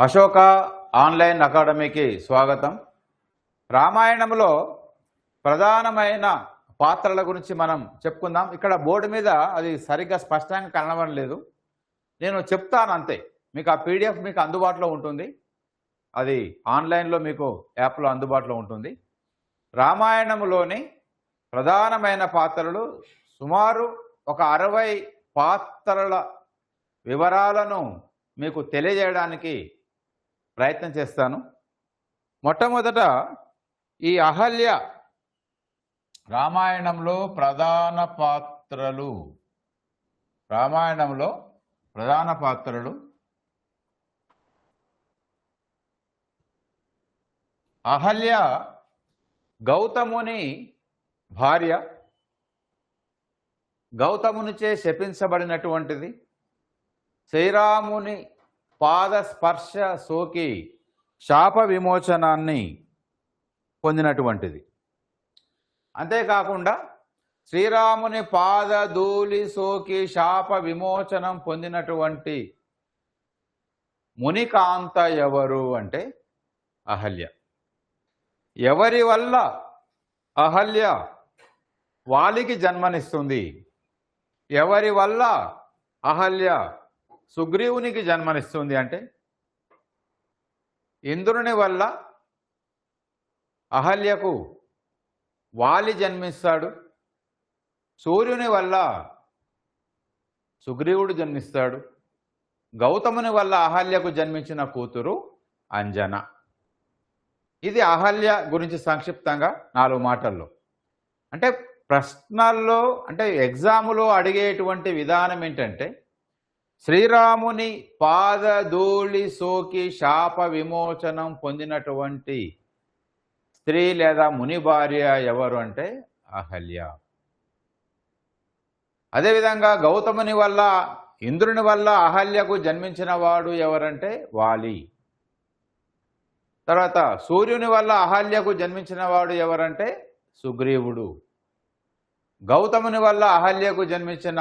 Ashoka online అకాడమీకి స్వాగతం. రామాయణంలో ప్రధానమైన పాత్రల గురించి మనం చెప్పుకుందాం. ఇక్కడ బోర్డు మీద అది సరిగ్గా స్పష్టంగా కనబడడం లేదు, నేను చెప్తాను అంతే. మీకు ఆ పీడిఎఫ్ మీకు అందుబాటులో ఉంటుంది, అది ఆన్లైన్లో మీకు యాప్లో అందుబాటులో ఉంటుంది. రామాయణంలోని ప్రధానమైన పాత్రలు సుమారు ఒక 60 పాత్రల వివరాలను మీకు తెలియజేయడానికి ప్రయత్నం చేస్తాను. మొట్టమొదట ఈ అహల్య రామాయణంలో ప్రధాన పాత్రలు అహల్య గౌతముని భార్య, గౌతమునిచే శపించబడినటువంటిది, శ్రీరాముని పాద స్పర్శ సోకి శాప విమోచనాన్ని పొందినటువంటిది. అంతేకాకుండా శ్రీరాముని పాద ధూళి సోకి శాప విమోచనం పొందినటువంటి మునికాంత ఎవరు అంటే అహల్య. ఎవరి వల్ల అహల్య వాలికి జన్మనిస్తుంది, ఎవరి వల్ల అహల్య సుగ్రీవునికి జన్మనిస్తుంది అంటే ఇంద్రుని వల్ల అహల్యకు వాలి జన్మిస్తాడు, సూర్యుని వల్ల సుగ్రీవుడు జన్మిస్తాడు, గౌతముని వల్ల అహల్యకు జన్మించిన కూతురు అంజన. ఇది అహల్య గురించి సంక్షిప్తంగా 4 మాటల్లో. అంటే ప్రశ్నల్లో అంటే ఎగ్జాములో అడిగేటువంటి విధానం ఏంటంటే శ్రీరాముని పాద ధూళి సోకి శాప విమోచనం పొందినటువంటి స్త్రీ లేదా ముని భార్య ఎవరు అంటే అహల్య. అదేవిధంగా గౌతముని వల్ల ఇంద్రుని వల్ల అహల్యకు జన్మించిన వాడు ఎవరంటే వాలి. తర్వాత సూర్యుని వల్ల అహల్యకు జన్మించిన వాడు ఎవరంటే సుగ్రీవుడు. గౌతముని వల్ల అహల్యకు జన్మించిన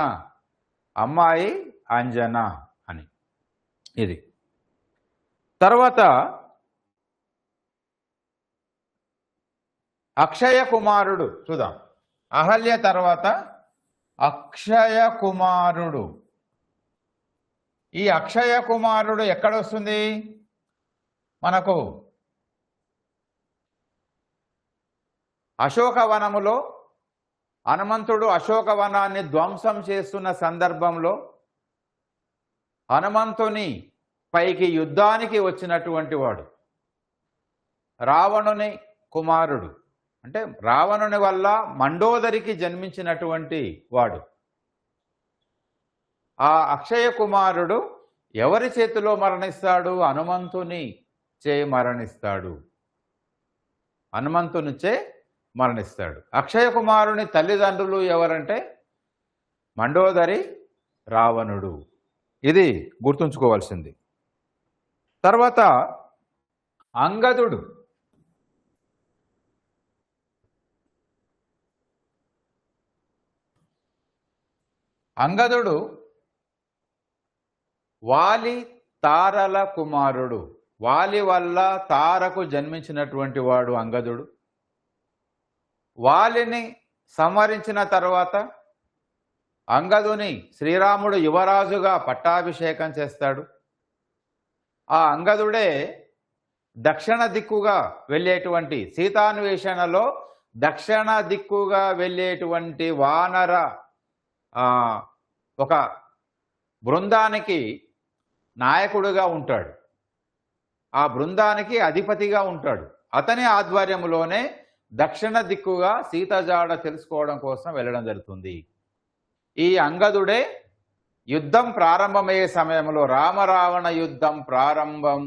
అమ్మాయి అంజన అని. ఇది తర్వాత అక్షయ కుమారుడు చూద్దాం. అహల్య తర్వాత అక్షయ కుమారుడు. ఈ అక్షయ కుమారుడు ఎక్కడ వస్తుంది మనకు? అశోకవనములో హనుమంతుడు అశోకవనాన్ని ధ్వంసం చేస్తున్న సందర్భంలో హనుమంతుని పైకి యుద్ధానికి వచ్చినటువంటి వాడు రావణుని కుమారుడు. అంటే రావణుని వల్ల మండోదరికి జన్మించినటువంటి వాడు. ఆ అక్షయ కుమారుడు ఎవరి చేతిలో మరణిస్తాడు? హనుమంతుని చే మరణిస్తాడు. హనుమంతుని చే మరణిస్తాడు. అక్షయ కుమారుని తల్లిదండ్రులు ఎవరంటే మండోదరి, రావణుడు. ఇది గుర్తుంచుకోవాల్సింది. తర్వాత అంగదుడు. అంగదుడు వాలి తారల కుమారుడు. వాలి వల్ల తారకు జన్మించినటువంటి వాడు అంగదుడు. వాలిని సంహరించిన తర్వాత అంగదుని శ్రీరాముడు యువరాజుగా పట్టాభిషేకం చేస్తాడు. ఆ అంగదుడే దక్షిణ దిక్కుగా వెళ్ళేటువంటి సీతాన్వేషణలో దక్షిణ దిక్కుగా వెళ్ళేటువంటి వానర ఒక బృందానికి నాయకుడిగా ఉంటాడు. ఆ బృందానికి అధిపతిగా ఉంటాడు. అతని ఆధ్వర్యంలోనే దక్షిణ దిక్కుగా సీతజాడ తెలుసుకోవడం కోసం వెళ్ళడం జరుగుతుంది. ఈ అంగదుడే యుద్ధం ప్రారంభమయ్యే సమయంలో, రామరావణ యుద్ధం ప్రారంభం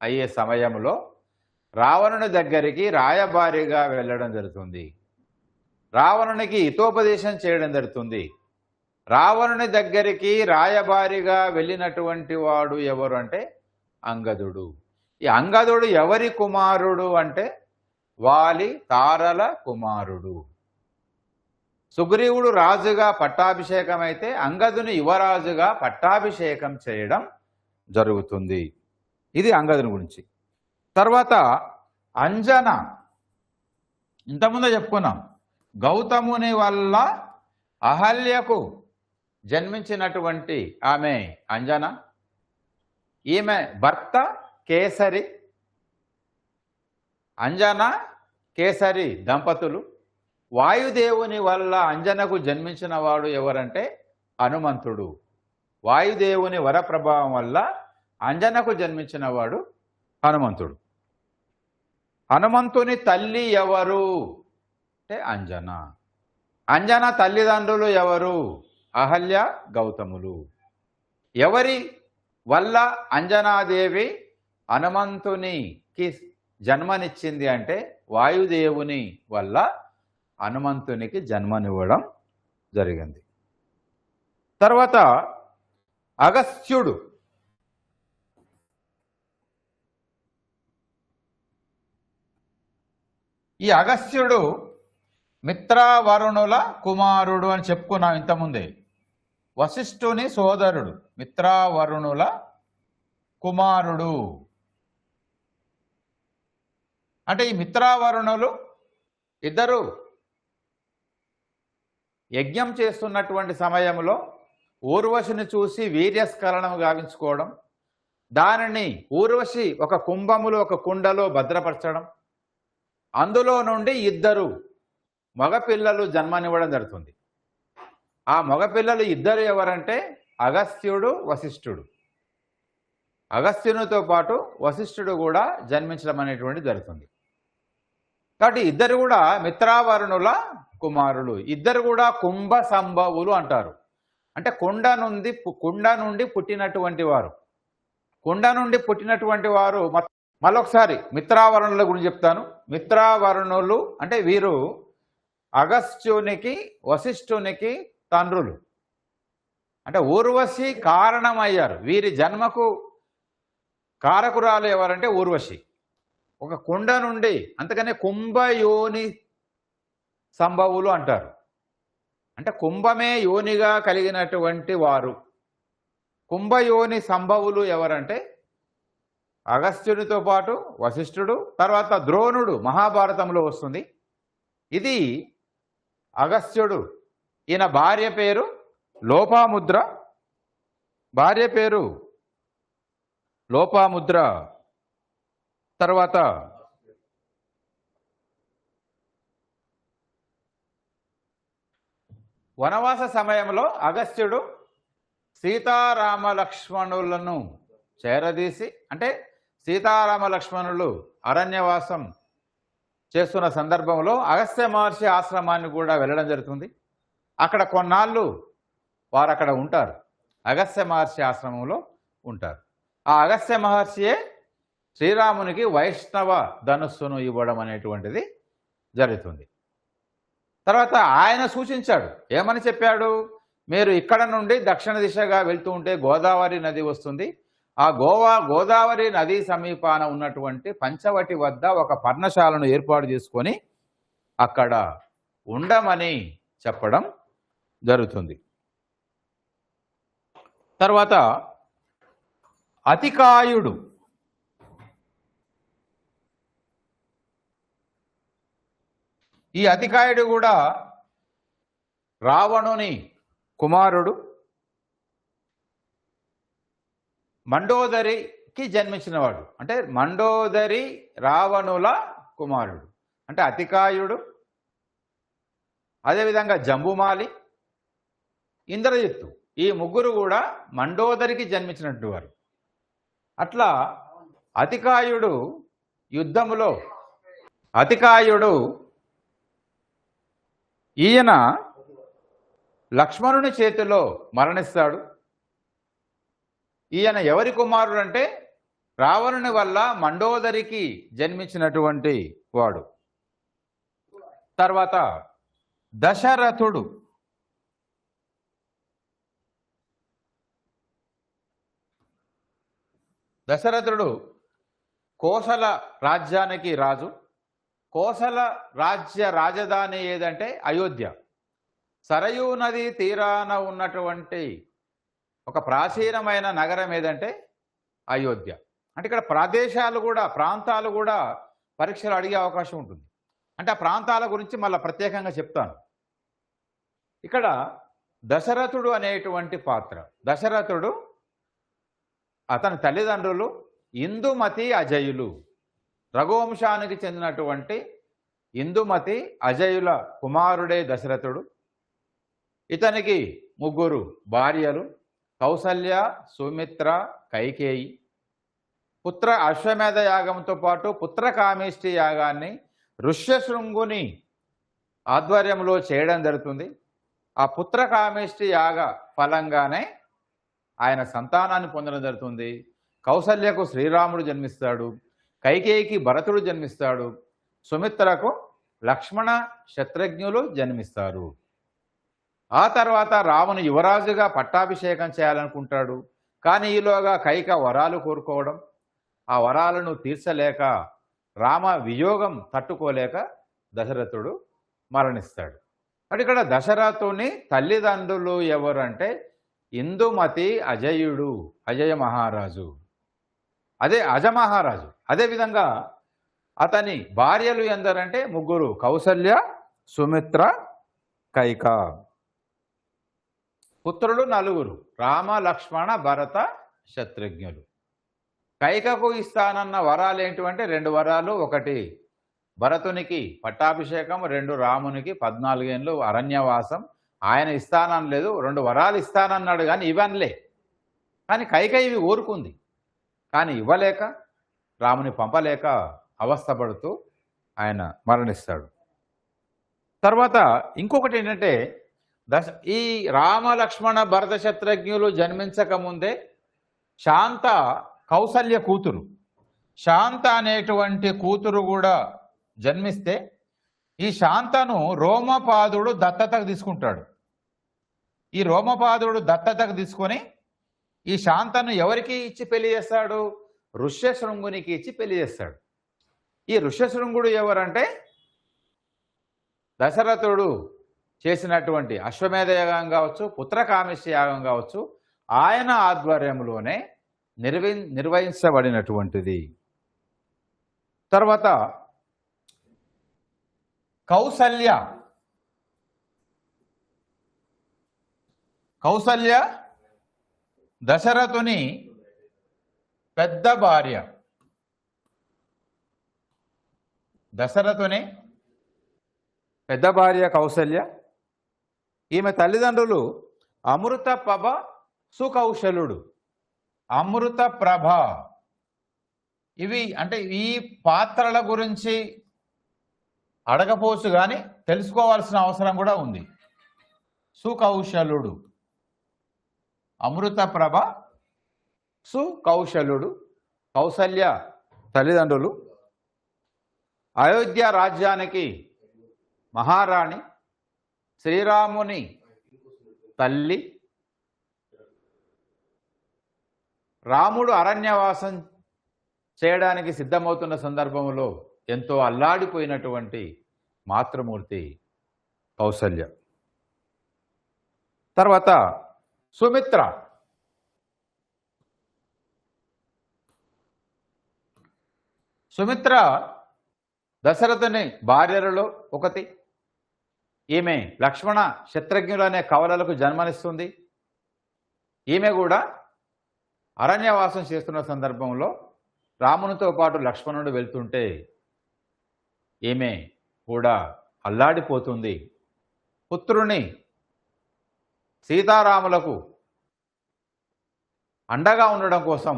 అయ్యే సమయంలో రావణుని దగ్గరికి రాయబారిగా వెళ్ళడం జరుగుతుంది. రావణునికి హితోపదేశం చేయడం జరుగుతుంది. రావణుని దగ్గరికి రాయబారిగా వెళ్ళినటువంటి వాడు ఎవరు అంటే అంగదుడు. ఈ అంగదుడు ఎవరి కుమారుడు అంటే వాలి తారల కుమారుడు. సుగ్రీవుడు రాజుగా పట్టాభిషేకం అయితే అంగదుని యువరాజుగా పట్టాభిషేకం చేయడం జరుగుతుంది. ఇది అంగదుని గురించి. తర్వాత అంజన, ఇంతకుముందే చెప్పుకున్నాం. గౌతముని వల్ల అహల్యకు జన్మించినటువంటి ఆమె అంజన. ఈమె భర్త కేసరి. అంజన కేసరి దంపతులు. వాయుదేవుని వల్ల అంజనకు జన్మించిన వాడు ఎవరంటే హనుమంతుడు. వాయుదేవుని వరప్రభావం వల్ల అంజనకు జన్మించిన వాడు హనుమంతుడు. హనుమంతుని తల్లి ఎవరు అంటే అంజన. అంజన తల్లిదండ్రులు ఎవరు? అహల్య గౌతములు. ఎవరి వల్ల అంజనాదేవి హనుమంతునికి జన్మనిచ్చింది అంటే వాయుదేవుని వల్ల హనుమంతునికి జన్మనివ్వడం జరిగింది. తర్వాత అగస్త్యుడు. ఈ అగస్త్యుడు మిత్రావరుణుల కుమారుడు అని చెప్పుకున్నాం ఇంతకుముందే. వశిష్ఠుని సోదరుడు, మిత్రావరుణుల కుమారుడు. అంటే ఈ మిత్రావరుణులు ఇద్దరు యజ్ఞం చేస్తున్నటువంటి సమయంలో ఊర్వశిని చూసి వీర్యస్ఖలనం గావించుకోవడం, దానిని ఊర్వశి ఒక కుంభములో ఒక కుండలో భద్రపరచడం, అందులో నుండి ఇద్దరు మగపిల్లలు జన్మనివ్వడం జరుగుతుంది. ఆ మగపిల్లలు ఇద్దరు ఎవరంటే అగస్త్యుడు, వశిష్ఠుడు. అగస్త్యునితో పాటు వశిష్ఠుడు కూడా జన్మించడం అనేటువంటి జరుగుతుంది. కాబట్టి ఇద్దరు కూడా మిత్రావరుణుల కుమారులు. ఇద్దరు కూడా కుంభ సంభవులు అంటారు. అంటే కుండ నుండి పుట్టినటువంటి వారు. కుండ నుండి పుట్టినటువంటి వారు. మళ్ళొకసారి మిత్రావరుణుల గురించి చెప్తాను. మిత్రావరుణులు అంటే వీరు అగస్త్యునికి వశిష్ఠునికి తండ్రులు. అంటే ఊర్వశి కారణమయ్యారు. వీరి జన్మకు కారకురాలు ఎవరంటే ఊర్వశి. ఒక కుండ నుండి, అంతకనే కుంభయోని సంభవులు అంటారు. అంటే కుంభమే యోనిగా కలిగినటువంటి వారు. కుంభయోని సంభవులు ఎవరంటే అగస్త్యునితో పాటు వశిష్ఠుడు, తర్వాత ద్రోణుడు మహాభారతంలో వస్తుంది. ఇది అగస్త్యుడు. ఈయన భార్య పేరు లోపాముద్ర. భార్య పేరు లోపాముద్ర. తర్వాత వనవాస సమయంలో అగస్త్యుడు సీతారామ లక్ష్మణులను చేరదీసి, అంటే సీతారామ లక్ష్మణులు అరణ్యవాసం చేస్తున్న సందర్భంలో అగస్త్య మహర్షి ఆశ్రమాన్ని కూడా వెళ్ళడం జరుగుతుంది. అక్కడ కొన్నాళ్ళు వారు అక్కడ ఉంటారు. అగస్త్య మహర్షి ఆశ్రమంలో ఉంటారు. ఆ అగస్త్య మహర్షియే శ్రీరామునికి వైష్ణవ ధనుస్సును ఇవ్వడం అనేటువంటిది జరుగుతుంది. తర్వాత ఆయన సూచించాడు. ఏమని చెప్పాడు? మీరు ఇక్కడ నుండి దక్షిణ దిశగా వెళ్తూ ఉంటే గోదావరి నది వస్తుంది. ఆ గోదావరి నది సమీపాన ఉన్నటువంటి పంచవటి వద్ద ఒక పర్ణశాలను ఏర్పాటు చేసుకొని అక్కడ ఉండమని చెప్పడం జరుగుతుంది. తర్వాత అతికాయుడు. ఈ అతికాయుడు కూడా రావణుని కుమారుడు. మండోదరికి జన్మించినవాడు. అంటే మండోదరి రావణుల కుమారుడు. అంటే అతికాయుడు, అదేవిధంగా జంబుమాలి, ఇంద్రజిత్తు, ఈ ముగ్గురు కూడా మండోదరికి జన్మించినట్టు వారు. అట్లా అతికాయుడు యుద్ధములో ఈయన లక్ష్మణుని చేతిలో మరణిస్తాడు. ఈయన ఎవరి కుమారుడు అంటే రావణుని వల్ల మండోదరికి జన్మించినటువంటి వాడు. తర్వాత దశరథుడు. దశరథుడు కోసల రాజ్యానికి రాజు. కోసల రాజధాని ఏదంటే అయోధ్య. సరయూ నది తీరాన ఉన్నటువంటి ఒక ప్రాచీనమైన నగరం ఏదంటే అయోధ్య. అంటే ఇక్కడ ప్రదేశాలు కూడా, ప్రాంతాలు కూడా పరీక్షలు అడిగే అవకాశం ఉంటుంది. అంటే ఆ ప్రాంతాల గురించి మళ్ళీ ప్రత్యేకంగా చెప్తాను. ఇక్కడ దశరథుడు అనేటువంటి పాత్ర. దశరథుడు, అతని తల్లిదండ్రులు ఇందుమతి అజయులు. రఘువంశానికి చెందినటువంటి ఇందుమతి అజయుల కుమారుడే దశరథుడు. ఇతనికి 3 భార్యలు: కౌసల్య, సుమిత్ర, కైకేయి. పుత్ర అశ్వమేధ యాగంతో పాటు పుత్రకామేష్టి యాగాన్ని ఋష్యశృంగుని ఆధ్వర్యంలో చేయడం జరుగుతుంది. ఆ పుత్రకామేష్టి యాగ ఫలంగానే ఆయన సంతానాన్ని పొందడం జరుగుతుంది. కౌసల్యకు శ్రీరాముడు జన్మిస్తాడు, కైకేయికి భరతుడు జన్మిస్తాడు, సుమిత్రకు లక్ష్మణ శత్రుఘ్నులు జన్మిస్తారు. ఆ తర్వాత రాముని యువరాజుగా పట్టాభిషేకం చేయాలనుకుంటాడు. కానీ ఈలోగా కైక వరాలు కోరుకోవడం, ఆ వరాలను తీర్చలేక, రామ వియోగం తట్టుకోలేక దశరథుడు మరణిస్తాడు. అంటే ఇక్కడ దశరథుని తల్లిదండ్రులు ఎవరంటే ఇందుమతి అజయుడు, అజయ మహారాజు, అదే అజమహారాజు. అదేవిధంగా అతని భార్యలు ఎందరంటే 3: కౌసల్య, సుమిత్ర, కైక. పుత్రులు 4: రామ, లక్ష్మణ, భరత, శత్రుఘ్నులు. కైకకు ఇస్తానన్న వరాలు ఏంటివంటే 2 వరాలు. 1 భరతునికి పట్టాభిషేకం, 2 రామునికి 14 ఏళ్ళు అరణ్యవాసం. ఆయన ఇస్తాననలేదు, 2 వరాలు ఇస్తానన్నాడు కానీ ఇవన్నలే. కానీ కైక ఇవి ఊరుకుంది. కానీ ఇవ్వలేక, రాముని పంపలేక అవస్థపడుతూ ఆయన మరణిస్తాడు. తర్వాత ఇంకొకటి ఏంటంటే, ఈ రామ, లక్ష్మణ, భరత, శత్రుఘ్నులు జన్మించక ముందే శాంత కౌసల్య కూతురు, శాంత అనేటువంటి కూతురు కూడా జన్మిస్తే ఈ శాంతను రోమపాదుడు దత్తతకు తీసుకుంటాడు. ఈ రోమపాదుడు దత్తతకు తీసుకొని ఈ శాంతను ఎవరికి ఇచ్చి పెళ్లి చేస్తాడు? ఋష్యశృంగునికి ఇచ్చి పెళ్లి చేస్తాడు. ఈ ఋష్యశృంగుడు ఎవరంటే దశరథుడు చేసినటువంటి అశ్వమేధ యాగం కావచ్చు, పుత్రకామేష్టి యాగం కావచ్చు, ఆయన ఆధ్వర్యంలోనే నిర్వహించబడినటువంటిది. తర్వాత కౌసల్య దశరథుని పెద్ద భార్య. దశరథుని పెద్ద భార్య కౌసల్య. ఈమె తల్లిదండ్రులు అమృత ప్రభ, సుకౌశలుడు. అమృత ప్రభ ఇవి అంటే ఈ పాత్రల గురించి అడగపోవచ్చు కానీ తెలుసుకోవాల్సిన అవసరం కూడా ఉంది. సుకౌశలుడు, అమృత ప్రభ, సుకౌశలుడు కౌసల్య తల్లిదండ్రులు. అయోధ్య రాజ్యానికి మహారాణి, శ్రీరాముని తల్లి. రాముడు అరణ్యవాసం చేయడానికి సిద్ధమవుతున్న సందర్భంలో ఎంతో అల్లాడిపోయినటువంటి మాతృమూర్తి కౌసల్య. తర్వాత సుమిత్ర. సుమిత్ర దశరథుని భార్యలలో ఒకటి. ఈమె లక్ష్మణ శత్రుఘ్నులు అనే కవలలకు జన్మనిస్తుంది. ఈమె కూడా అరణ్యవాసం చేస్తున్న సందర్భంలో రామునితో పాటు లక్ష్మణుడు వెళ్తుంటే ఈమె కూడా అల్లాడిపోతుంది. పుత్రుని సీతారాములకు అండగా ఉండడం కోసం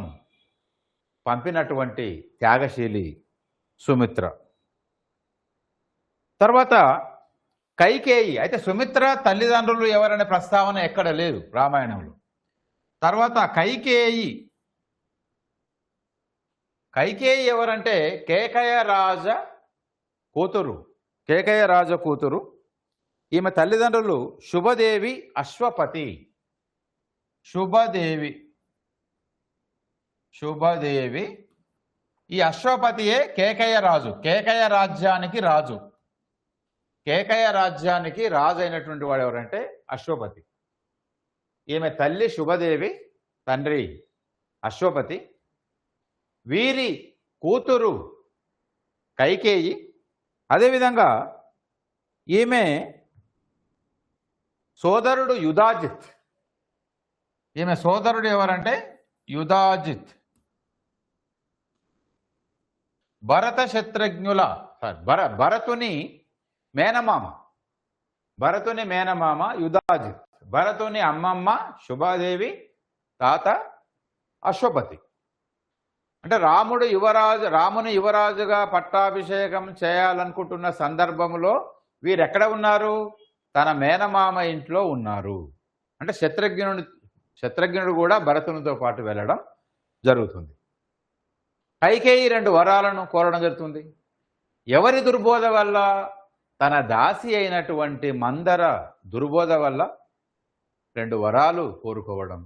పంపినటువంటి త్యాగశీలి సుమిత్ర. తర్వాత కైకేయి. అయితే సుమిత్ర తల్లిదండ్రులు ఎవరనే ప్రస్తావన ఎక్కడ లేదు రామాయణంలో. తర్వాత కైకేయి ఎవరంటే కేకయ రాజ కూతురు. ఈమె తల్లిదండ్రులు శుభదేవి, అశ్వపతి. శుభదేవి ఈ అశ్వపతియే కేకయ రాజు. కేకయ రాజ్యానికి రాజు అయినటువంటి వాడు ఎవరంటే అశ్వపతి. ఈమె తల్లి శుభదేవి, తండ్రి అశ్వపతి. వీరి కూతురు కైకేయి, అదేవిధంగా ఈమె సోదరుడు యుధాజిత్. ఈమె సోదరుడు ఎవరంటే యుధాజిత్. భరత శత్రుఘ్నుల భరతుని మేనమామ యుధాజిత్. భరతుని అమ్మమ్మ శుభాదేవి, తాత అశ్వపతి. అంటే రాముని యువరాజుగా పట్టాభిషేకం చేయాలనుకుంటున్న సందర్భంలో వీరెక్కడ ఉన్నారు? తన మేనమామ ఇంట్లో ఉన్నారు. అంటే శత్రుఘ్నుడు కూడా భరతునితో పాటు వెళ్ళడం జరుగుతుంది. కైకేయి 2 వరాలను కోరడం జరుగుతుంది. ఎవరి దుర్బోధ వల్ల? తన దాసి అయినటువంటి మందర దుర్బోధ వల్ల 2 వరాలు కోరుకోవడం.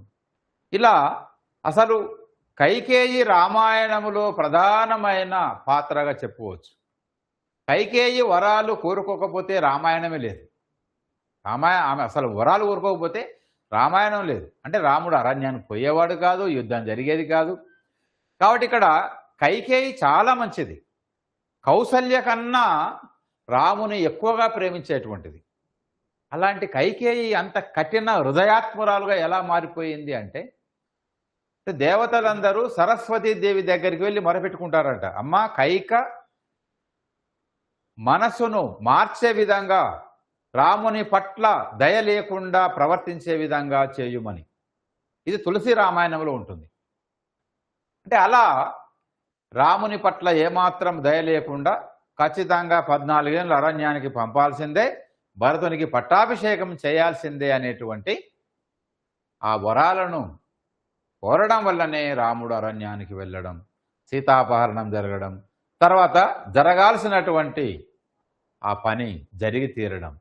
ఇలా అసలు కైకేయి రామాయణములో ప్రధానమైన పాత్రగా చెప్పుకోవచ్చు. కైకేయి వరాలు కోరుకోకపోతే రామాయణమే లేదు. ఆమె అసలు వరాలు కోరుకోకపోతే రామాయణం లేదు. అంటే రాముడు అరణ్యానికి పోయేవాడు కాదు, యుద్ధం జరిగేది కాదు. కాబట్టి ఇక్కడ కైకేయి చాలా మంచిది. కౌసల్య కన్నా రాముని ఎక్కువగా ప్రేమించేటువంటిది. అలాంటి కైకేయి అంత కఠిన హృదయాత్మురాలుగా ఎలా మారిపోయింది అంటే, దేవతలందరూ సరస్వతీదేవి దగ్గరికి వెళ్ళి మొరపెట్టుకుంటారంట, అమ్మ కైక మనసును మార్చే విధంగా, రాముని పట్ల దయ లేకుండా ప్రవర్తించే విధంగా చేయుమని. ఇది తులసి రామాయణంలో ఉంటుంది. అంటే అలా రాముని పట్ల ఏమాత్రం దయ లేకుండా ఖచ్చితంగా 14 ఏళ్ళు అరణ్యానికి పంపాల్సిందే, భరతునికి పట్టాభిషేకం చేయాల్సిందే అనేటువంటి ఆ వరాలను కోరడం వల్లనే రాముడు అరణ్యానికి వెళ్ళడం, సీతాపహరణం జరగడం, తర్వాత జరగాల్సినటువంటి ఆ పని జరిగి తీరడం.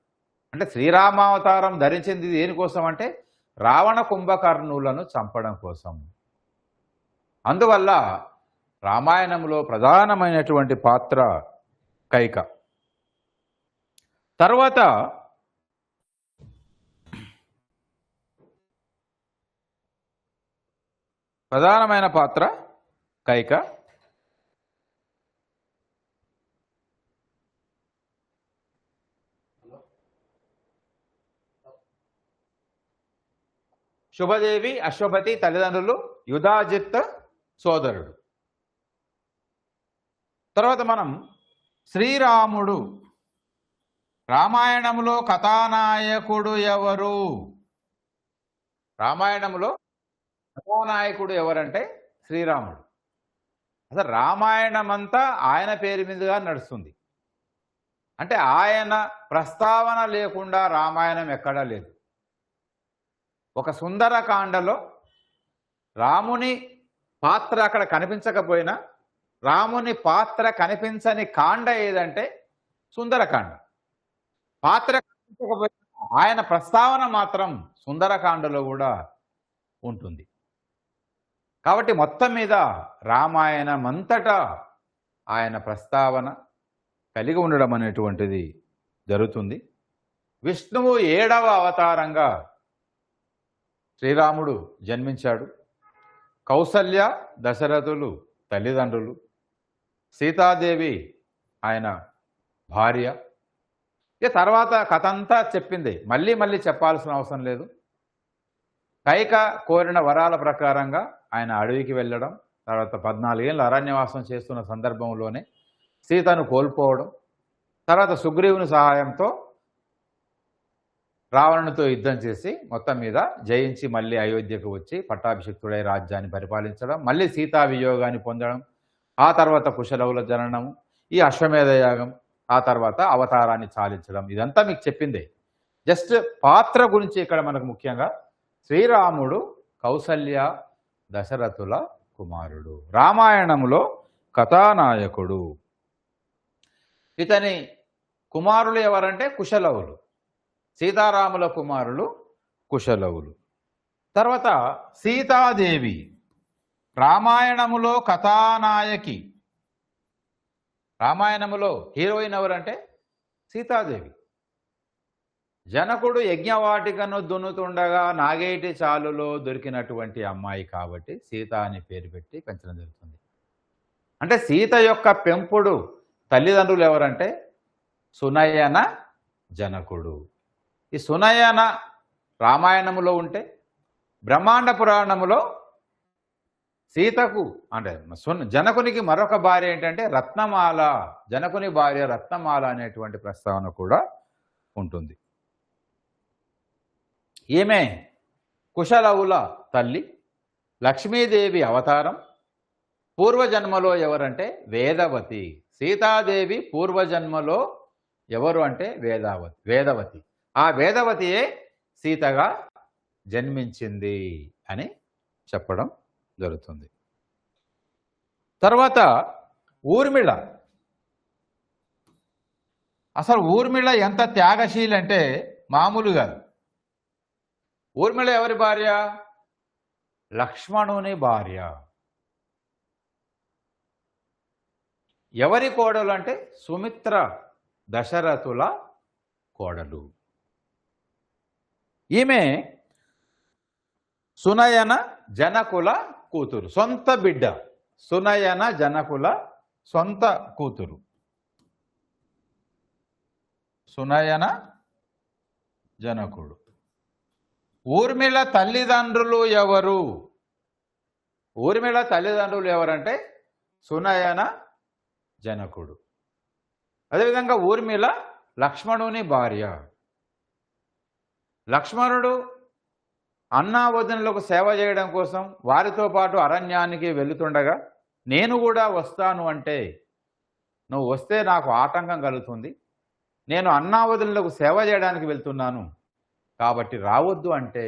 అంటే శ్రీరామావతారం ధరించింది దేనికోసం అంటే రావణ కుంభకర్ణులను చంపడం కోసం. అందువల్ల రామాయణంలో ప్రధానమైనటువంటి పాత్ర కైక. తర్వాత ప్రధానమైన పాత్ర కైక. శుభదేవి అశ్వపతి తల్లిదండ్రులు, యుధాజిత్ సోదరుడు. తర్వాత మనం శ్రీరాముడు రామాయణంలో కథానాయకుడు ఎవరు? రామాయణంలో కథానాయకుడు ఎవరంటే శ్రీరాముడు. అసలు రామాయణం అంతా ఆయన పేరు మీదుగా నడుస్తుంది. అంటే ఆయన ప్రస్తావన లేకుండా రామాయణం ఎక్కడా లేదు. ఒక సుందరకాండలో రాముని పాత్ర అక్కడ కనిపించకపోయినా, రాముని పాత్ర కనిపించని కాండ ఏదంటే సుందరకాండ. పాత్ర కనిపించకపోయినా ఆయన ప్రస్తావన మాత్రం సుందరకాండలో కూడా ఉంటుంది. కాబట్టి మొత్తం మీద రామాయణం అంతటా ఆయన ప్రస్తావన కలిగి ఉండడం అనేటువంటిది జరుగుతుంది. విష్ణువు 7వ అవతారంగా శ్రీరాముడు జన్మించాడు. కౌసల్య దశరథులు తల్లిదండ్రులు, సీతాదేవి ఆయన భార్య. ఇక తర్వాత కథ అంతా చెప్పింది, మళ్ళీ చెప్పాల్సిన అవసరం లేదు. కైక కోరిన వరాల ప్రకారంగా ఆయన అడవికి వెళ్ళడం, తర్వాత 14 ఏళ్ళు అరణ్యవాసం చేస్తున్న సందర్భంలోనే సీతను కోల్పోవడం, తర్వాత సుగ్రీవుని సహాయంతో రావణునితో యుద్ధం చేసి మొత్తం మీద జయించి మళ్ళీ అయోధ్యకు వచ్చి పట్టాభిషిక్తుడై రాజ్యాన్ని పరిపాలించడం, మళ్ళీ సీతా వియోగాన్ని పొందడం, ఆ తర్వాత కుశలవుల జననము, ఈ అశ్వమేధ యాగం, ఆ తర్వాత అవతారాన్ని చాలించడం. ఇదంతా మీకు చెప్పిందే. జస్ట్ పాత్ర గురించి ఇక్కడ మనకు ముఖ్యంగా శ్రీరాముడు కౌసల్య దశరథుల కుమారుడు, రామాయణంలో కథానాయకుడు. ఇతని కుమారులు ఎవరంటే కుశలవులు, సీతారాముల కుమారులు కుశలవులు. తర్వాత సీతాదేవి రామాయణములో కథానాయకి. రామాయణములో హీరోయిన్ ఎవరంటే సీతాదేవి. జనకుడు యజ్ఞవాటికను దున్నుతుండగా నాగేటి చాలులో దొరికినటువంటి అమ్మాయి కాబట్టి సీత అని పేరు పెట్టి పెంచడం జరుగుతుంది. అంటే సీత యొక్క పెంపుడు తల్లిదండ్రులు ఎవరంటే సునయన జనకుడు. ఈ సునయన రామాయణములో ఉంటే బ్రహ్మాండ పురాణములో సీతకు అంటే జనకునికి మరొక భార్య ఏంటంటే రత్నమాల, జనకుని భార్య రత్నమాల అనేటువంటి ప్రస్తావన కూడా ఉంటుంది. ఈమె కుశలవుల తల్లి, లక్ష్మీదేవి అవతారం. పూర్వజన్మలో ఎవరంటే వేదవతి. సీతాదేవి పూర్వజన్మలో ఎవరు అంటే వేదవతి. ఆ వేదవతియే సీతగా జన్మించింది అని చెప్పడం జరుగుతుంది. తర్వాత ఊర్మిళ. అసలు ఊర్మిళ ఎంత త్యాగశీలి అంటే మామూలు కాదు. ఊర్మిళ ఎవరి భార్య? లక్ష్మణుని భార్య. ఎవరి కోడలు అంటే సుమిత్ర దశరథుల కోడలు. ఈమె సునయన జనకుల కూతురు, సొంత బిడ్డ. సునయన జనకుల సొంత కూతురు. సునయన జనకుడు. ఊర్మిళ తల్లిదండ్రులు ఎవరు? ఊర్మిళ తల్లిదండ్రులు ఎవరంటే సునయన జనకుడు. అదేవిధంగా ఊర్మిళ లక్ష్మణుని భార్య. లక్ష్మణుడు అన్నా వదినలకు సేవ చేయడం కోసం వారితో పాటు అరణ్యానికి వెళుతుండగా నేను కూడా వస్తాను అంటే, నువ్వు వస్తే నాకు ఆటంకం కలుగుతుంది, నేను అన్నా వదినలకు సేవ చేయడానికి వెళ్తున్నాను కాబట్టి రావద్దు అంటే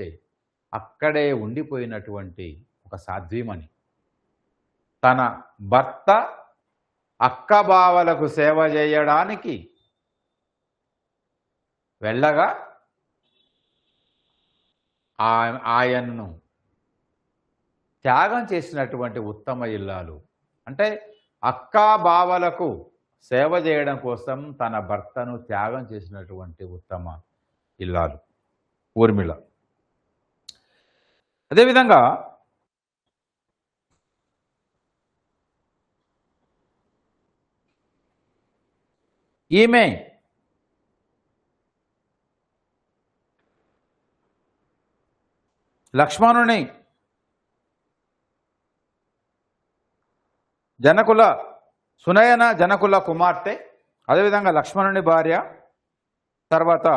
అక్కడే ఉండిపోయినటువంటి ఒక సాధ్వీమణి తన భర్త అక్కబావలకు సేవ చేయడానికి వెళ్ళగా ఆయన్ను త్యాగం చేసినటువంటి ఉత్తమ ఇల్లాలు. అంటే అక్కా బావలకు సేవ చేయడం కోసం తన భర్తను త్యాగం చేసినటువంటి ఉత్తమ ఇల్లాలు ఊర్మిళ. అదేవిధంగా ఈమె లక్ష్మణుని జనకుల సునయన జనకుల కుమార్తె. అదేవిధంగా లక్ష్మణుని భార్య. తర్వాత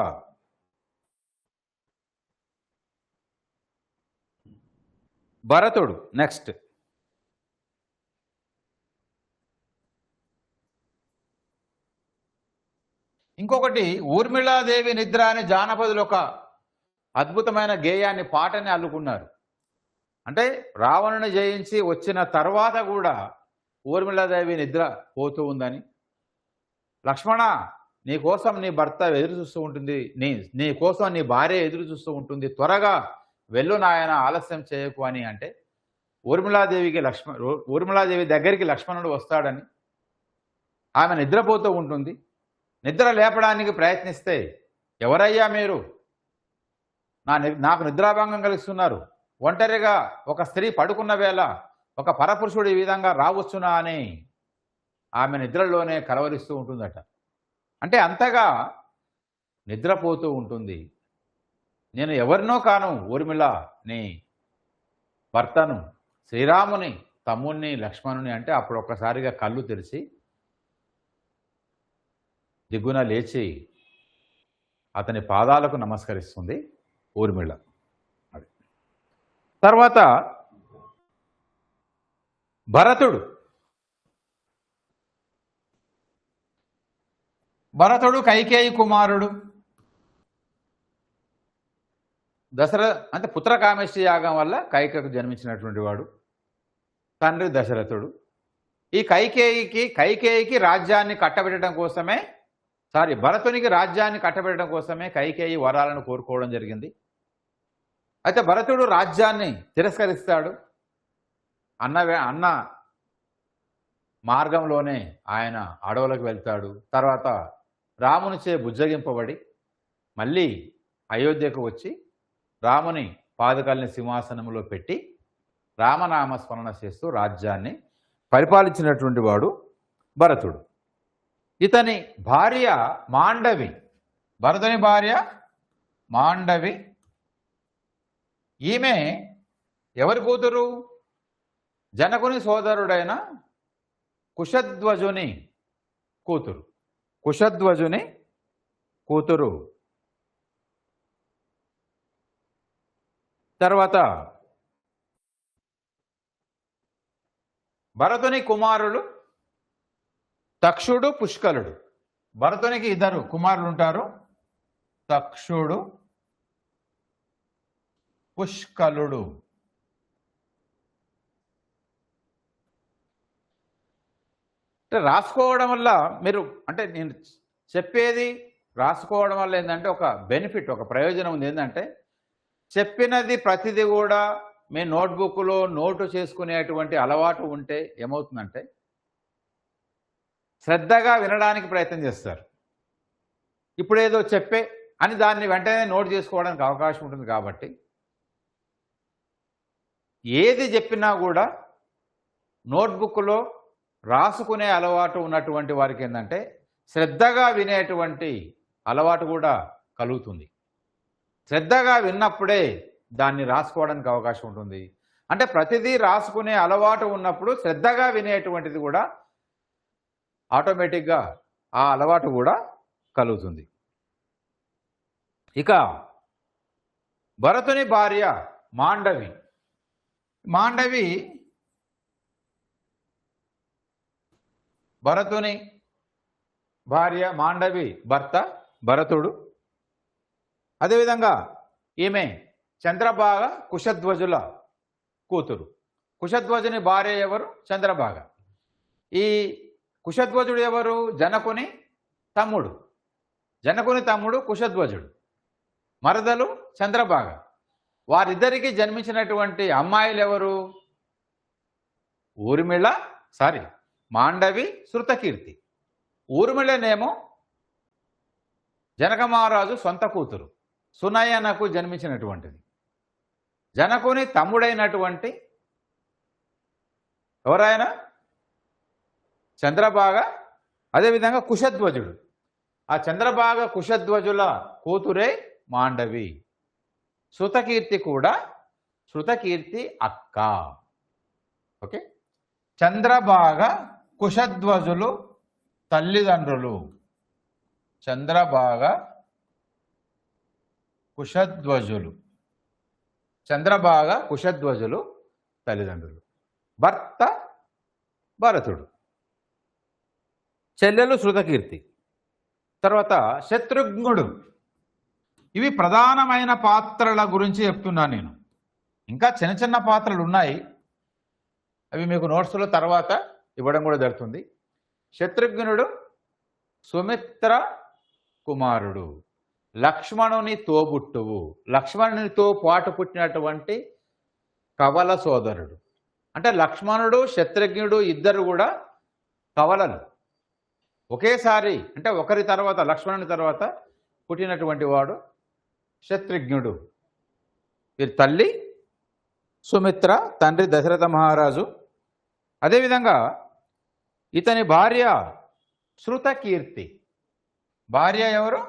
భరతుడు నెక్స్ట్. ఇంకొకటి ఊర్మిళాదేవి నిద్ర అనే జానపదులు ఒక అద్భుతమైన గేయాన్ని, పాటని అల్లుకున్నారు. అంటే రావణుని జయించి వచ్చిన తర్వాత కూడా ఊర్మిళాదేవి నిద్ర పోతూ ఉందని, లక్ష్మణ నీ కోసం నీ భర్త ఎదురు చూస్తూ ఉంటుంది, నీ కోసం నీ భార్య ఎదురు చూస్తూ ఉంటుంది, త్వరగా వెళ్ళు నాయన, ఆలస్యం చేయకు అని అంటే ఊర్మిళాదేవి దగ్గరికి లక్ష్మణుడు వస్తాడని, ఆమె నిద్రపోతూ ఉంటుంది. నిద్ర లేపడానికి ప్రయత్నిస్తే ఎవరయ్యా మీరు, నాకు నిద్రాభంగం కలిగిస్తున్నారు, ఒంటరిగా ఒక స్త్రీ పడుకున్న వేళ ఒక పరపురుషుడు ఈ విధంగా రావచ్చునా అని ఆమె నిద్రలోనే కలవరిస్తూ ఉంటుందట. అంటే అంతగా నిద్రపోతూ ఉంటుంది. నేను ఎవరినో కాను, ఊర్మిళ నీ భర్తను, శ్రీరాముని తమ్ముణ్ణి లక్ష్మణుని అంటే అప్పుడు ఒక్కసారిగా కళ్ళు తెరిచి దిగున లేచి అతని పాదాలకు నమస్కరిస్తుంది ఊర్మిళ. తర్వాత భరతుడు కైకేయి కుమారుడు. అంటే పుత్రకామేష్టి యాగం వల్ల కైకకు జన్మించినటువంటి వాడు. తండ్రి దశరథుడు. ఈ కైకేయికి రాజ్యాన్ని కట్టబెట్టడం కోసమే, భరతునికి రాజ్యాన్ని కట్టబెట్టడం కోసమే కైకేయి వరాలను కోరుకోవడం జరిగింది. అయితే భరతుడు రాజ్యాన్ని తిరస్కరిస్తాడు. అన్న మార్గంలోనే ఆయన అడవులకు వెళ్తాడు. తర్వాత రామునిచే బుజ్జగింపబడి మళ్ళీ అయోధ్యకు వచ్చి రాముని పాదుకల్ని సింహాసనంలో పెట్టి రామనామస్మరణ చేస్తూ రాజ్యాన్ని పరిపాలించినటువంటి వాడు భరతుడు. ఇతని భార్య మాండవి. భరతుని భార్య మాండవి. ఈమె ఎవరి కూతురు? జనకుని సోదరుడైన కుశధ్వజుని కూతురు. కుశధ్వజుని కూతురు. తర్వాత భరతుని కుమారులు తక్షుడు, పుష్కలుడు. భరతునికి ఇద్దరు కుమారులు ఉంటారు, తక్షుడు, పుష్కలుడు. అంటే రాసుకోవడం వల్ల మీరు, అంటే నేను చెప్పేది రాసుకోవడం వల్ల ఏంటంటే ఒక బెనిఫిట్, ఒక ప్రయోజనం ఉంది. ఏంటంటే చెప్పినది ప్రతిదీ కూడా మీ నోట్బుక్లో నోటు చేసుకునేటువంటి అలవాటు ఉంటే ఏమవుతుందంటే శ్రద్ధగా వినడానికి ప్రయత్నం చేస్తారు. ఇప్పుడు ఏదో చెప్పే అని దాన్ని వెంటనే నోట్ చేసుకోవడానికి అవకాశం ఉంటుంది. కాబట్టి ఏది చెప్పినా కూడా నోట్బుక్లో రాసుకునే అలవాటు ఉన్నటువంటి వారికి ఏంటంటే శ్రద్ధగా వినేటువంటి అలవాటు కూడా కలుగుతుంది. శ్రద్ధగా విన్నప్పుడే దాన్ని రాసుకోవడానికి అవకాశం ఉంటుంది. అంటే ప్రతిదీ రాసుకునే అలవాటు ఉన్నప్పుడు శ్రద్ధగా వినేటువంటిది కూడా ఆటోమేటిక్గా ఆ అలవాటు కూడా కలుగుతుంది. ఇక భరతుని భార్య మాండవి. మాండవి భరతుని భార్య, మాండవి భర్త భరతుడు. అదేవిధంగా ఈమె చంద్రభాగ కుశధ్వజుల కూతురు. కుశధ్వజుని భార్య ఎవరు? చంద్రభాగ. ఈ కుశధ్వజుడు ఎవరు? జనకుని తమ్ముడు. జనకుని తమ్ముడు కుశధ్వజుడు, మరదలు చంద్రభాగ. వారిద్దరికీ జన్మించినటువంటి అమ్మాయిలు ఎవరు? ఊర్మిళ, మాండవి, శృతకీర్తి. ఊర్మిళనేమో జనక మహారాజు సొంత కూతురు, సునయనకు జన్మించినటువంటిది. జనకుని తమ్ముడైనటువంటి ఎవరైనా చంద్రభాగ, అదేవిధంగా కుశధ్వజుడు. ఆ చంద్రభాగ కుశధ్వజుల కూతురే మాండవి. శృతకీర్తి కూడా, శృతకీర్తి అక్క. ఓకే. చంద్రభాగ కుశధ్వజులు తల్లిదండ్రులు. చంద్రభాగ కుశధ్వజులు, చంద్రభాగ కుశధ్వజులు తల్లిదండ్రులు. భర్త భరతుడు, చెల్లెలు శృతకీర్తి. తర్వాత శత్రుఘ్నుడు. ఇవి ప్రధానమైన పాత్రల గురించి చెప్తున్నాను నేను. ఇంకా చిన్న చిన్న పాత్రలు ఉన్నాయి, అవి మీకు నోట్స్లో తర్వాత ఇవ్వడం కూడా జరుగుతుంది. శత్రుఘ్నుడు సుమిత్ర కుమారుడు, లక్ష్మణుని తోబుట్టువు, లక్ష్మణునితో పాటు పుట్టినటువంటి కవల సోదరుడు. అంటే లక్ష్మణుడు శత్రుఘ్నుడు ఇద్దరు కూడా కవలలు. ఒకేసారి, అంటే ఒకరి తర్వాత, లక్ష్మణుని తర్వాత పుట్టినటువంటి వాడు శత్రుఘ్నుడు. వీరి తల్లి సుమిత్ర, తండ్రి దశరథ మహారాజు. అదేవిధంగా ఇతని భార్య శృతకీర్తి. భార్య ఎవరు?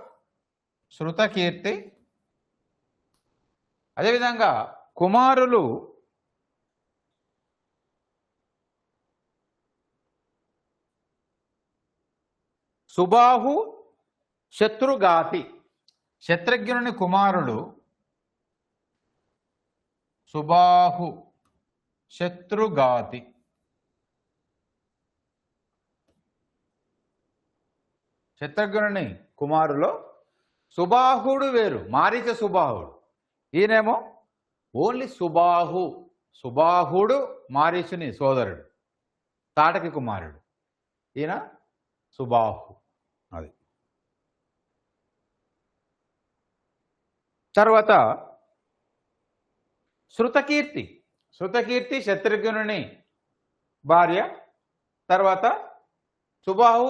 శృతకీర్తి. అదేవిధంగా కుమారులు సుబాహు, శత్రుఘాతి. శత్రుఘ్నుని కుమారుడు సుబాహు, శత్రుఘాతి. శత్రుఘ్నుని కుమారులో సుబాహుడు వేరు, మారీచ సుబాహుడు. ఈయనేమో ఓన్లీ సుబాహు. సుబాహుడు మారీచుని సోదరుడు, తాటకి కుమారుడు. ఈయన సుబాహు. అది తర్వాత శృతకీర్తి. శృతకీర్తి శత్రుఘ్నుని భార్య. తర్వాత సుబాహు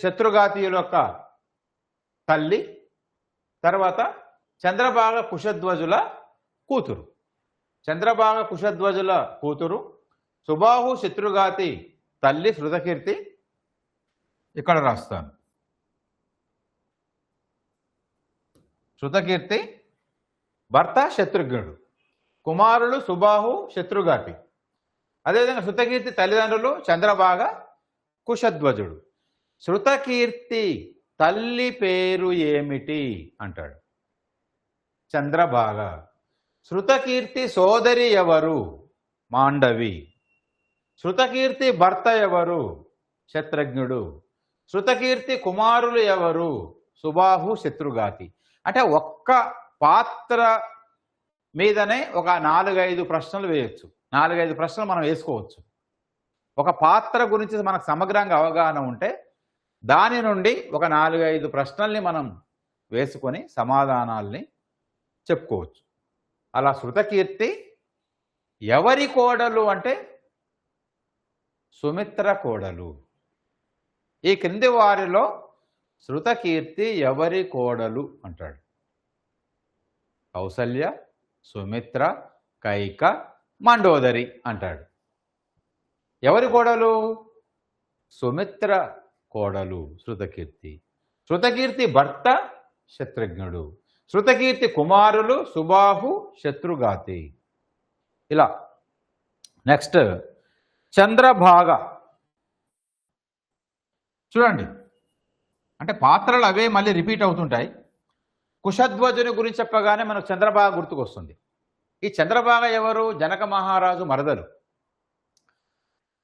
శత్రుఘాతీయుల యొక్క తల్లి. తర్వాత చంద్రభాగ కుశధ్వజుల కూతురు. చంద్రభాగ కుశధ్వజుల కూతురు సుబాహు శత్రుఘాతి తల్లి శృతకీర్తి, ఇక్కడ రాస్తాను. శృతకీర్తి భర్త శత్రుఘ్నుడు, కుమారులు సుబాహు శత్రుఘాతి. అదేవిధంగా శృతకీర్తి తల్లిదండ్రులు చంద్రభాగ కుశధ్వజుడు. శృతకీర్తి తల్లి పేరు ఏమిటి అంటాడు, చంద్రభాగ. శృతకీర్తి సోదరి ఎవరు, మాండవి. శృతకీర్తి భర్త ఎవరు, శత్రుఘ్నుడు. శృతకీర్తి కుమారులు ఎవరు, సుబాహు శత్రుఘాతి. అంటే ఒక్క పాత్ర మీదనే ఒక 4-5 ప్రశ్నలు వేయచ్చు, 4-5 ప్రశ్నలు మనం వేసుకోవచ్చు. ఒక పాత్ర గురించి మనకు సమగ్రంగా అవగాహన ఉంటే దాని నుండి ఒక 4-5 ప్రశ్నల్ని మనం వేసుకొని సమాధానాల్ని చెప్పుకోవచ్చు. అలా శృతకీర్తి ఎవరి కోడలు అంటే సుమిత్ర కోడలు. ఈ క్రింది వారిలో శృతకీర్తి ఎవరి కోడలు అంటాడు. కౌసల్య, సుమిత్ర, కైక, మండోదరి అంటాడు. ఎవరి కోడలు? సుమిత్ర కోడలు శృతకీర్తి. శృతకీర్తి భర్త శత్రుఘ్నుడు. శృతకీర్తి కుమారులు సుబాహు శత్రుఘాతి. ఇలా నెక్స్ట్ చంద్రభాగ. చూడండి, అంటే పాత్రలు అవే మళ్ళీ రిపీట్ అవుతుంటాయి. కుశధ్వజుని గురించి చెప్పగానే మనకు చంద్రభాగ గుర్తుకొస్తుంది. ఈ చంద్రభాగ ఎవరు? జనక మహారాజు మరదలు,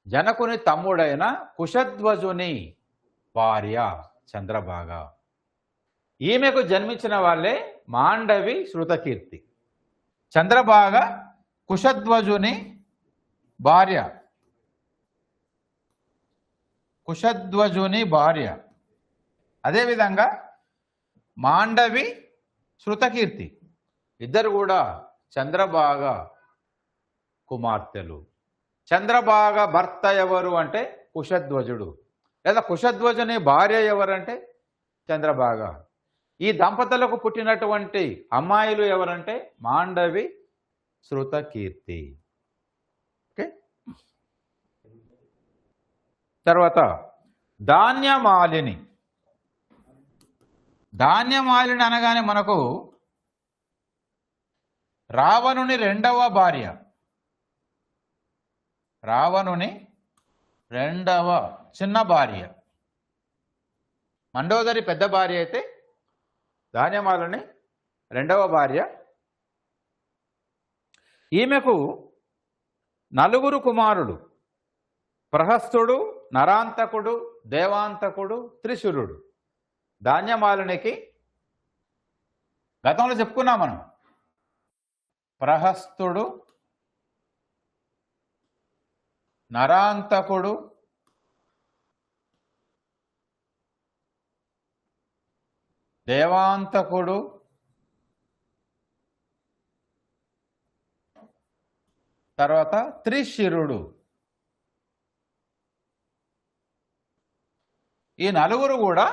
జనకుని తమ్ముడైన కుశధ్వజుని భార్య చంద్రభాగ. ఈమెకు జన్మించిన వాళ్ళే మాండవి, శృతకీర్తి. చంద్రభాగ కుశధ్వజుని భార్య, కుశధ్వజుని భార్య. అదేవిధంగా మాండవి, శృతకీర్తి ఇద్దరు కూడా చంద్రభాగ కుమార్తెలు. చంద్రభాగ భర్త ఎవరు అంటే కుశధ్వజుడు, లేదా కుశధ్వజుని భార్య ఎవరంటే చంద్రభాగ. ఈ దంపతులకు పుట్టినటువంటి అమ్మాయిలు ఎవరంటే మాండవి, శృతకీర్తి. ఓకే. తర్వాత ధాన్యమాలిని. ధాన్యమాలిని అనగానే మనకు రావణుని రెండవ భార్య, రావణుని రెండవ చిన్న భార్య. మండోదరి పెద్ద భార్య అయితే ధాన్యమాలిని రెండవ భార్య. ఈమెకు 4 కుమారుడు: ప్రహస్తుడు, నరాంతకుడు, దేవాంతకుడు, త్రిశూరుడు. ధాన్యమాలినికి గతంలో చెప్పుకున్నాం మనం. ప్రహస్తుడు, నరాంతకుడు, దేవాంతకుడు, తర్వాత త్రిశిరుడు. ఈ 4 కూడా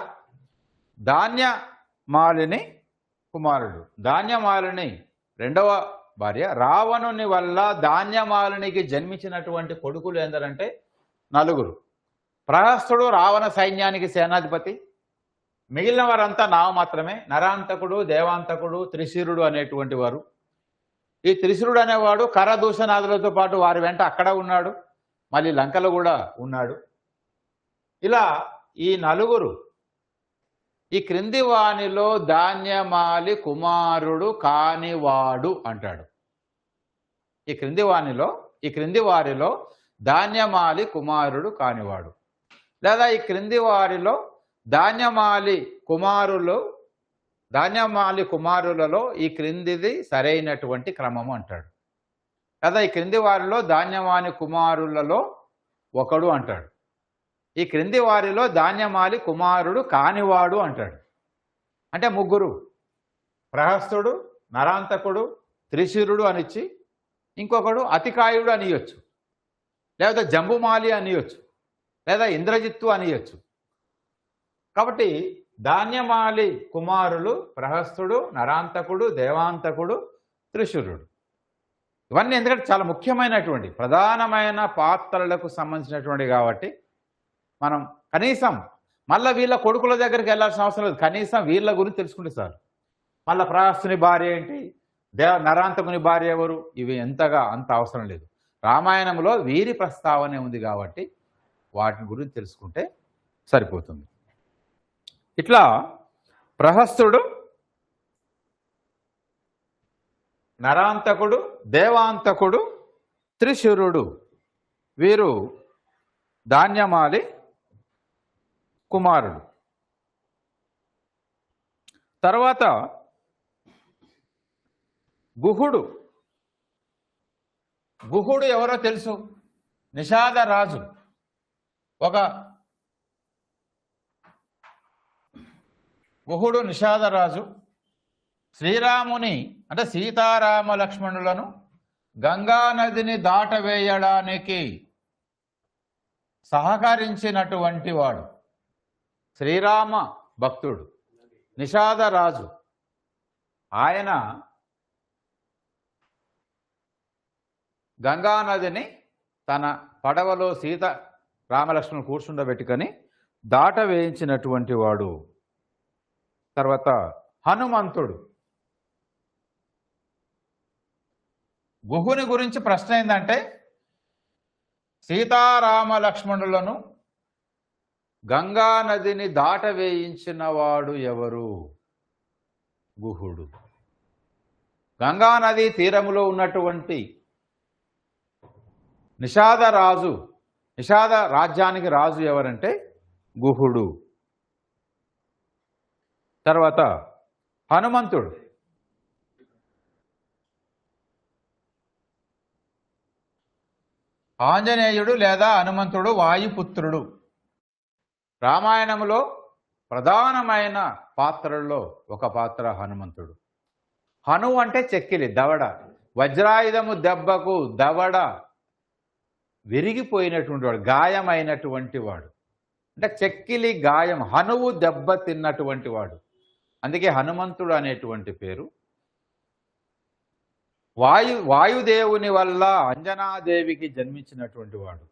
ధాన్యమాలిని కుమారుడు. ధాన్యమాలిని రెండవ భార్య. రావణుని వల్ల ధాన్యమాలినికి జన్మించినటువంటి కొడుకులు ఎందరంటే 4. ప్రహస్తుడు రావణ సైన్యానికి సేనాధిపతి. మిగిలిన వారంతా నామమాత్రమే. నరాంతకుడు, దేవాంతకుడు, త్రిశిరుడు అనేటువంటి వారు. ఈ త్రిశిరుడు అనేవాడు కరదూషణాదులతో పాటు వారి వెంట అక్కడ ఉన్నాడు, మళ్ళీ లంకలో కూడా ఉన్నాడు. ఇలా ఈ 4 ఈ క్రింది వానిలో ధాన్యమాలి కుమారుడు కానివాడు అంటాడు. ఈ క్రింది వారిలో ధాన్యమాలి కుమారుడు కానివాడు, లేదా ఈ క్రింది వారిలో ధాన్యమాలి కుమారులలో ఈ క్రిందిది సరైనటువంటి క్రమము అంటాడు. లేదా ఈ క్రింది వారిలో ధాన్యమాలి కుమారులలో ఒకడు అంటాడు. ఈ క్రింది వారిలో ధాన్యమాలి కుమారుడు కానివాడు అంటాడు. అంటే 3: ప్రహస్తుడు, నరాంతకుడు, త్రిశిరుడు అనిచ్చి ఇంకొకడు అతికాయుడు అనియొచ్చు, లేదా జంబుమాలి అనియొచ్చు, లేదా ఇంద్రజిత్తు అనియొచ్చు. కాబట్టి ధాన్యమాలి కుమారులు ప్రహస్తుడు, నరాంతకుడు, దేవాంతకుడు, త్రిశూరుడు. ఇవన్నీ ఎందుకంటే చాలా ముఖ్యమైనటువంటి ప్రధానమైన పాత్రలకు సంబంధించినటువంటి కాబట్టి మనం కనీసం మళ్ళీ వీళ్ళ కొడుకుల దగ్గరికి వెళ్ళాల్సిన అవసరం లేదు, కనీసం వీళ్ళ గురించి తెలుసుకుంటే సార్. మళ్ళీ ప్రహస్తుని భార్య ఏంటి, నరాంతకుని భార్య ఎవరు, ఇవి అంత అవసరం లేదు. రామాయణంలో వీరి ప్రస్తావనే ఉంది కాబట్టి వాటిని గురించి తెలుసుకుంటే సరిపోతుంది. ఇట్లా ప్రహస్తుడు, నరాంతకుడు, దేవాంతకుడు, త్రిశూరుడు వీరు ధాన్యమాలి కుమారుడు. తర్వాత గుహుడు. గుహుడు ఎవరో తెలుసు, నిషాద రాజు. గుహుడు నిషాదరాజు శ్రీరాముని అంటే సీతారామ లక్ష్మణులను గంగా నదిని దాటవేయడానికి సహకరించినటువంటి వాడు. శ్రీరామ భక్తుడు నిషాదరాజు. ఆయన గంగా నదిని తన పడవలో సీత రామలక్ష్మణులు కూర్చుండబెట్టుకొని దాట వేయించినటువంటి వాడు. తర్వాత హనుమంతుడు. గుహుని గురించి ప్రశ్న ఏంటంటే సీతారామ లక్ష్మణులను గంగా నదిని దాట వేయించిన వాడు ఎవరు? గుహుడు. గంగా నది తీరములో ఉన్నటువంటి నిషాద రాజ్యానికి రాజు ఎవరంటే గుహుడు. తర్వాత హనుమంతుడు. ఆంజనేయుడు లేదా హనుమంతుడు వాయుపుత్రుడు. రామాయణంలో ప్రధానమైన పాత్రల్లో ఒక పాత్ర హనుమంతుడు. హను అంటే చెక్కిలి, దవడ. వజ్రాయుధము దెబ్బకు దవడ విరిగిపోయినటువంటి వాడు, గాయమైనటువంటి వాడు. అంటే చెక్కిలి గాయం, హనువు దెబ్బ తిన్నటువంటి వాడు. అందుకే హనుమంతుడు అనేటువంటి పేరు. వాయుదేవుని వల్ల అంజనాదేవికి జన్మించినటువంటి వాడు.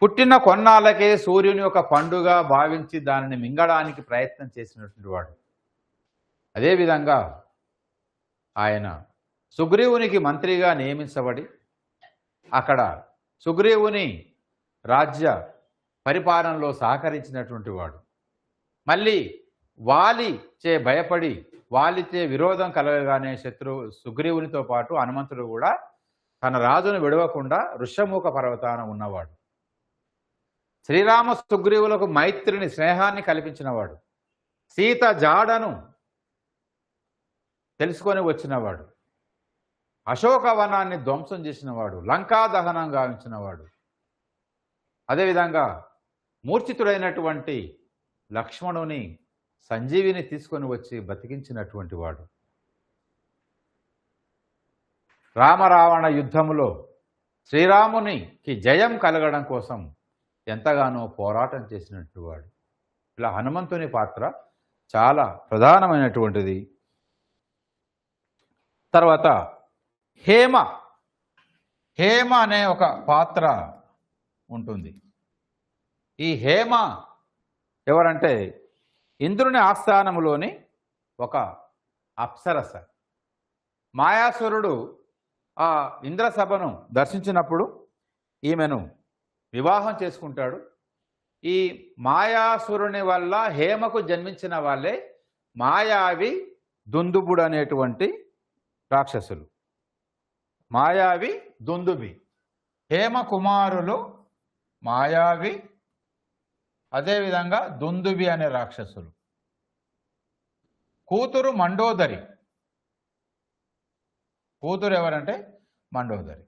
పుట్టిన కొన్నాళ్ళకే సూర్యుని ఒక పండుగ భావించి దానిని మింగడానికి ప్రయత్నం చేసినటువంటి వాడు. అదేవిధంగా ఆయన సుగ్రీవునికి మంత్రిగా నియమించబడి అక్కడ సుగ్రీవుని రాజ్య పరిపాలనలో సహకరించినటువంటి వాడు. మళ్ళీ వాలిచే భయపడి వాలిచే విరోధం కలగగానే సుగ్రీవునితో పాటు హనుమంతుడు కూడా తన రాజును విడవకుండా ఋషముఖ పర్వతాన ఉన్నవాడు. శ్రీరామ సుగ్రీవులకు మైత్రిని, స్నేహాన్ని కల్పించినవాడు. సీత జాడను తెలుసుకొని వచ్చినవాడు. అశోకవనాన్ని ధ్వంసం చేసినవాడు. లంకా దహనం గావించినవాడు. అదేవిధంగా మూర్ఛితుడైనటువంటి లక్ష్మణుని సంజీవిని తీసుకొని వచ్చి బతికించినటువంటి వాడు. రామరావణ యుద్ధములో శ్రీరామునికి జయం కలగడం కోసం ఎంతగానో పోరాటం చేసినటువంటి వాడు. ఇలా హనుమంతుని పాత్ర చాలా ప్రధానమైనటువంటిది. తర్వాత హేమ అనే ఒక పాత్ర ఉంటుంది. ఈ హేమ ఎవరంటే ఇంద్రుని ఆస్థానములోని ఒక అప్సరస. మాయాసురుడు ఆ ఇంద్రసభను దర్శించినప్పుడు ఈమెను వివాహం చేసుకుంటాడు. ఈ మాయాసురుని వల్ల హేమకు జన్మించిన వాళ్ళే మాయావి, దుందుబుడు అనేటువంటి రాక్షసులు. మాయావి, దుందుబి. హేమ కుమారులు మాయావి, అదేవిధంగా దుందుబి అనే రాక్షసులు. కూతురు మండోదరి. కూతురు ఎవరంటే మండోదరి.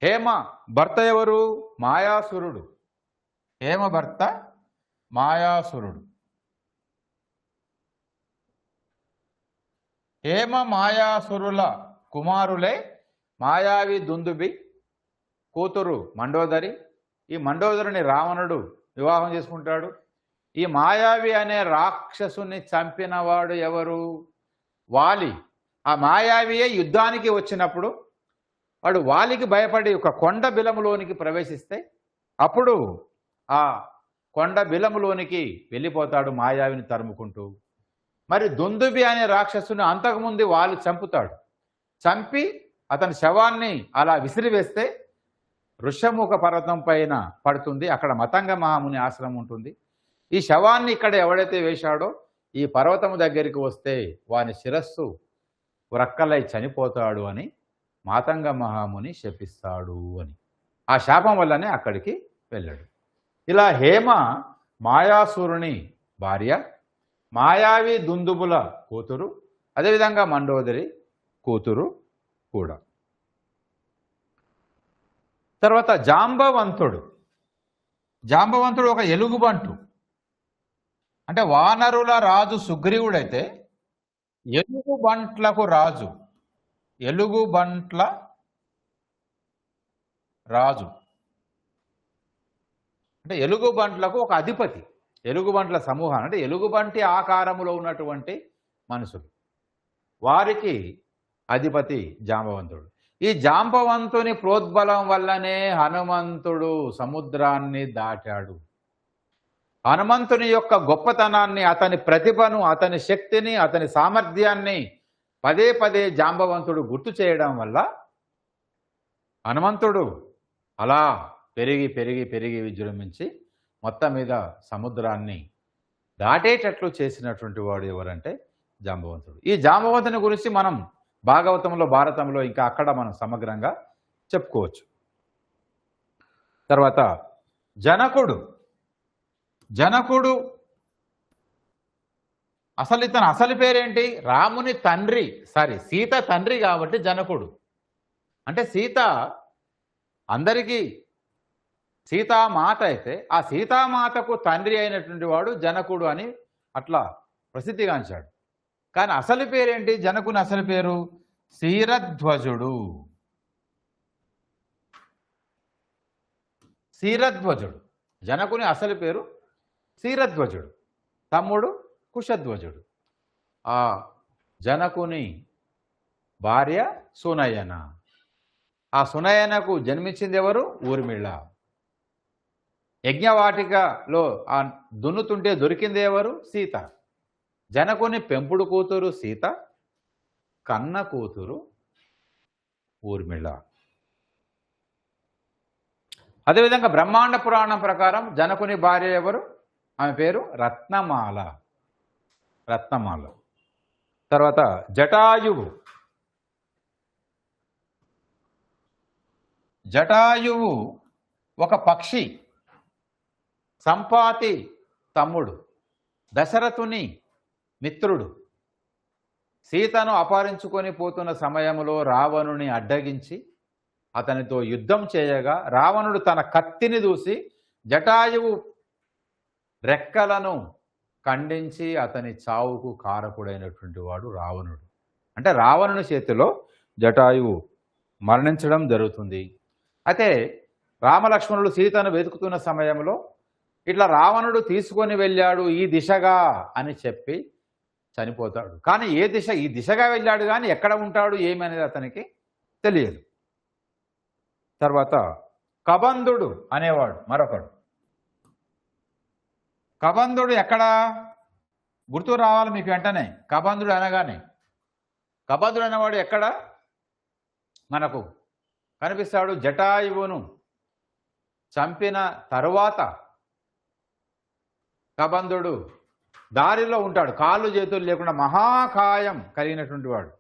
హేమ భర్త ఎవరు? మాయాసురుడు. హేమ భర్త మాయాసురుడు. హేమ మాయాసురుల కుమారులే మాయావి, దుందుబి. కూతురు మండోదరి. ఈ మండోదరిని రావణుడు వివాహం చేసుకుంటాడు. ఈ మాయావి అనే రాక్షసుని చంపినవాడు ఎవరు? వాలి. ఆ మాయావియే యుద్ధానికి వచ్చినప్పుడు వాడు వాలికి భయపడి ఒక కొండ బిలములోనికి ప్రవేశిస్తే అప్పుడు ఆ కొండ బిలములోనికి వెళ్ళిపోతాడు మాయావిని తరుముకుంటూ. మరి దుందుబి అనే రాక్షసుని అంతకుముందు వాళ్ళు చంపుతాడు. చంపి అతని శవాన్ని అలా విసిరివేస్తే ఋషముఖ పర్వతం పైన పడుతుంది. అక్కడ మతంగ మహాముని ఆశ్రమం ఉంటుంది. ఈ శవాన్ని ఇక్కడ ఎవడైతే వేశాడో ఈ పర్వతము దగ్గరికి వస్తే వాని శిరస్సు వ్రక్కలై చనిపోతాడు అని మాతంగ మహాముని శపిస్తాడు అని. ఆ శాపం వల్లనే అక్కడికి వెళ్ళాడు. ఇలా హేమ మాయాసురుని భార్య, మాయావి దుందుబుల కూతురు, అదేవిధంగా మండోదరి కూతురు కూడా. తర్వాత జాంబవంతుడు. జాంబవంతుడు ఒక ఎలుగుబంటు. అంటే వానరుల రాజు సుగ్రీవుడైతే ఎలుగుబంట్లకు రాజు. ఎలుగుబంట్ల రాజు అంటే ఎలుగుబంట్లకు ఒక అధిపతి. ఎలుగుబంట్ల సమూహాన్ని అంటే ఎలుగుబంటి ఆకారములో ఉన్నటువంటి మనుషులు, వారికి అధిపతి జాంబవంతుడు. ఈ జాంబవంతుని ప్రోద్బలం వల్లనే హనుమంతుడు సముద్రాన్ని దాటాడు. హనుమంతుని యొక్క గొప్పతనాన్ని, అతని ప్రతిభను, అతని శక్తిని, అతని సామర్థ్యాన్ని పదే పదే జాంబవంతుడు గుర్తు చేయడం వల్ల హనుమంతుడు అలా పెరిగి పెరిగి పెరిగి విజృంభించి మొత్తం మీద సముద్రాన్ని దాటేటట్లు చేసినటువంటి వాడు ఎవరంటే జాంబవంతుడు. ఈ జాంబవంతుని గురించి మనం భాగవతంలో, భారతంలో ఇంకా అక్కడ మనం సమగ్రంగా చెప్పుకోవచ్చు. తర్వాత జనకుడు. జనకుడు అసలు ఇతను అసలు పేరేంటి? రాముని తండ్రి, సీత తండ్రి కాబట్టి జనకుడు. అంటే సీత అందరికీ సీతామాత అయితే ఆ సీతామాతకు తండ్రి అయినటువంటి వాడు జనకుడు అని అట్లా ప్రసిద్ధిగాంచాడు. కానీ అసలు పేరేంటి? జనకుని అసలు పేరు శీరధ్వజుడు. శీరధ్వజుడు జనకుని అసలు పేరు శీరధ్వజుడు. తమ్ముడు కుశధ్వజుడు. ఆ జనకుని భార్య సునయన. ఆ సునయనకు జన్మించింది ఎవరు? ఊర్మిళ. యజ్ఞవాటికలో ఆ దున్నుతుంటే దొరికింది ఎవరు? సీత. జనకుని పెంపుడు కూతురు సీత, కన్న కూతురు ఊర్మిళ. అదేవిధంగా బ్రహ్మాండ పురాణం ప్రకారం జనకుని భార్య ఎవరు? ఆమె పేరు రత్నమాల. రత్నమాల. తర్వాత జటాయువు. జటాయువు ఒక పక్షి. సంపాతి తమ్ముడు, దశరథుని మిత్రుడు. సీతను అపహరించుకొని పోతున్న సమయంలో రావణుని అడ్డగించి అతనితో యుద్ధం చేయగా రావణుడు తన కత్తిని దూసి జటాయువు రెక్కలను ఖండించి అతని చావుకు కారకుడైనటువంటి వాడు రావణుడు. అంటే రావణుని చేతిలో జటాయువు మరణించడం జరుగుతుంది. అయితే రామలక్ష్మణుడు సీతను వెతుకుతున్న సమయంలో ఇట్లా రావణుడు తీసుకొని వెళ్ళాడు ఈ దిశగా అని చెప్పి చనిపోతాడు. కానీ ఈ దిశగా వెళ్ళాడు కానీ ఎక్కడ ఉంటాడు ఏమి అనేది అతనికి తెలియదు. తర్వాత కబంధుడు అనేవాడు మరొకడు. కబంధుడు ఎక్కడ గుర్తు రావాలి మీకు వెంటనే. కబంధుడు అనగానే కబంధుడు అనేవాడు ఎక్కడ మనకు కనిపిస్తాడు? జటాయువును చంపిన తరువాత కబంధుడు దారిలో ఉంటాడు. కాళ్ళు చేతులు లేకుండా మహాకాయం కలిగినటువంటి వాడు.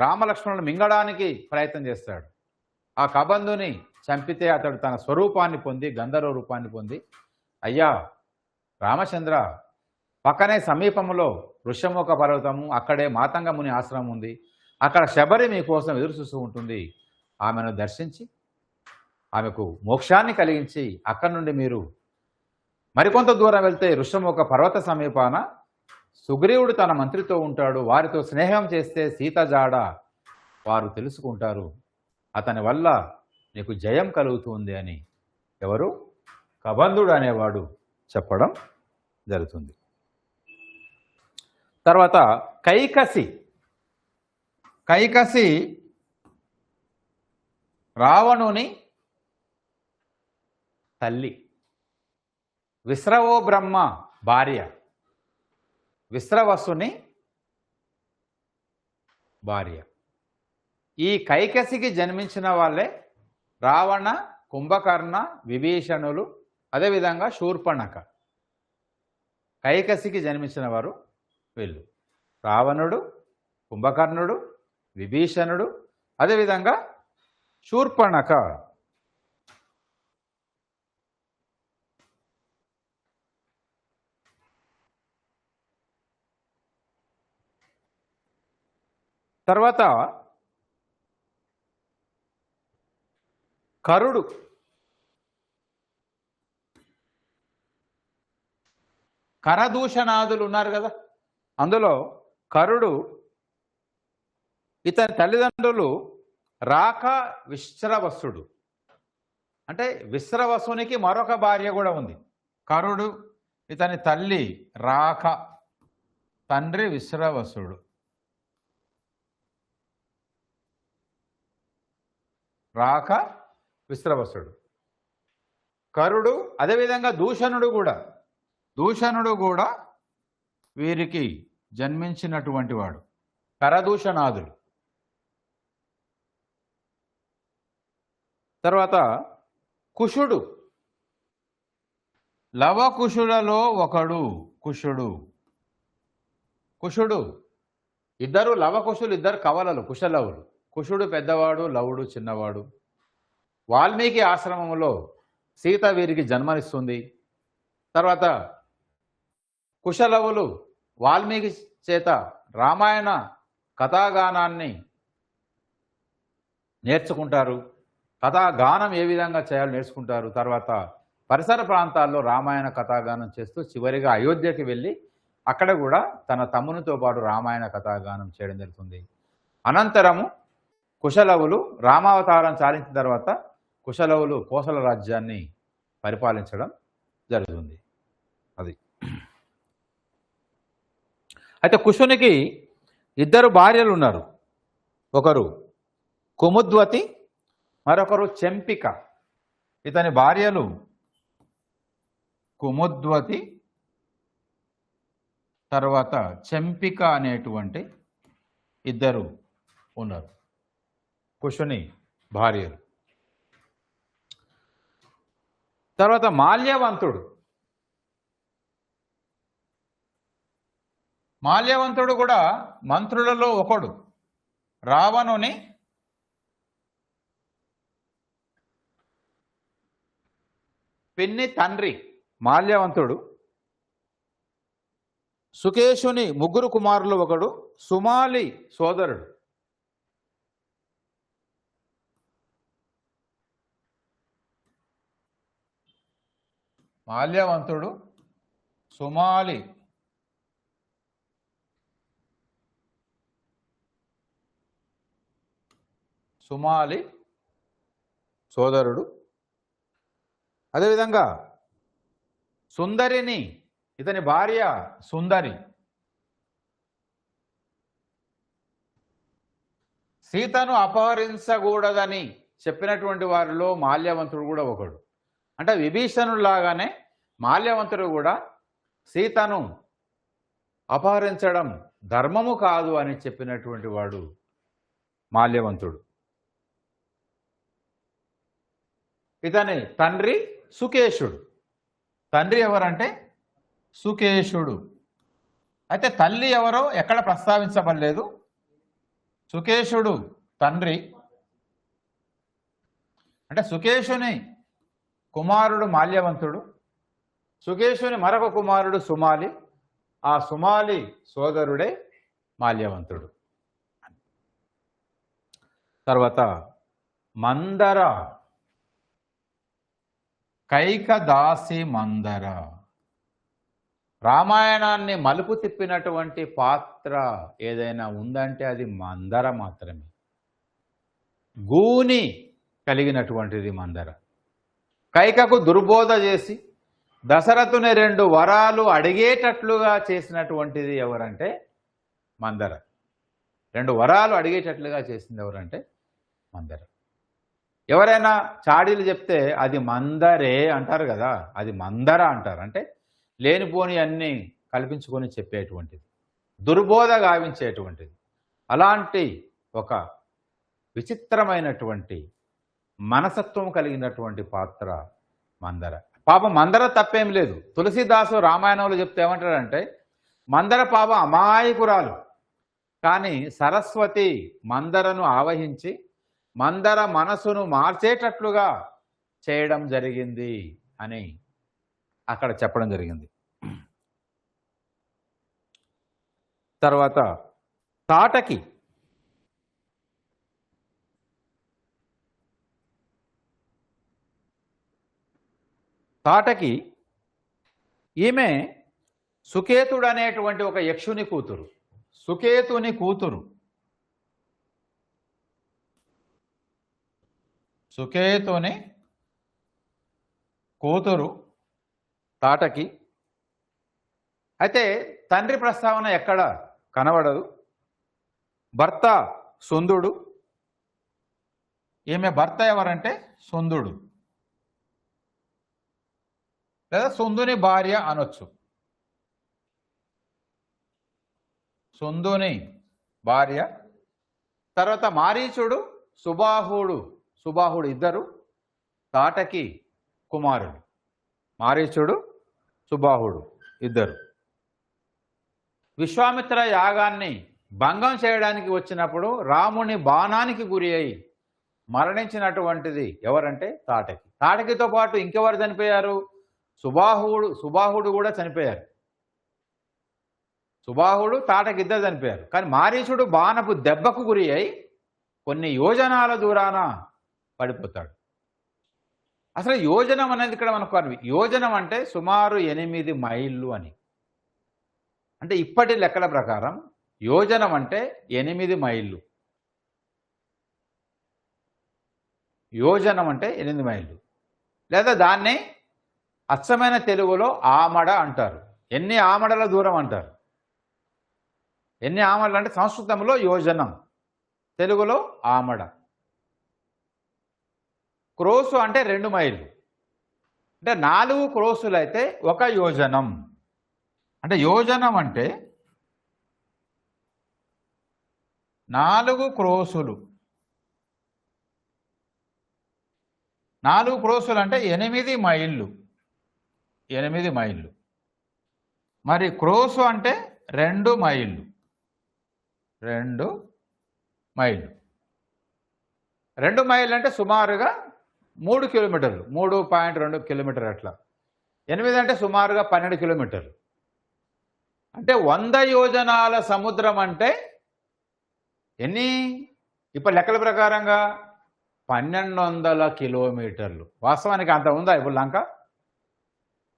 రామలక్ష్మణులను మింగడానికి ప్రయత్నం చేస్తాడు. ఆ కబంధుని చంపితే అతడు తన స్వరూపాన్ని పొంది, గంధర్వ రూపాన్ని పొంది, అయ్యా రామచంద్ర, పక్కనే సమీపంలో ఋషముఖ పర్వతము, అక్కడే మాతంగ ముని ఆశ్రమం ఉంది, అక్కడ శబరి మీకోసం ఎదురు చూస్తూ ఉంటుంది. ఆమెను దర్శించి ఆమెకు మోక్షాన్ని కలిగించి అక్కడి నుండి మీరు మరికొంత దూరం వెళ్తే ఋషముఖ పర్వత సమీపాన సుగ్రీవుడు తన మంత్రితో ఉంటాడు. వారితో స్నేహం చేస్తే సీత జాడ వారు తెలుసుకుంటారు. అతని వల్ల నీకు జయం కలుగుతుంది అని ఎవరు? కబంధుడు అనేవాడు చెప్పడం జరుగుతుంది. తర్వాత కైకసి. కైకసి రావణుని తల్లి, విశ్రవో బ్రహ్మ భార్య, విశ్రవసుని భార్య. ఈ కైకసికి జన్మించిన వాళ్ళే రావణ, కుంభకర్ణ, విభీషణులు, అదేవిధంగా శూర్పణఖ. కైకసికి జన్మించిన వారు వీళ్ళు రావణుడు, కుంభకర్ణుడు, విభీషణుడు, అదేవిధంగా శూర్పణఖ. తర్వాత కరుడు. కరదూషణాదులు ఉన్నారు కదా, అందులో కరుడు, ఇతని తల్లిదండ్రులు రాక విశ్రవసుడు. అంటే విశ్రవసునికి మరొక భార్య కూడా ఉంది. కరుడు, ఇతని తల్లి రాక, తండ్రి విశ్రవసుడు. రాక విశ్రవసుడు, కరుడు, అదేవిధంగా దూషణుడు కూడా వీరికి జన్మించినటువంటి వాడు. కరదూషణాదులు. తర్వాత కుషుడు, లవకుశులలో ఒకడు. కుషుడు ఇద్దరు లవకుశులు, ఇద్దరు కవలలు, కుశలవులు. కుషుడు పెద్దవాడు, లవుడు చిన్నవాడు. వాల్మీకి ఆశ్రమంలో సీత వీరికి జన్మనిస్తుంది. తర్వాత కుశలవులు వాల్మీకి చేత రామాయణ కథాగానాన్ని నేర్చుకుంటారు. కథాగానం ఏ విధంగా చేయాలో నేర్చుకుంటారు. తర్వాత పరిసర ప్రాంతాల్లో రామాయణ కథాగానం చేస్తూ చివరిగా అయోధ్యకి వెళ్ళి అక్కడ కూడా తన తమ్మునితో పాటు రామాయణ కథాగానం చేయడం జరుగుతుంది. అనంతరము కుశలవులు రామావతారం చాలించిన తర్వాత కుశలవులు కోసల రాజ్యాన్ని పరిపాలించడం జరుగుతుంది. అది. అయితే కుశునికి ఇద్దరు భార్యలు ఉన్నారు. ఒకరు కుముద్వతి, మరొకరు చెంపిక. ఇతని భార్యలు కుముద్వతి, తర్వాత చెంపిక అనేటువంటి ఇద్దరు ఉన్నారు కుశుని భార్యలు. తర్వాత మాల్యవంతుడు కూడా మంత్రులలో ఒకడు. రావణుని పిన్ని తండ్రి మాల్యవంతుడు. సుకేషుని ముగ్గురు కుమారులు ఒకడు, సుమాలి సోదరుడు. మాల్యవంతుడు, సుమాలి సోదరుడు. అదేవిధంగా సుందరిని, ఇతని భార్య సుందరి. సీతను అపహరించకూడదని చెప్పినటువంటి వారిలో మాల్యవంతుడు కూడా ఒకడు. అంటే విభీషణులాగానే మాల్యవంతుడు కూడా సీతను అపహరించడం ధర్మము కాదు అని చెప్పినటువంటి వాడు మాల్యవంతుడు. ఇతని తండ్రి సుకేషుడు. తండ్రి ఎవరంటే సుకేషుడు. అయితే తల్లి ఎవరో ఎక్కడ ప్రస్తావించబడలేదు. సుకేషుడు తండ్రి. అంటే సుకేషుని కుమారుడు మాల్యవంతుడు, సుకేషుని మరొక కుమారుడు సుమాలి. ఆ సుమాలి సోదరుడే మాల్యవంతుడు. తర్వాత మందర, కైకదాసి మందర. రామాయణాన్ని మలుపు తిప్పినటువంటి పాత్ర ఏదైనా ఉందంటే అది మందర మాత్రమే. గూని కలిగినటువంటిది మందర. కైకకు దుర్బోధ చేసి దశరథుని 2 వరాలు అడిగేటట్లుగా చేసినటువంటిది ఎవరంటే మందర. 2 వరాలు అడిగేటట్లుగా చేసింది ఎవరంటే మందర. ఎవరైనా చాడీలు చెప్తే అది మందరే అంటారు కదా, అది మందర అంటారు. అంటే లేనిపోని అన్నీ కల్పించుకొని చెప్పేటువంటిది, దుర్బోధ గావించేటువంటిది. అలాంటి ఒక విచిత్రమైనటువంటి మనసత్వం కలిగినటువంటి పాత్ర మందర. పాపం మందర తప్పేం లేదు. తులసీదాసు రామాయణంలో చెప్తే ఏమంటాడంటే, మందర పాప అమాయకురాలు, కానీ సరస్వతి మందరను ఆవహించి మందర మనసును మార్చేటట్లుగా చేయడం జరిగింది అని అక్కడ చెప్పడం జరిగింది. తర్వాత తాటకి తాటకి ఈమె సుకేతుడు అనేటువంటి ఒక యక్షుని కూతురు, సుకేతుని కూతురు. సుకేతుని కూతురు తాటకి. అయితే తండ్రి ప్రస్తావన ఎక్కడ కనబడదు. భర్త సుందుడు, ఈమె భర్త ఎవరంటే సుందుడు లేదా సుందుని భార్య అనొచ్చు. సుందుని భార్య. తర్వాత మారీచుడు, సుబాహుడు ఇద్దరు తాటకి కుమారుడు. మారీచుడు, సుబాహుడు ఇద్దరు. విశ్వామిత్ర యాగాన్ని భంగం చేయడానికి వచ్చినప్పుడు రాముని బాణానికి గురి అయి మరణించినటువంటిది ఎవరంటే తాటకి. తాటకితో పాటు ఇంకెవరు చనిపోయారు? సుబాహుడు కూడా చనిపోయారు. సుబాహుడు తాటకి ఇద్దరు చనిపోయారు. కానీ మారీచుడు బాణపు దెబ్బకు గురి అయి కొన్ని యోజనాల దూరాన పడిపోతాడు. అసలు యోజనం అనేది ఇక్కడ మనకు యోజనం అంటే సుమారు 8 మైళ్ళు అని. అంటే ఇప్పటి లెక్కల ప్రకారం యోజనం అంటే 8 మైళ్ళు. యోజనం అంటే 8 మైళ్ళు, లేదా దాన్ని అచ్చమైన తెలుగులో ఆమడ అంటారు. ఎన్ని ఆమడల దూరం అంటారు. ఎన్ని ఆమడలు అంటే సంస్కృతంలో యోజనం, తెలుగులో ఆమడ. క్రోసు అంటే 2 మైళ్ళు. అంటే 4 క్రోసులు అయితే 1 యోజనం. అంటే యోజనం అంటే 4 క్రోసులు. 4 క్రోసులు అంటే 8 మైళ్ళు. 8 మైళ్ళు. మరి క్రోసు అంటే 2 మైళ్ళు. 2 మైళ్ళు. 2 మైళ్ళు అంటే సుమారుగా 3 కిలోమీటర్లు, 3.2 కిలోమీటర్ అట్లా. 8 అంటే సుమారుగా 12 కిలోమీటర్లు. అంటే 100 యోజనాల సముద్రం అంటే ఎన్ని? ఇప్పుడు లెక్కల ప్రకారంగా 1200 కిలోమీటర్లు. వాస్తవానికి అంత ఉందా ఇప్పుడు లంక?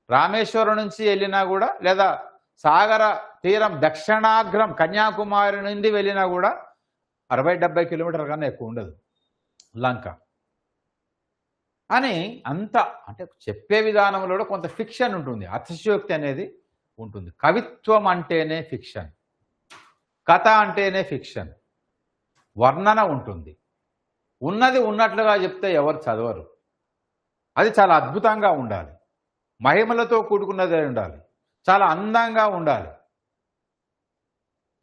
రామేశ్వరం నుంచి వెళ్ళినా కూడా, లేదా సాగర తీరం దక్షిణాగ్రం కన్యాకుమారి నుండి వెళ్ళినా కూడా 60-70 కిలోమీటర్ల కన్నా ఎక్కువ ఉండదు లంక అని. అంత అంటే చెప్పే విధానంలో కొంత ఫిక్షన్ ఉంటుంది, అతిశయోక్తి అనేది ఉంటుంది. కవిత్వం అంటేనే ఫిక్షన్, కథ అంటేనే ఫిక్షన్. వర్ణన ఉంటుంది. ఉన్నది ఉన్నట్లుగా చెప్తే ఎవరు చదవరు. అది చాలా అద్భుతంగా ఉండాలి, మహిమలతో కూడుకున్నదే ఉండాలి, చాలా అందంగా ఉండాలి,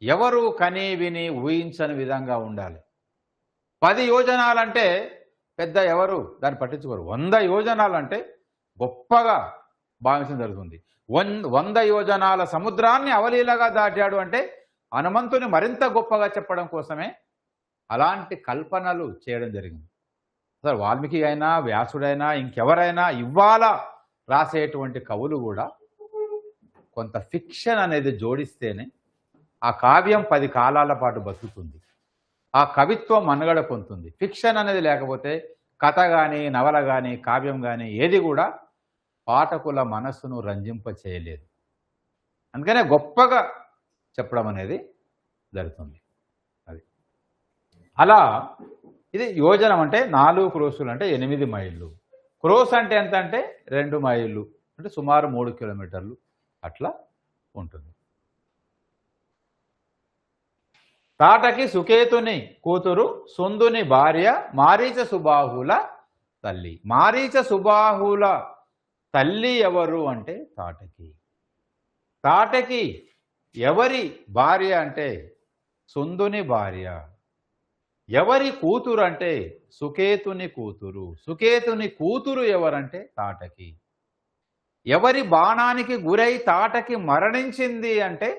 ఎవరు కని విని ఊహించని విధంగా ఉండాలి. 10 యోజనాలంటే పెద్ద ఎవరు దాన్ని పట్టించుకోరు. 100 యోజనాలంటే గొప్పగా భావించడం జరుగుతుంది. 100 యోజనాల సముద్రాన్ని అవలీలగా దాటాడు అంటే హనుమంతుని మరింత గొప్పగా చెప్పడం కోసమే అలాంటి కల్పనలు చేయడం జరిగింది. అసలు వాల్మీకి అయినా, వ్యాసుడైనా, ఇంకెవరైనా ఇవాళ రాసేటువంటి కవులు కూడా కొంత ఫిక్షన్ అనేది జోడిస్తేనే ఆ కావ్యం 10 కాలాల పాటు బతుకుతుంది, ఆ కవిత్వం మనుగడ పొందుతుంది. ఫిక్షన్ అనేది లేకపోతే కథ కానీ, నవల కానీ, కావ్యం కానీ ఏది కూడా పాఠకుల మనస్సును రంజింప చేయలేదు. అందుకనే గొప్పగా చెప్పడం అనేది జరుగుతుంది. అది అలా. ఇది యోజనం అంటే 4 క్రోసులు అంటే 8 మైళ్ళు. క్రోస్ అంటే ఎంత అంటే 2 మైళ్ళు అంటే సుమారు 3 కిలోమీటర్లు అట్లా ఉంటుంది. తాటకి సుకేతుని కూతురు, సుందుని భార్య, మారీచ సుబాహుల తల్లి. మారీచ సుబాహుల తల్లి ఎవరు అంటే తాటకి. తాటకి ఎవరి భార్య అంటే సుందుని భార్య. ఎవరి కూతురు అంటే సుకేతుని కూతురు. సుకేతుని కూతురు ఎవరంటే తాటకి. ఎవరి బాణానికి గురై తాటకి మరణించింది అంటే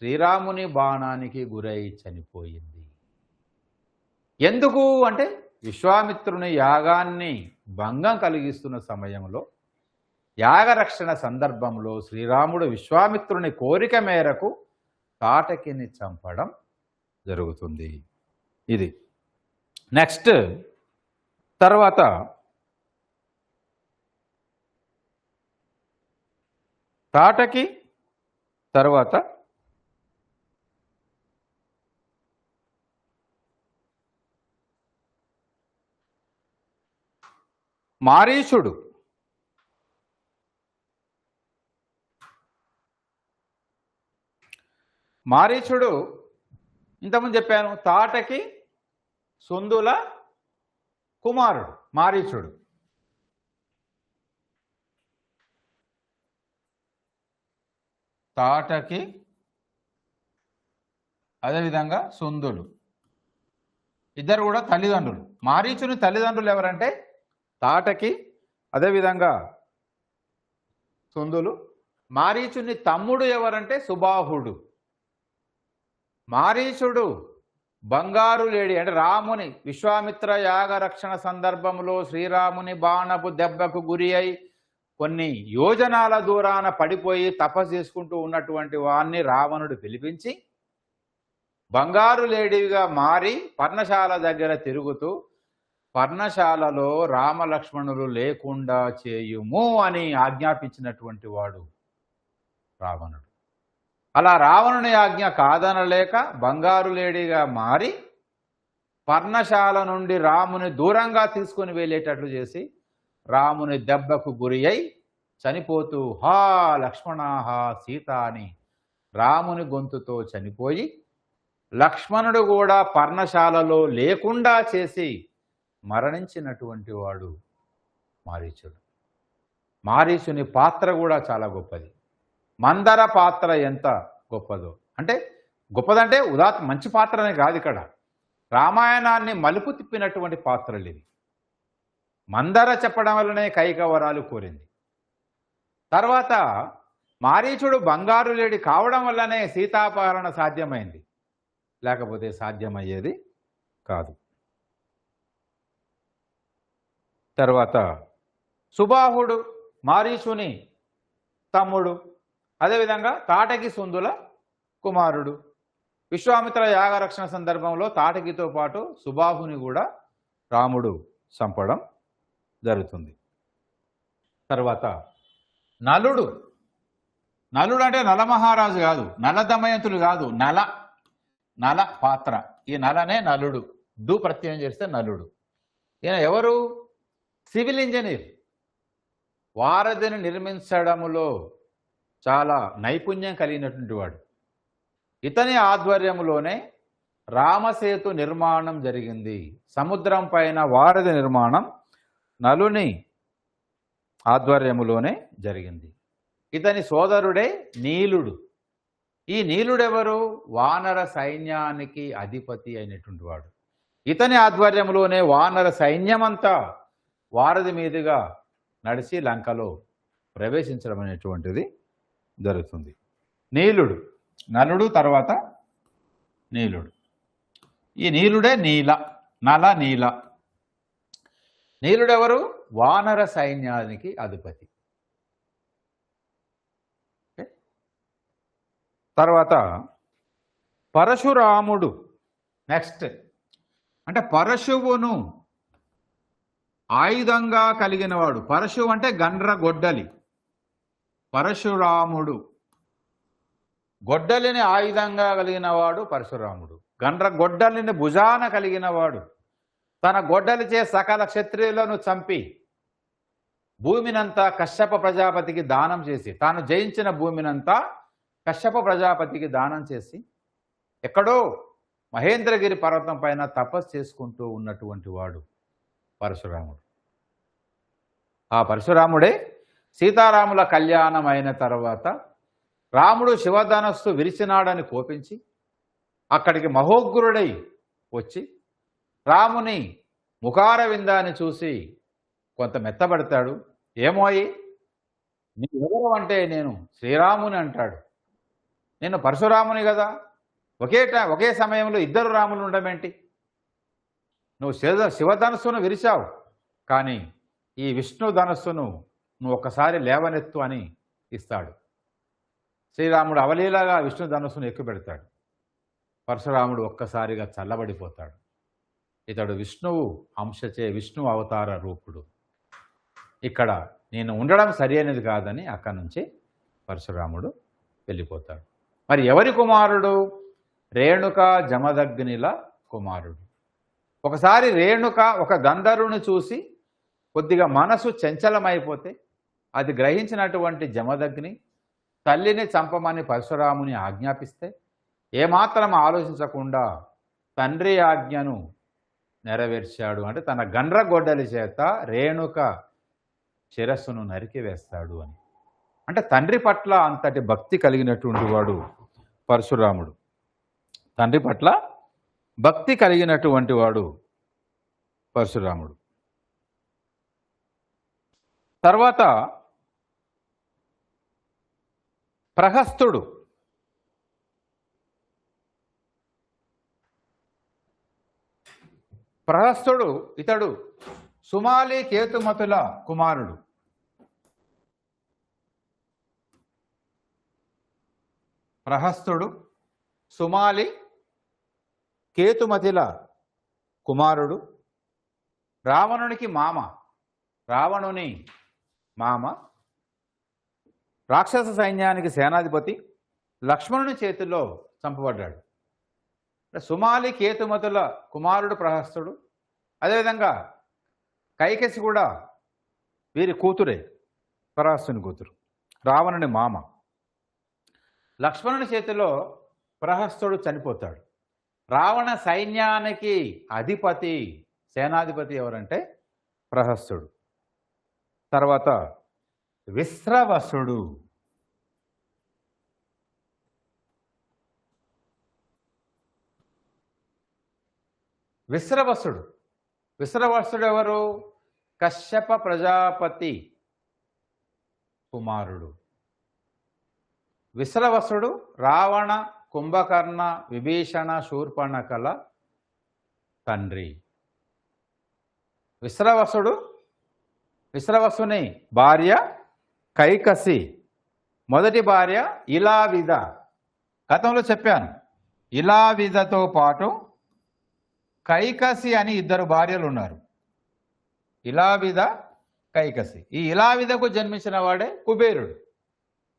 శ్రీరాముని బాణానికి గురై చనిపోయింది. ఎందుకు అంటే విశ్వామిత్రుని యాగాన్ని భంగం కలిగిస్తున్న సమయంలో యాగరక్షణ సందర్భంలో శ్రీరాముడు విశ్వామిత్రుని కోరిక మేరకు తాటకిని చంపడం జరుగుతుంది. ఇది నెక్స్ట్. తర్వాత తాటకి తర్వాత మారీచుడు. మారీచుడు ఇంతకుముందు చెప్పాను, తాటకి సుందుల కుమారుడు మారీచుడు. తాటకి అదేవిధంగా సుందుడు ఇద్దరు కూడా తల్లిదండ్రులు. మారీచుని తల్లిదండ్రులు ఎవరంటే తాటకి అదేవిధంగా సుందులు. మారీచుని తమ్ముడు ఎవరంటే సుబాహుడు. మారీచుడు బంగారు లేడి అంటే రాముని విశ్వామిత్ర యాగ రక్షణ సందర్భంలో శ్రీరాముని బాణపు దెబ్బకు గురి అయి కొన్ని యోజనాల దూరాన పడిపోయి తపస్సు చేసుకుంటూ ఉన్నటువంటి వాణ్ణి రావణుడు పిలిపించి బంగారు లేడిగా మారి పర్ణశాల దగ్గర తిరుగుతూ పర్ణశాలలో రామలక్ష్మణులు లేకుండా చేయుము అని ఆజ్ఞాపించినటువంటి వాడు రావణుడు. అలా రావణుని ఆజ్ఞ కాదనలేక బంగారు లేడిగా మారి పర్ణశాల నుండి రాముని దూరంగా తీసుకుని వెళ్ళేటట్లు చేసి రాముని దెబ్బకు గురి అయి చనిపోతూ హా లక్ష్మణ హా సీత అని రాముని గొంతుతో చనిపోయి లక్ష్మణుడు కూడా పర్ణశాలలో లేకుండా చేసి మరణించినటువంటి వాడు మారీచుడు. మారీచుని పాత్ర కూడా చాలా గొప్పది. మందర పాత్ర ఎంత గొప్పదో అంటే గొప్పదంటే మంచి పాత్రనే కాదు, ఇక్కడ రామాయణాన్ని మలుపు తిప్పినటువంటి పాత్రలు ఇవి. మందర చెప్పడం వల్లనే కైకవరాలు కోరింది. తర్వాత మారీచుడు బంగారు లేడి కావడం వల్లనే సీతాపహరణ సాధ్యమైంది, లేకపోతే సాధ్యమయ్యేది కాదు. తర్వాత సుబాహుడు మారీచుని తమ్ముడు, అదేవిధంగా తాటకి సుందుల కుమారుడు. విశ్వామిత్ర యాగరక్షణ సందర్భంలో తాటకితో పాటు సుబాహుని కూడా రాముడు చంపడం జరుగుతుంది. తర్వాత నలుడు. నలుడు అంటే నలమహారాజు కాదు, నల దమయంతులు కాదు, నల పాత్ర. ఈ నలనే నలుడు, డు ప్రత్యయం చేస్తే నలుడు. ఈయన ఎవరు? Civil engineer. వారధిని నిర్మించడములో చాలా నైపుణ్యం కలిగినటువంటి వాడు. ఇతని ఆధ్వర్యంలోనే రామసేతు నిర్మాణం జరిగింది. సముద్రం పైన వారధి నిర్మాణం నలుని ఆధ్వర్యములోనే జరిగింది. ఇతని సోదరుడే నీలుడు. ఈ నీలుడెవరు? వానర సైన్యానికి అధిపతి అయినటువంటి వాడు. ఇతని ఆధ్వర్యంలోనే వానర సైన్యమంతా వారధి మీదుగా నడిచి లంకలో ప్రవేశించడం అనేటువంటిది జరుగుతుంది. నీలుడు, నలుడు తర్వాత నీలుడు. ఈ నీలుడే నల నీల. నీలుడెవరు? వానర సైన్యానికి అధిపతి. తర్వాత పరశురాముడు. నెక్స్ట్ అంటే పరశువును ఆయుధంగా కలిగినవాడు. పరశువు అంటే గండ్ర గొడ్డలి. పరశురాముడు గొడ్డలిని ఆయుధంగా కలిగినవాడు పరశురాముడు. గండ్ర గొడ్డలిని భుజాన కలిగినవాడు. తన గొడ్డలిచే సకల క్షత్రియులను చంపి భూమినంతా కశ్యప ప్రజాపతికి దానం చేసి, తాను జయించిన భూమినంతా కశ్యప ప్రజాపతికి దానం చేసి ఎక్కడో మహేంద్రగిరి పర్వతం పైన తపస్సు చేసుకుంటూ ఉన్నటువంటి వాడు పరశురాముడు. ఆ పరశురాముడే సీతారాముల కళ్యాణం అయిన తర్వాత రాముడు శివధనస్సు విరిచినాడని కోపించి అక్కడికి మహోగ్రుడై వచ్చి రాముని ముఖార విందాన్ని చూసి కొంత మెత్తబడతాడు. ఏమోయి నీ ఎవరు అంటే నేను శ్రీరాముని అంటాడు. నేను పరశురాముని కదా, ఒకే సమయంలో ఇద్దరు రాములు ఉండమేంటి? నువ్వు శివధనస్సును విరిచావు, కానీ ఈ విష్ణు ధనస్సును నువ్వు ఒక్కసారి లేవనెత్తు అని ఇస్తాడు. శ్రీరాముడు అవలీలగా విష్ణు ధనస్సును ఎక్కుపెడతాడు. పరశురాముడు ఒక్కసారిగా చల్లబడిపోతాడు. ఇతడు విష్ణువు అంశచే విష్ణు అవతార రూపుడు, ఇక్కడ నేను ఉండడం సరి అనేది కాదని అక్కడి నుంచి పరశురాముడు వెళ్ళిపోతాడు. మరి ఎవరి కుమారుడు? రేణుక జమదగ్నిల కుమారుడు. ఒకసారి రేణుక ఒక గంధర్వుని చూసి కొద్దిగా మనసు చంచలమైపోతే అది గ్రహించినటువంటి జమదగ్ని తల్లిని చంపమని పరశురాముని ఆజ్ఞాపిస్తే ఏమాత్రం ఆలోచించకుండా తండ్రి ఆజ్ఞను నెరవేర్చాడు. అంటే తన గండ్రగొడ్డలి చేత రేణుక శిరస్సును నరికివేస్తాడు అని. అంటే తండ్రి పట్ల అంతటి భక్తి కలిగినటువంటి వాడు పరశురాముడు. తండ్రి పట్ల భక్తి కలిగినటువంటి వాడు పరశురాముడు. తర్వాత ప్రహస్తుడు. ప్రహస్తుడు ఇతడు సుమాలి కేతుమతుల కుమారుడు. ప్రహస్తుడు సుమాలి కేతుమతిల కుమారుడు. రావణునికి మామ. రావణుని మామ. రాక్షస సైన్యానికి సేనాధిపతి. లక్ష్మణుని చేతిలో చంపబడ్డాడు. సుమాలి కేతుమతుల కుమారుడు ప్రహస్తుడు. అదేవిధంగా కైకసి కూడా వీరి కూతురే, ప్రహస్తుని కూతురు, రావణుని మామ. లక్ష్మణుని చేతిలో ప్రహస్తుడు చనిపోతాడు. రావణ సైన్యానికి అధిపతి, సేనాధిపతి ఎవరంటే ప్రహస్తుడు. తర్వాత విశ్రవసుడు. విశ్రవసుడు ఎవరు? కశ్యప ప్రజాపతి కుమారుడు. విశ్రవసుడు రావణ, కుంభకర్ణ, విభీషణ, శూర్పణఖల తండ్రి. విశ్రవసుని భార్య కైకసి. మొదటి భార్య ఇలావిద. గతంలో చెప్పాను, ఇలావిదతో పాటు కైకసి అని ఇద్దరు భార్యలు ఉన్నారు. ఇలావిద, కైకసి. ఈ ఇలావిదకు జన్మించిన వాడే కుబేరుడు.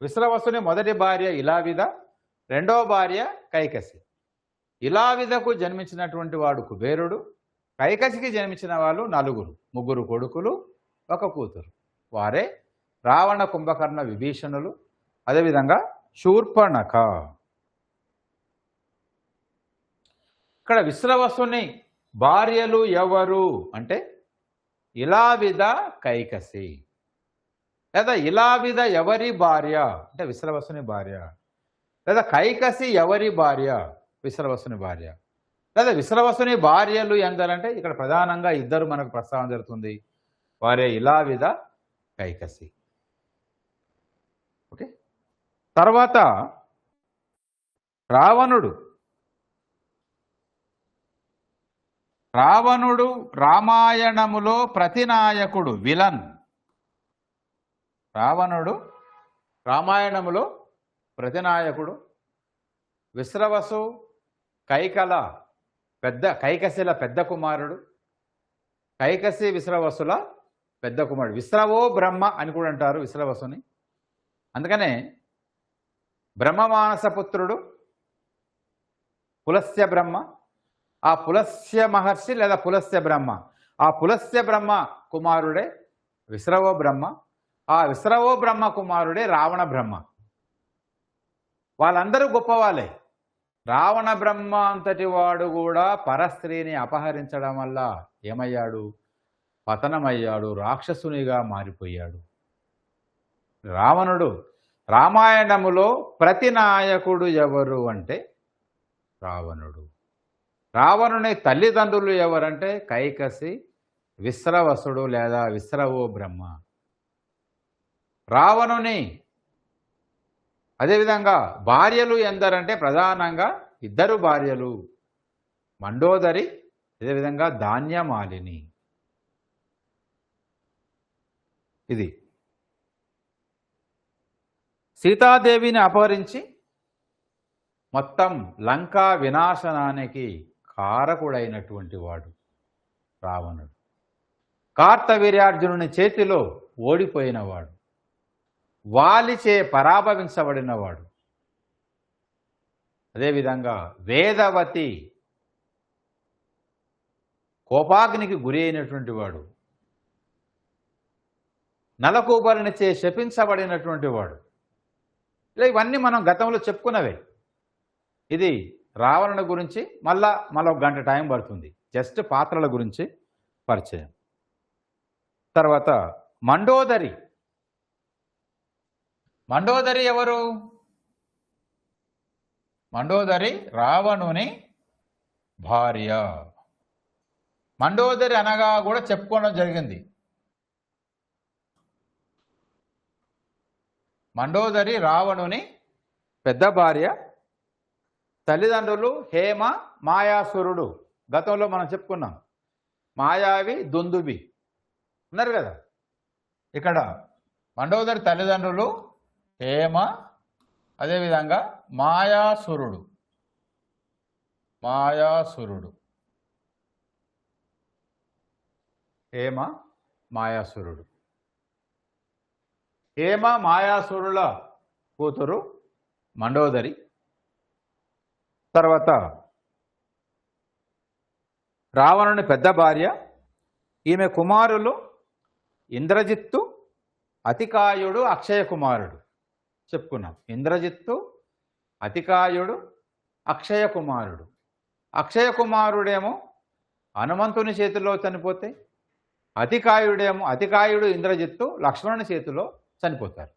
విశ్రవసుని మొదటి భార్య ఇలావిద, రెండవ భార్య కైకసి. ఇలావిదకు జన్మించినటువంటి వాడు కుబేరుడు. కైకసికి జన్మించిన వాళ్ళు నలుగురు, ముగ్గురు కొడుకులు, ఒక కూతురు. వారే రావణ, కుంభకర్ణ, విభీషణులు, అదేవిధంగా శూర్పణఖ. ఇక్కడ విశ్రవసుని భార్యలు ఎవరు అంటే ఇలావిద, కైకసి. లేదా ఇలావిద ఎవరి భార్య అంటే విశ్రవసుని భార్య. లేదా కైకసి ఎవరి భార్య? విశ్రవసుని భార్య. లేదా విశ్రవసుని భార్యలు ఎందరంటే ఇక్కడ ప్రధానంగా ఇద్దరు మనకు ప్రస్తావన జరుగుతుంది. వారే ఇలావిద, కైకసి. ఓకే. తర్వాత రావణుడు. రావణుడు రామాయణములో ప్రతినాయకుడు, విలన్. రావణుడు రామాయణములో ప్రతినాయకుడు. విశ్రవసు కైకసిల పెద్ద కుమారుడు. కైకసి విశ్రవసుల పెద్ద కుమారుడు. విశ్రవో బ్రహ్మ అని కూడా అంటారు విశ్రవసుని. అందుకనే బ్రహ్మమానసపుత్రుడు పులస్య బ్రహ్మ. ఆ పులస్య మహర్షి లేదా పులస్య బ్రహ్మ, ఆ పులస్య బ్రహ్మ కుమారుడే విశ్రవో బ్రహ్మ. ఆ విశ్రవో బ్రహ్మ కుమారుడే రావణ బ్రహ్మ. వాళ్ళందరూ గొప్పవాళ్ళే. రావణ బ్రహ్మ అంతటి వాడు కూడా పరస్త్రీని అపహరించడం వల్ల ఏమయ్యాడు? పతనమయ్యాడు, రాక్షసునిగా మారిపోయాడు. రావణుడు రామాయణములో ప్రతి నాయకుడు ఎవరు అంటే రావణుడు. రావణుని తల్లిదండ్రులు ఎవరంటే కైకసి, విశ్రవసుడు లేదా విశ్రవో బ్రహ్మ. రావణుని అదేవిధంగా భార్యలు ఎందరంటే ప్రధానంగా ఇద్దరు భార్యలు, మండోదరి అదేవిధంగా ధాన్యమాలిని. ఇది సీతాదేవిని అపహరించి మొత్తం లంకా వినాశనానికి కారకుడైనటువంటి వాడు రావణుడు. కార్తవీర్యార్జునుని చేతిలో ఓడిపోయినవాడు, వాలిచే పరాభవించబడినవాడు. అదేవిధంగా వేదవతి కోపాగ్నికి గురి అయినటువంటి వాడు, నలకూబరునిచే శపించబడినటువంటి వాడు. ఇలా ఇవన్నీ మనం గతంలో చెప్పుకున్నవే. ఇది రావణుని గురించి మళ్ళా ఒక గంట టైం పడుతుంది. జస్ట్ పాత్రల గురించి పరిచయం. తర్వాత మండోదరి. మండోదరి ఎవరు? మండోదరి రావణుని భార్య. మండోదరి అనగా కూడా చెప్పుకోవడం జరిగింది. మండోదరి రావణుని పెద్ద భార్య. తల్లిదండ్రులు హేమ, మాయాసురుడు. గతంలో మనం చెప్పుకున్నాం. మాయావి, దుందుబి ఉన్నారు కదా. ఇక్కడ మండోదరి తల్లిదండ్రులు హేమ, అదేవిధంగా మాయాసురుడు. హేమ, మాయాసురుడు. హేమ, మాయాసురుల కూతురు మండోదరి. తర్వాత రావణుని పెద్ద భార్య. ఈమె కుమారులు ఇంద్రజిత్తు, అతికాయుడు, అక్షయ కుమారుడు చెప్పుకున్నాం. ఇంద్రజిత్తు, అతికాయుడు, అక్షయ కుమారుడు. అక్షయ కుమారుడేమో హనుమంతుని చేతిలో చనిపోతే, అతికాయుడు ఇంద్రజిత్తు లక్ష్మణుని చేతిలో చనిపోతారు.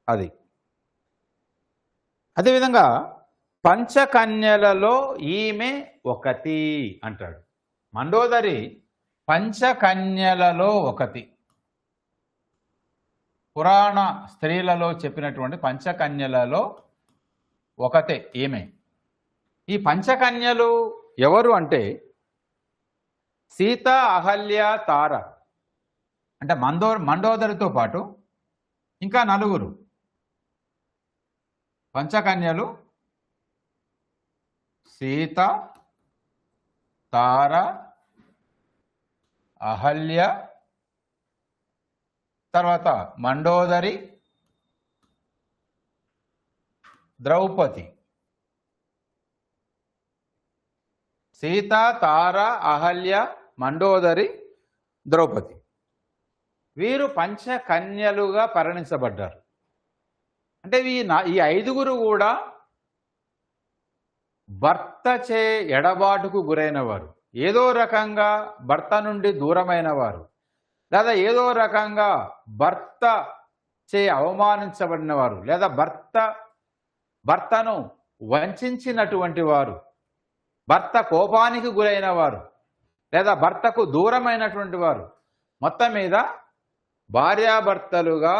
అది. అదేవిధంగా పంచకన్యలలో ఈమె ఒకటి అంటాడు. మండోదరి పంచకన్యలలో ఒకటి. పురాణ స్త్రీలలో చెప్పినటువంటి పంచకన్యలలో ఒకటే ఈమె. ఈ పంచకన్యలు ఎవరు అంటే సీత, అహల్య, తార. అంటే మండోదరితో పాటు ఇంకా నలుగురు పంచకన్యలు. సీత, తార, అహల్య, తర్వాత మండోదరి, ద్రౌపది. సీత, తార, అహల్య, మండోదరి, ద్రౌపది. వీరు పంచకన్యలుగా పరిగణించబడ్డారు. అంటే ఈ ఐదుగురు కూడా భర్తచే ఎడబాటుకు గురైన వారు, ఏదో రకంగా భర్త నుండి దూరమైన వారు, లేదా ఏదో రకంగా భర్త చే అవమానించబడిన వారు, లేదా భర్తను వంచినటువంటి వారు, భర్త కోపానికి గురైన వారు, లేదా భర్తకు దూరమైనటువంటి వారు. మొత్తం మీద భార్యాభర్తలుగా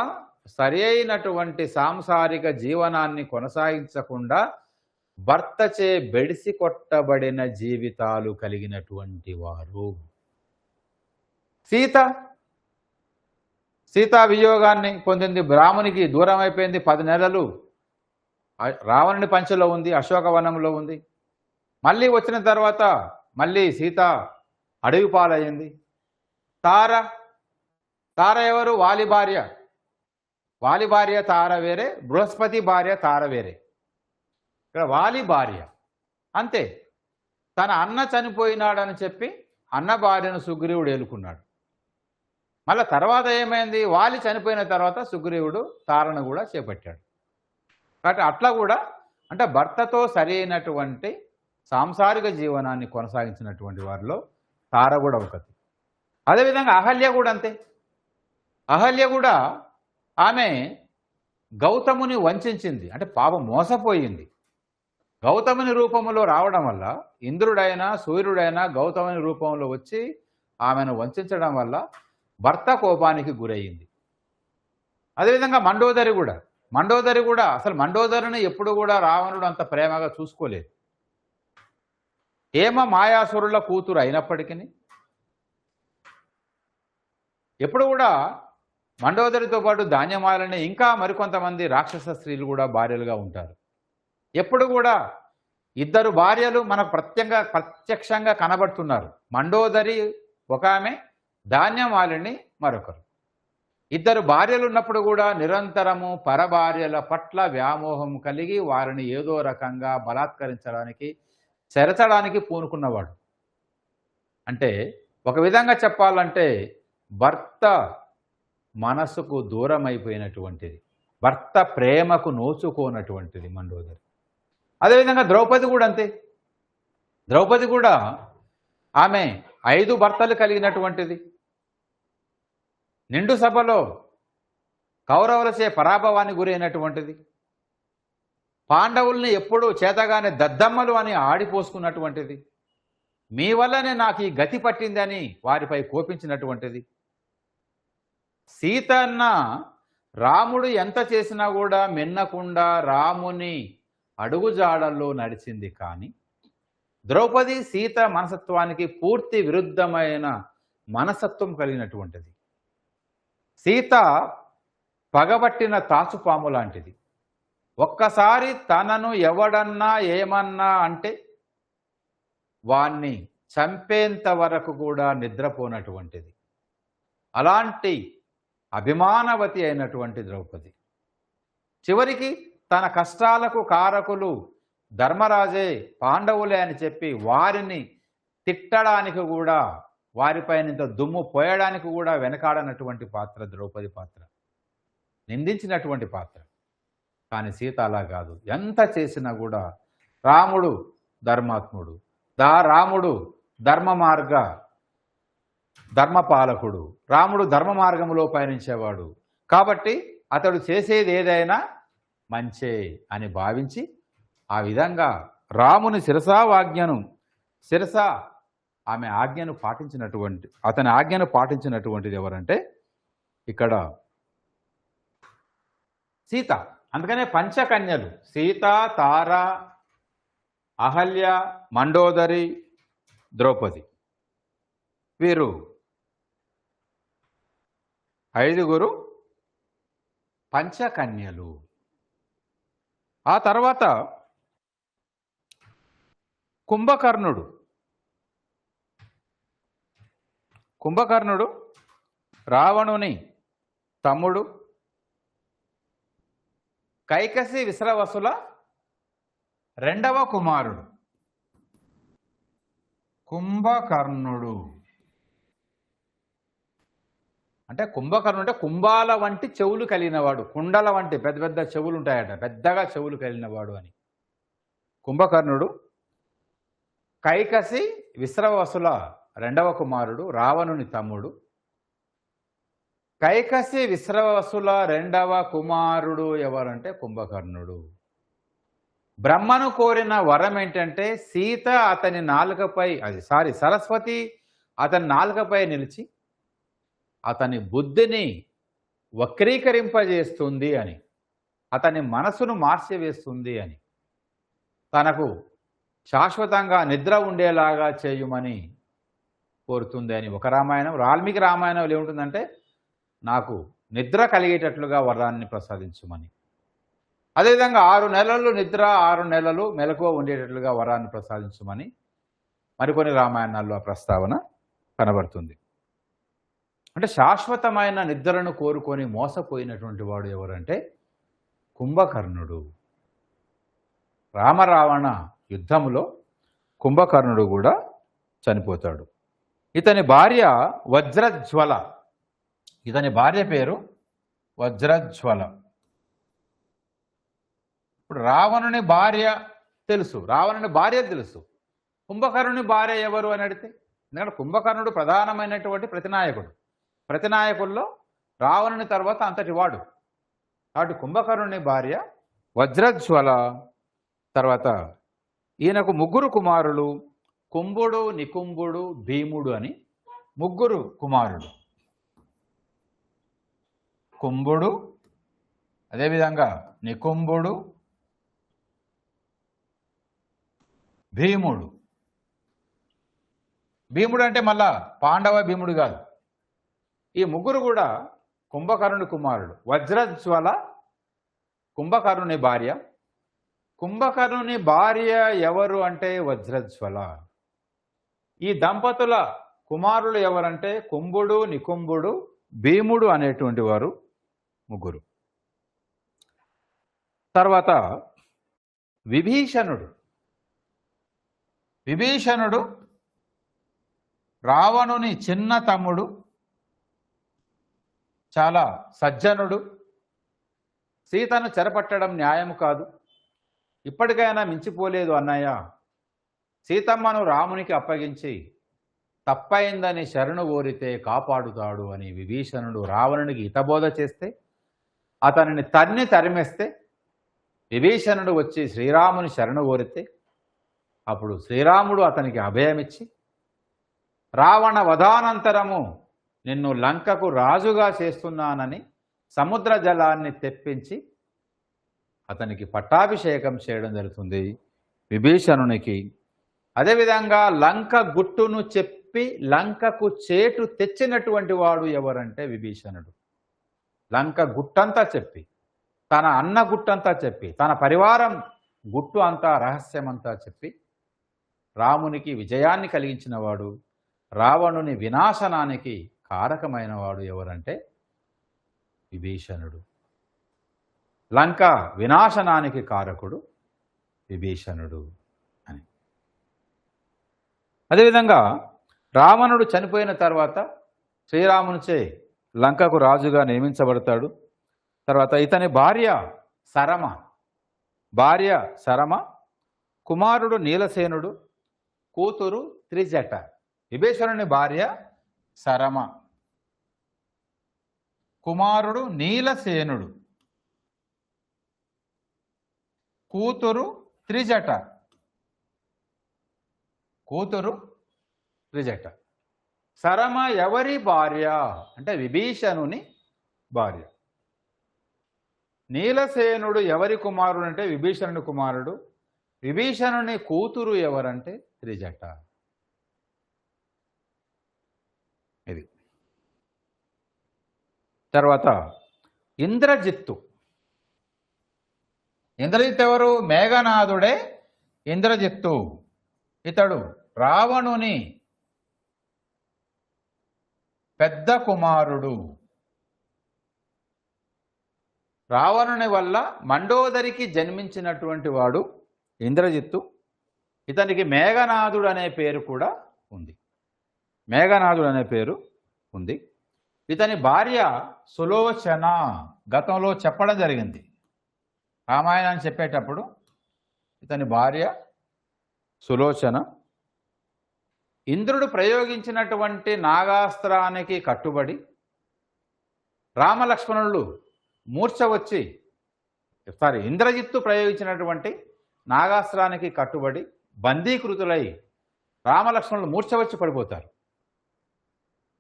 సరి అయినటువంటి సాంసారిక జీవనాన్ని కొనసాగించకుండా భర్తచే బెడిసి కొట్టబడిన జీవితాలు కలిగినటువంటి వారు. సీతా వియోగాన్ని పొందింది, బ్రాహ్మణికి దూరం అయిపోయింది. 10 నెలలు రావణుని పంచలో ఉంది, అశోకవనంలో ఉంది. మళ్ళీ వచ్చిన తర్వాత మళ్ళీ సీత అడవి పాలయ్యింది. తార ఎవరు? వాలి భార్య తార వేరే, బృహస్పతి భార్య తార వేరే. ఇక్కడ వాలి భార్య అంతే. తన అన్న చనిపోయినాడని చెప్పి అన్న భార్యను సుగ్రీవుడు ఏలుకున్నాడు. మళ్ళీ తర్వాత ఏమైంది? వాలి చనిపోయిన తర్వాత సుగ్రీవుడు తారను కూడా చేపట్టాడు. కాబట్టి అట్లా కూడా అంటే భర్తతో సరి అయినటువంటి సాంసారిక జీవనాన్ని కొనసాగించినటువంటి వారిలో తార కూడా ఒకటి. అదేవిధంగా అహల్య కూడా అంతే. అహల్య కూడా ఆమె గౌతముని వంచింది, అంటే పాపం మోసపోయింది. గౌతముని రూపంలో రావడం వల్ల ఇంద్రుడైనా సూర్యుడైనా గౌతముని రూపంలో వచ్చి ఆమెను వంచడం వల్ల భర్త కోపానికి గురయ్యింది. అదేవిధంగా మండోదరి కూడా అసలు మండోదరిని ఎప్పుడు కూడా రావణుడు అంత ప్రేమగా చూసుకోలేదు. హేమ మాయాసురుల కూతురు అయినప్పటికీ ఎప్పుడు కూడా మండోదరితో పాటు ధాన్యమాలని ఇంకా మరికొంతమంది రాక్షస స్త్రీలు కూడా భార్యలుగా ఉంటారు. ఎప్పుడు కూడా ఇద్దరు భార్యలు మనకు ప్రత్యక్షంగా కనబడుతున్నారు. మండోదరి ఒక ఆమె, ధాన్యమాలిని మరొకరు. ఇద్దరు భార్యలు ఉన్నప్పుడు కూడా నిరంతరము పరభార్యల పట్ల వ్యామోహం కలిగి వారిని ఏదో రకంగా బలాత్కరించడానికి చెరచడానికి పూనుకున్నవాడు. అంటే ఒక విధంగా చెప్పాలంటే భర్త మనసుకు దూరం అయిపోయినటువంటిది, భర్త ప్రేమకు నోచుకోనటువంటిది మండోదరి. అదేవిధంగా ద్రౌపది కూడా అంతే. ద్రౌపది కూడా ఆమె 5 భర్తలు కలిగినటువంటిది. నిండు సభలో కౌరవులచే పరాభవాన్ని గురైనటువంటిది. పాండవుల్ని ఎప్పుడూ చేతగానే దద్దమ్మలు అని ఆడిపోసుకున్నటువంటిది. మీ వల్లనే నాకు ఈ గతి పట్టిందని వారిపై కోపించినటువంటిది. సీతన్న రాముడు ఎంత చేసినా కూడా మిన్నకుండా రాముని అడుగుజాడల్లో నడిచింది. కానీ ద్రౌపది సీత మనసత్వానికి పూర్తి విరుద్ధమైన మనసత్వం కలిగినటువంటిది. సీత పగబట్టిన తాచుపాము లాంటిది. ఒక్కసారి తనను ఎవడన్నా ఏమన్నా అంటే వాణ్ణి చంపేంత వరకు కూడా నిద్రపోనటువంటిది. అలాంటి అభిమానవతి అయినటువంటి ద్రౌపది చివరికి తన కష్టాలకు కారకులు ధర్మరాజే, పాండవులే అని చెప్పి వారిని తిట్టడానికి కూడా, వారిపైన ఇంత దుమ్ము పోయడానికి కూడా వెనకాడనటువంటి పాత్ర ద్రౌపది పాత్ర, నిందించినటువంటి పాత్ర. కానీ సీత అలా కాదు. ఎంత చేసినా కూడా రాముడు ధర్మాత్ముడు, రాముడు ధర్మపాలకుడు, రాముడు ధర్మ మార్గంలో పయనించేవాడు కాబట్టి అతడు చేసేది ఏదైనా మంచే అని భావించి ఆ విధంగా రాముని ఆమె ఆజ్ఞను పాటించినటువంటి, అతని ఆజ్ఞను పాటించినటువంటిది ఎవరంటే ఇక్కడ సీత. అందుకనే పంచకన్యలు సీత, తార, అహల్య, మండోదరి, ద్రౌపది, వీరు 5 పంచకన్యలు. ఆ తర్వాత కుంభకర్ణుడు రావణుని తమ్ముడు, కైకసి విశ్రవసుల 2వ కుమారుడు. కుంభకర్ణుడు అంటే కుంభాల వంటి చెవులు కలిగినవాడు, కుండల వంటి పెద్ద పెద్ద చెవులు ఉంటాయట, పెద్దగా చెవులు కలిగినవాడు అని. కుంభకర్ణుడు కైకసి విశ్రవసుల 2వ కుమారుడు, రావణుని తమ్ముడు. కైకసి విశ్రవసుల 2వ కుమారుడు ఎవరంటే కుంభకర్ణుడు. బ్రహ్మను కోరిన వరం ఏంటంటే సీత అతని నాలుకపై, సరస్వతి అతని నాలుకపై నిలిచి అతని బుద్ధిని వక్రీకరింపజేస్తుంది అని, అతని మనసును మార్చివేస్తుంది అని, తనకు శాశ్వతంగా నిద్ర ఉండేలాగా చేయమని కోరుతుంది అని. ఒక రామాయణం, వాల్మీకి రామాయణంలో ఏముంటుందంటే నాకు నిద్ర కలిగేటట్లుగా వరాన్ని ప్రసాదించుమని. అదేవిధంగా 6 నెలలు నిద్ర, 6 నెలలు మెలకువ ఉండేటట్లుగా వరాన్ని ప్రసాదించుమని మరికొన్ని రామాయణాల్లో ఆ ప్రస్తావన కనబడుతుంది. అంటే శాశ్వతమైన నిద్రను కోరుకొని మోసపోయినటువంటి వాడు ఎవరంటే కుంభకర్ణుడు. రామరావణ యుద్ధములో కుంభకర్ణుడు కూడా చనిపోతాడు. ఇతని భార్య వజ్రజ్వల. ఇతని భార్య పేరు వజ్రజ్వల. ఇప్పుడు రావణుని భార్య తెలుసు. కుంభకర్ణుని భార్య ఎవరు అని అడిగితే ఎందుకంటే కుంభకర్ణుడు ప్రధానమైనటువంటి ప్రతినాయకుడు. ప్రతినాయకుల్లో రావణుని తర్వాత అంతటి వాడు. కాబట్టి కుంభకర్ణుని భార్య వజ్రజ్వల. తర్వాత ఈయనకు ముగ్గురు కుమారులు, కుంభుడు, నికుంభుడు, భీముడు అని ముగ్గురు కుమారుడు. కుంభుడు, అదేవిధంగా నికుంభుడు, భీముడు. భీముడు అంటే మళ్ళా పాండవ భీముడు కాదు. ఈ ముగ్గురు కూడా కుంభకర్ణుని కుమారుడు. వజ్రజ్వల కుంభకర్ణుని భార్య. కుంభకర్ణుని భార్య ఎవరు అంటే వజ్రజ్వల. ఈ దంపతుల కుమారులు ఎవరంటే కుంభుడు, నికుంభుడు, భీముడు అనేటువంటి వారు ముగ్గురు. తర్వాత విభీషణుడు. విభీషణుడు రావణుని చిన్న తమ్ముడు, చాలా సజ్జనుడు. సీతను చెరపట్టడం న్యాయం కాదు, ఇప్పటికైనా మించిపోలేదు అన్నయ్య, సీతమ్మను రామునికి అప్పగించి తప్పైందని శరణు కోరితే కాపాడుతాడు అని విభీషణుడు రావణునికి హితబోధ చేస్తే, అతనిని తరిమేస్తే విభీషణుడు వచ్చి శ్రీరాముని శరణు కోరితే అప్పుడు శ్రీరాముడు అతనికి అభయమిచ్చి రావణ వధానంతరము నిన్ను లంకకు రాజుగా చేస్తున్నానని సముద్ర జలాన్ని తెప్పించి అతనికి పట్టాభిషేకం చేయడం జరుగుతుంది విభీషణునికి. అదేవిధంగా లంక గుట్టును చెప్పి లంకకు చేటు తెచ్చినటువంటి వాడు ఎవరంటే విభీషణుడు. లంక గుట్టంతా చెప్పి, తన అన్న గుట్టంతా చెప్పి, తన పరివారం గుట్టు అంతా రహస్యమంతా చెప్పి రామునికి విజయాన్ని కలిగించిన వాడు, రావణుని వినాశనానికి కారకమైన వాడు ఎవరంటే విభీషణుడు. లంక వినాశనానికి కారకుడు విభీషణుడు అని. అదేవిధంగా రావణుడు చనిపోయిన తర్వాత శ్రీరామునిచే లంకకు రాజుగా నియమించబడతాడు. తర్వాత ఇతని భార్య సరమ, కుమారుడు నీలసేనుడు, కూతురు త్రిజట. విభీషణుని భార్య సరమ, కుమారుడు నీలసేనుడు, కూతురు త్రిజట. సరమ ఎవరి భార్య అంటే విభీషణుని భార్య. నీలసేనుడు ఎవరి కుమారుడు అంటే విభీషణుని కుమారుడు. విభీషణుని కూతురు ఎవరంటే త్రిజట. ఇది. తర్వాత ఇంద్రజిత్తు. ఇంద్రజిత్తు ఎవరు? మేఘనాథుడే ఇంద్రజిత్తు. ఇతడు రావణుని పెద్ద కుమారుడు. రావణుని వల్ల మండోదరికి జన్మించినటువంటి వాడు ఇంద్రజిత్తు. ఇతనికి మేఘనాథుడు అనే పేరు కూడా ఉంది. ఇతని భార్య సులోచన. గతంలో చెప్పడం జరిగింది, రామాయణాన్ని చెప్పేటప్పుడు ఇతని భార్య సులోచన. ఇంద్రుడు ప్రయోగించినటువంటి నాగాస్త్రానికి కట్టుబడి రామలక్ష్మణులు ఇంద్రజిత్తు ప్రయోగించినటువంటి నాగాస్త్రానికి కట్టుబడి బందీకృతులై రామలక్ష్మణులు మూర్ఛ వచ్చి పడిపోతారు.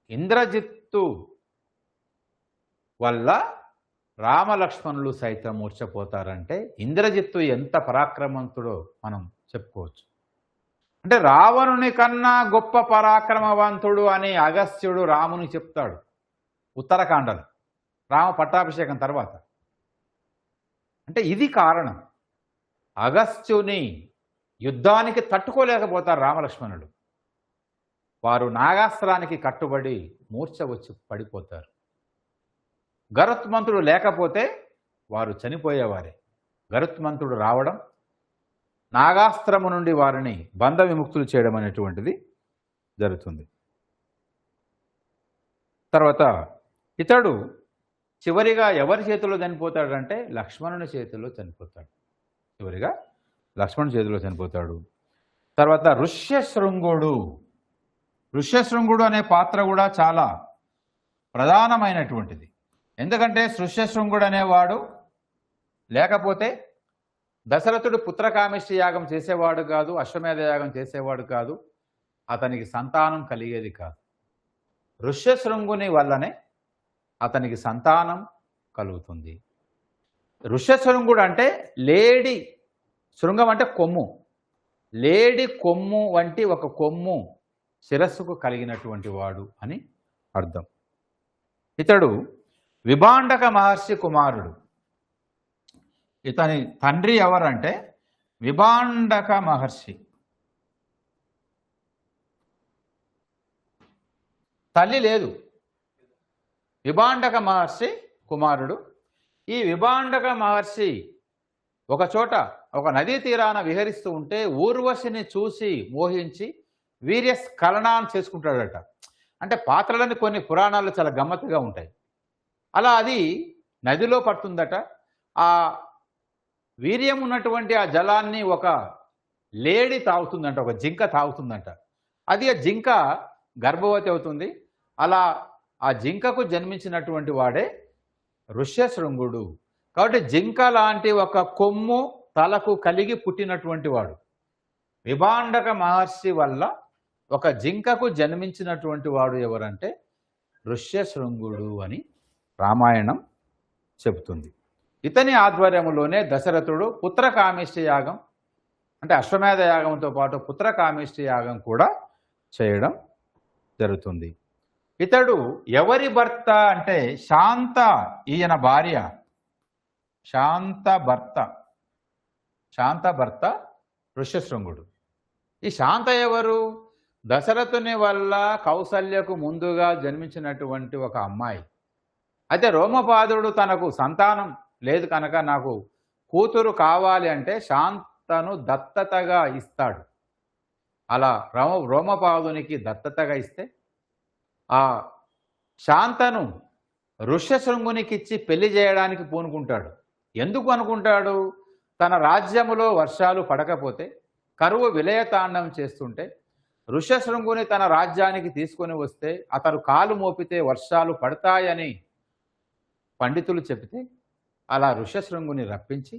ఇంద్రజిత్తు వల్ల రామలక్ష్మణులు సైతం మూర్ఛపోతారంటే ఇంద్రజిత్తు ఎంత పరాక్రమవంతుడో మనం చెప్పుకోవచ్చు. అంటే రావణుని కన్నా గొప్ప పరాక్రమవంతుడు అని అగస్త్యుడు రాముని చెప్తాడు ఉత్తరాఖండలో రామ పట్టాభిషేకం తర్వాత. అంటే ఇది కారణం. అగస్త్యుని యుద్ధానికి తట్టుకోలేకపోతారు రామలక్ష్మణుడు. వారు నాగాస్త్రానికి కట్టుబడి మూర్ఛ వచ్చి పడిపోతారు. గరుత్మంతుడు లేకపోతే వారు చనిపోయేవారే. గరుత్మంతుడు రావడం, నాగాస్త్రము నుండి వారిని బంధ విముక్తులు చేయడం అనేటువంటిది జరుగుతుంది. తర్వాత ఇతడు చివరిగా ఎవరి చేతిలో చనిపోతాడంటే లక్ష్మణుని చేతిలో చనిపోతాడు. లక్ష్మణుని చేతిలో చనిపోతాడు. తర్వాత ఋష్యశృంగుడు. ఋష్యశృంగుడు అనే పాత్ర కూడా చాలా ప్రధానమైనటువంటిది. ఎందుకంటే ఋష్యశృంగుడు అనేవాడు లేకపోతే దశరథుడు పుత్రకామేష్టి యాగం చేసేవాడు కాదు, అశ్వమేధ యాగం చేసేవాడు కాదు, అతనికి సంతానం కలిగేది కాదు. ఋష్యశృంగుని వల్లనే అతనికి సంతానం కలుగుతుంది. ఋష్యశృంగుడు అంటే లేడి, శృంగం అంటే కొమ్ము, లేడి కొమ్ము వంటి ఒక కొమ్ము శిరస్సుకు కలిగినటువంటి వాడు అని అర్థం. ఇతడు విభాండక మహర్షి కుమారుడు. ఇతని తండ్రి ఎవరంటే విభాండక మహర్షి, తల్లి లేదు. విభాండక మహర్షి కుమారుడు. ఈ విభాండక మహర్షి ఒకచోట ఒక నదీ తీరాన విహరిస్తూ ఉంటే ఊర్వశిని చూసి మోహించి వీర్యస్ఖలనాన్ని చేసుకుంటాడట. అంటే పాత్రలని కొన్ని పురాణాలు చాలా గమ్మత్తుగా ఉంటాయి. అలా అది నదిలో పడుతుందట. ఆ వీర్యం ఉన్నటువంటి ఆ జలాన్ని ఒక లేడి తాగుతుందంట, ఒక జింక తాగుతుందంట. అది ఆ జింక గర్భవతి అవుతుంది. అలా ఆ జింకకు జన్మించినటువంటి వాడే ఋష్యశృంగుడు. కాబట్టి జింక లాంటి ఒక కొమ్ము తలకు కలిగి పుట్టినటువంటి వాడు. విభాండక మహర్షి వల్ల ఒక జింకకు జన్మించినటువంటి వాడు ఎవరంటే ఋష్యశృంగుడు అని రామాయణం చెబుతుంది. ఇతని ఆధ్వర్యంలోనే దశరథుడు పుత్రకామేష్టి యాగం, అంటే అశ్వమేధ యాగంతో పాటు పుత్రకామేష్టి యాగం కూడా చేయడం జరుగుతుంది. ఇతడు ఎవరి భర్త అంటే శాంత, ఈయన భార్య, శాంత భర్త ఋష్యశృంగుడు. ఈ శాంత ఎవరు? దశరథుని వల్ల కౌసల్యకు ముందుగా జన్మించినటువంటి ఒక అమ్మాయి. అయితే రోమపాదుడు తనకు సంతానం లేదు కనుక నాకు కూతురు కావాలి అంటే శాంతను దత్తతగా ఇస్తాడు. అలా రోమపాదునికి దత్తతగా ఇస్తే ఆ శాంతను ఋష్యశృంగునికిచ్చి పెళ్లి చేయడానికి పూనుకుంటాడు. ఎందుకు అనుకుంటాడు? తన రాజ్యములో వర్షాలు పడకపోతే, కరువు విలయతాండం చేస్తుంటే ఋష్యశృంగుని తన రాజ్యానికి తీసుకొని వస్తే అతను కాలు మోపితే వర్షాలు పడతాయని పండితులు చెబితే అలా ఋష్యశృంగుని రప్పించి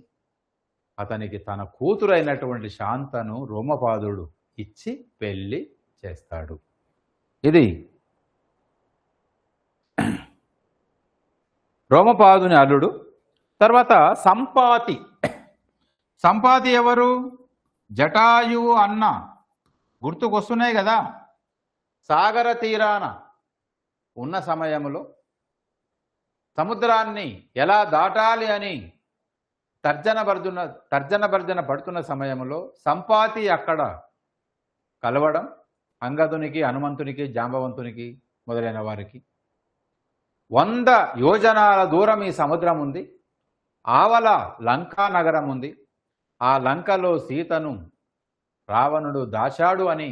అతనికి తన కూతురైనటువంటి శాంతను రోమపాదుడు ఇచ్చి పెళ్లి చేస్తాడు. ఇది రోమపాదుని అల్లుడు. తర్వాత సంపాతి ఎవరు? జటాయువు అన్న. గుర్తుకొస్తున్నాయి కదా. సాగర తీరాన ఉన్న సమయంలో సముద్రాన్ని ఎలా దాటాలి అని తర్జన పడుతున్న సమయంలో సంపాతి అక్కడ కలవడం, అంగదునికి, హనుమంతునికి, జాంబవంతునికి మొదలైన వారికి 100 యోజనాల దూరం ఈ సముద్రం ఉంది. ఆవల లంకా నగరం ఉంది. ఆ లంకలో సీతను రావణుడు దాచాడు అని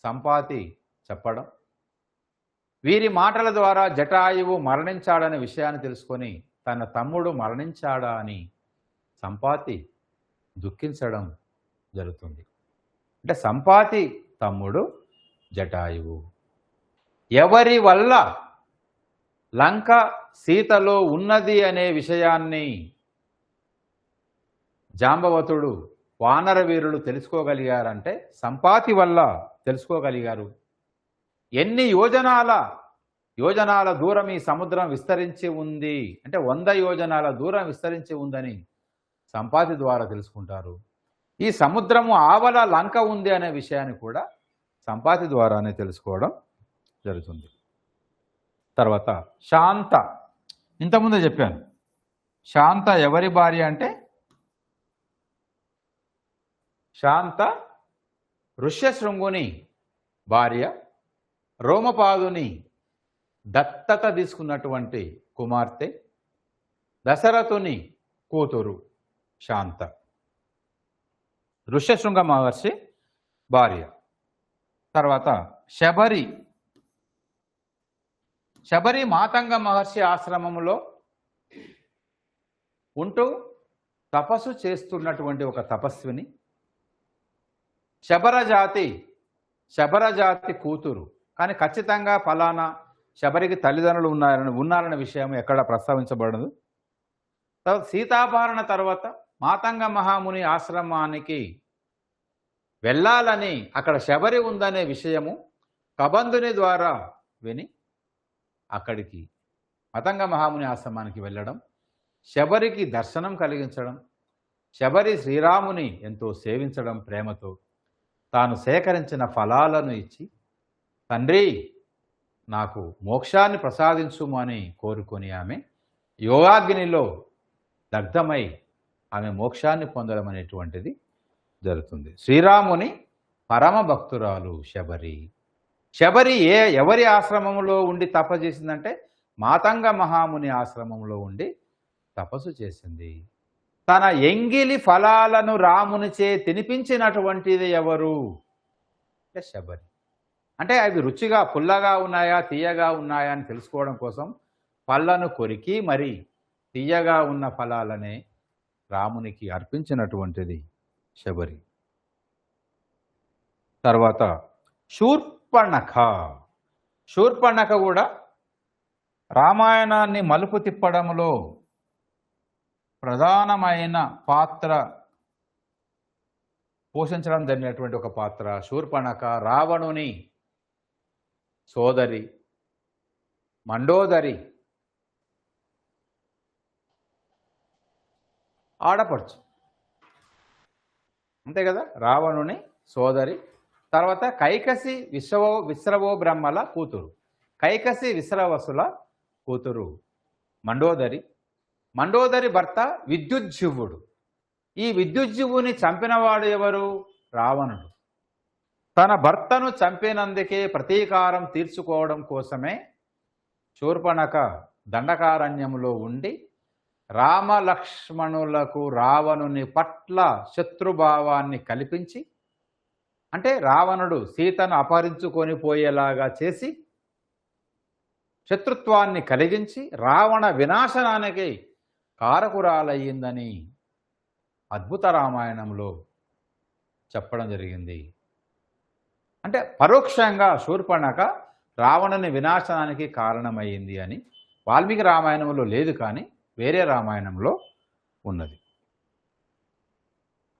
సంపాతి చెప్పడం, వీరి మాటల ద్వారా జటాయువు మరణించాడనే విషయాన్ని తెలుసుకొని తన తమ్ముడు మరణించాడా అని సంపాతి దుఃఖించడం జరుగుతుంది. అంటే సంపాతి తమ్ముడు జటాయువు. ఎవరి వల్ల లంక సీతలో ఉన్నది అనే విషయాన్ని జాంబవతుడు, వానర వీరులు తెలుసుకోగలిగారంటే సంపాతి వల్ల తెలుసుకోగలిగారు. ఎన్ని యోజనాల దూరం ఈ సముద్రం విస్తరించి ఉంది అంటే 100 యోజనాల దూరం విస్తరించి ఉందని సంపాతి ద్వారా తెలుసుకుంటారు. ఈ సముద్రము ఆవల లంక ఉంది అనే విషయాన్ని కూడా సంపాతి ద్వారానే తెలుసుకోవడం జరుగుతుంది. తర్వాత శాంత, ఇంతకుముందే చెప్పాను. శాంత ఎవరి భార్య అంటే శాంత ఋష్యశృంగుని భార్య, రోమపాదుని దత్తత తీసుకున్నటువంటి కుమార్తె, దశరథుని కూతురు శాంత, ఋష్యశృంగ మహర్షి భార్య. తర్వాత శబరి మాతంగ మహర్షి ఆశ్రమంలో ఉంటూ తపస్సు చేస్తున్నటువంటి ఒక తపస్విని, శబరజాతి కూతురు కానీ ఖచ్చితంగా ఫలానా శబరికి తల్లిదండ్రులు ఉన్నారన్న విషయం ఎక్కడ ప్రస్తావించబడదు. తర్వాత సీతాపహరణ తర్వాత మాతంగ మహాముని ఆశ్రమానికి వెళ్ళాలని అక్కడ శబరి ఉందనే విషయము కబంధుని ద్వారా విని అక్కడికి మాతంగ మహాముని ఆశ్రమానికి వెళ్ళడం, శబరికి దర్శనం కలిగించడం, శబరి శ్రీరాముని ఎంతో సేవించడం ప్రేమతో, తాను సేకరించిన ఫలాలను ఇచ్చి తండ్రి నాకు మోక్షాన్ని ప్రసాదించుము అని కోరుకొని ఆమె యోగాగ్నిలో దగ్ధమై ఆమె మోక్షాన్ని పొందడం అనేటువంటిది జరుగుతుంది. శ్రీరాముని పరమ భక్తురాలు శబరి. శబరి ఎవరి ఆశ్రమంలో ఉండి తపస్సు చేసిందంటే మాతంగ మహాముని ఆశ్రమంలో ఉండి తపస్సు చేసింది. తన ఎంగిలి ఫలాలను రామునిచే తినిపించినటువంటిది ఎవరు? శబరి. అంటే అవి రుచిగా పుల్లగా ఉన్నాయా తీయగా ఉన్నాయా అని తెలుసుకోవడం కోసం పళ్ళను కొరికి మరి తీయగా ఉన్న ఫలాలనే రామునికి అర్పించినటువంటిది శబరి. తర్వాత శూర్పణఖ. శూర్పణఖ కూడా రామాయణాన్ని మలుపు తిప్పడంలో ప్రధానమైన పాత్ర పోషించడం జరిగినటువంటి ఒక పాత్ర శూర్పణఖ. రావణుని సోదరి, మండోదరి ఆడపడుచు, అంతే కదా, రావణుని సోదరి. తర్వాత కైకసి విశ్రవో బ్రహ్మల కూతురు, కైకసి విశ్రవసుల కూతురు మండోదరి. మండోదరి భర్త విద్యుజ్జీవుడు. ఈ విద్యుజ్జీవుని చంపినవాడు ఎవరు? రావణుడు. తన భర్తను చంపినందుకే ప్రతీకారం తీర్చుకోవడం కోసమే శూర్పణఖ దండకారణ్యంలో ఉండి రామలక్ష్మణులకు రావణుని పట్ల శత్రుభావాన్ని కల్పించి, అంటే రావణుడు సీతను అపహరించుకొని పోయేలాగా చేసి శత్రుత్వాన్ని కలిగించి రావణ వినాశనానికి కారకురాలయ్యిందని అద్భుత రామాయణంలో చెప్పడం జరిగింది. అంటే పరోక్షంగా శూర్పణఖ రావణుని వినాశనానికి కారణమయ్యింది అని వాల్మీకి రామాయణంలో లేదు, కానీ వేరే రామాయణంలో ఉన్నది.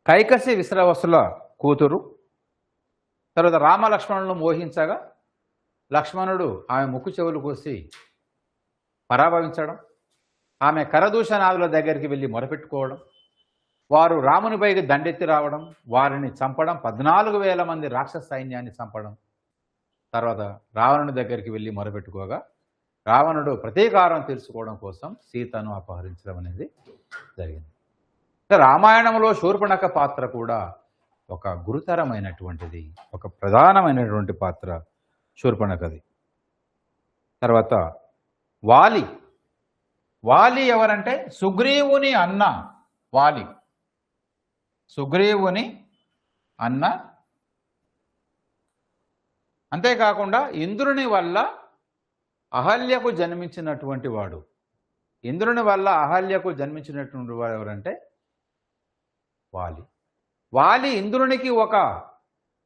కైకసి విశ్రవసుల కూతురు. తర్వాత రామలక్ష్మణులను మోహించగా లక్ష్మణుడు ఆమె ముక్కు చెవులు కోసి పరాభవించడం, ఆమె కరదూషణాదుల దగ్గరికి వెళ్ళి మొరపెట్టుకోవడం, వారు రామునిపైకి దండెత్తి రావడం, వారిని చంపడం, 14,000 మంది రాక్షస సైన్యాన్ని చంపడం. తర్వాత రావణుని దగ్గరికి వెళ్ళి మొరపెట్టుకోగా రావణుడు ప్రతీకారం తీర్చుకోవడం కోసం సీతను అపహరించడం అనేది జరిగింది. రామాయణంలో శూర్పణఖ పాత్ర కూడా ఒక గురుతరమైనటువంటిది, ఒక ప్రధానమైనటువంటి పాత్ర శూర్పణఖది. తర్వాత వాలి. వాలి ఎవరంటే సుగ్రీవుని అన్న వాలి. సుగ్రీవుని అన్న. అంతేకాకుండా ఇంద్రుని వల్ల అహల్యకు జన్మించినటువంటి వాడు. ఇంద్రుని వల్ల అహల్యకు జన్మించినటువంటి వాడు ఎవరంటే వాలి. వాలి ఇంద్రునికి ఒక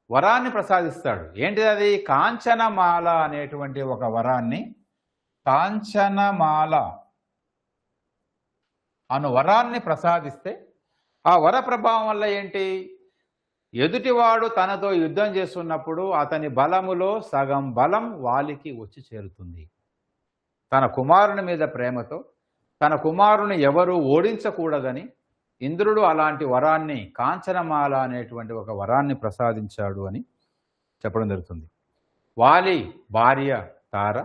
వరాన్ని ప్రసాదిస్తాడు. ఏంటిది అది? కాంచనమాల అనేటువంటి ఒక వరాన్ని, కాంచనమాల అను వరాన్ని ప్రసాదిస్తే ఆ వర ప్రభావం వల్ల ఏంటి? ఎదుటివాడు తనతో యుద్ధం చేస్తున్నప్పుడు అతని బలములో సగం బలం వాలికి వచ్చి చేరుతుంది. తన కుమారుని మీద ప్రేమతో తన కుమారుని ఎవరూ ఓడించకూడదని ఇంద్రుడు అలాంటి వరాన్ని, కాంచనమాల అనేటువంటి ఒక వరాన్ని ప్రసాదించాడు అని చెప్పడం జరుగుతుంది. వాలి భార్య తార,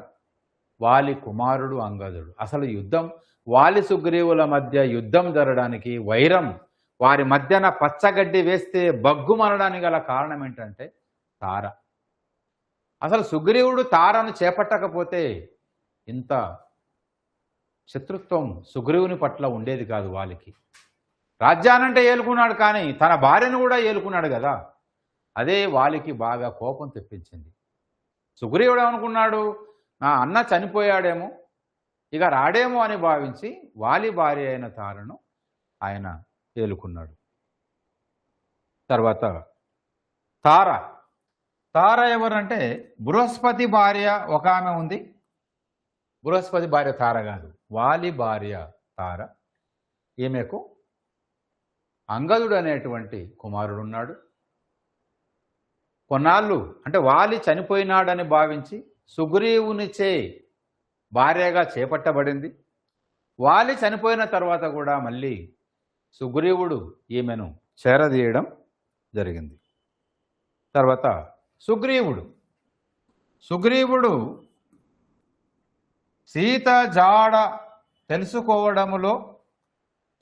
వాలి కుమారుడు అంగదుడు. అసలు యుద్ధం వాలి సుగ్రీవుల మధ్య యుద్ధం జరగడానికి, వైరం వారి మధ్యన పచ్చగడ్డి వేస్తే బగ్గుమనడానికి గల కారణం ఏంటంటే తార. అసలు సుగ్రీవుడు తారను చేపట్టకపోతే ఇంత శత్రుత్వం సుగ్రీవుని పట్ల ఉండేది కాదు వాలికి. రాజ్యానంటే ఏలుకున్నాడు, కానీ తన భార్యను కూడా ఏలుకున్నాడు కదా. అదే వాలికి బాగా కోపం తెప్పించింది. సుగ్రీవుడు ఏమనుకున్నాడు? నా అన్న చనిపోయాడేమో, ఇక రాడేమో అని భావించి వాలి భార్య అయిన తారను ఆయన ఏలుకున్నాడు. తర్వాత తార. తార ఎవరంటే బృహస్పతి భార్య ఒక ఆమె ఉంది. బృహస్పతి భార్య తార కాదు, వాలి భార్య తార. ఈమెకు అంగదుడు అనేటువంటి కుమారుడు ఉన్నాడు. కొన్నాళ్ళు అంటే వాలి చనిపోయినాడని భావించి సుగ్రీవునిచే భార్యగా చేపట్టబడింది. వాలి చనిపోయిన తర్వాత కూడా మళ్ళీ సుగ్రీవుడు ఈమెను చేరదీయడం జరిగింది. తర్వాత సుగ్రీవుడు సీత జాడ తెలుసుకోవడములో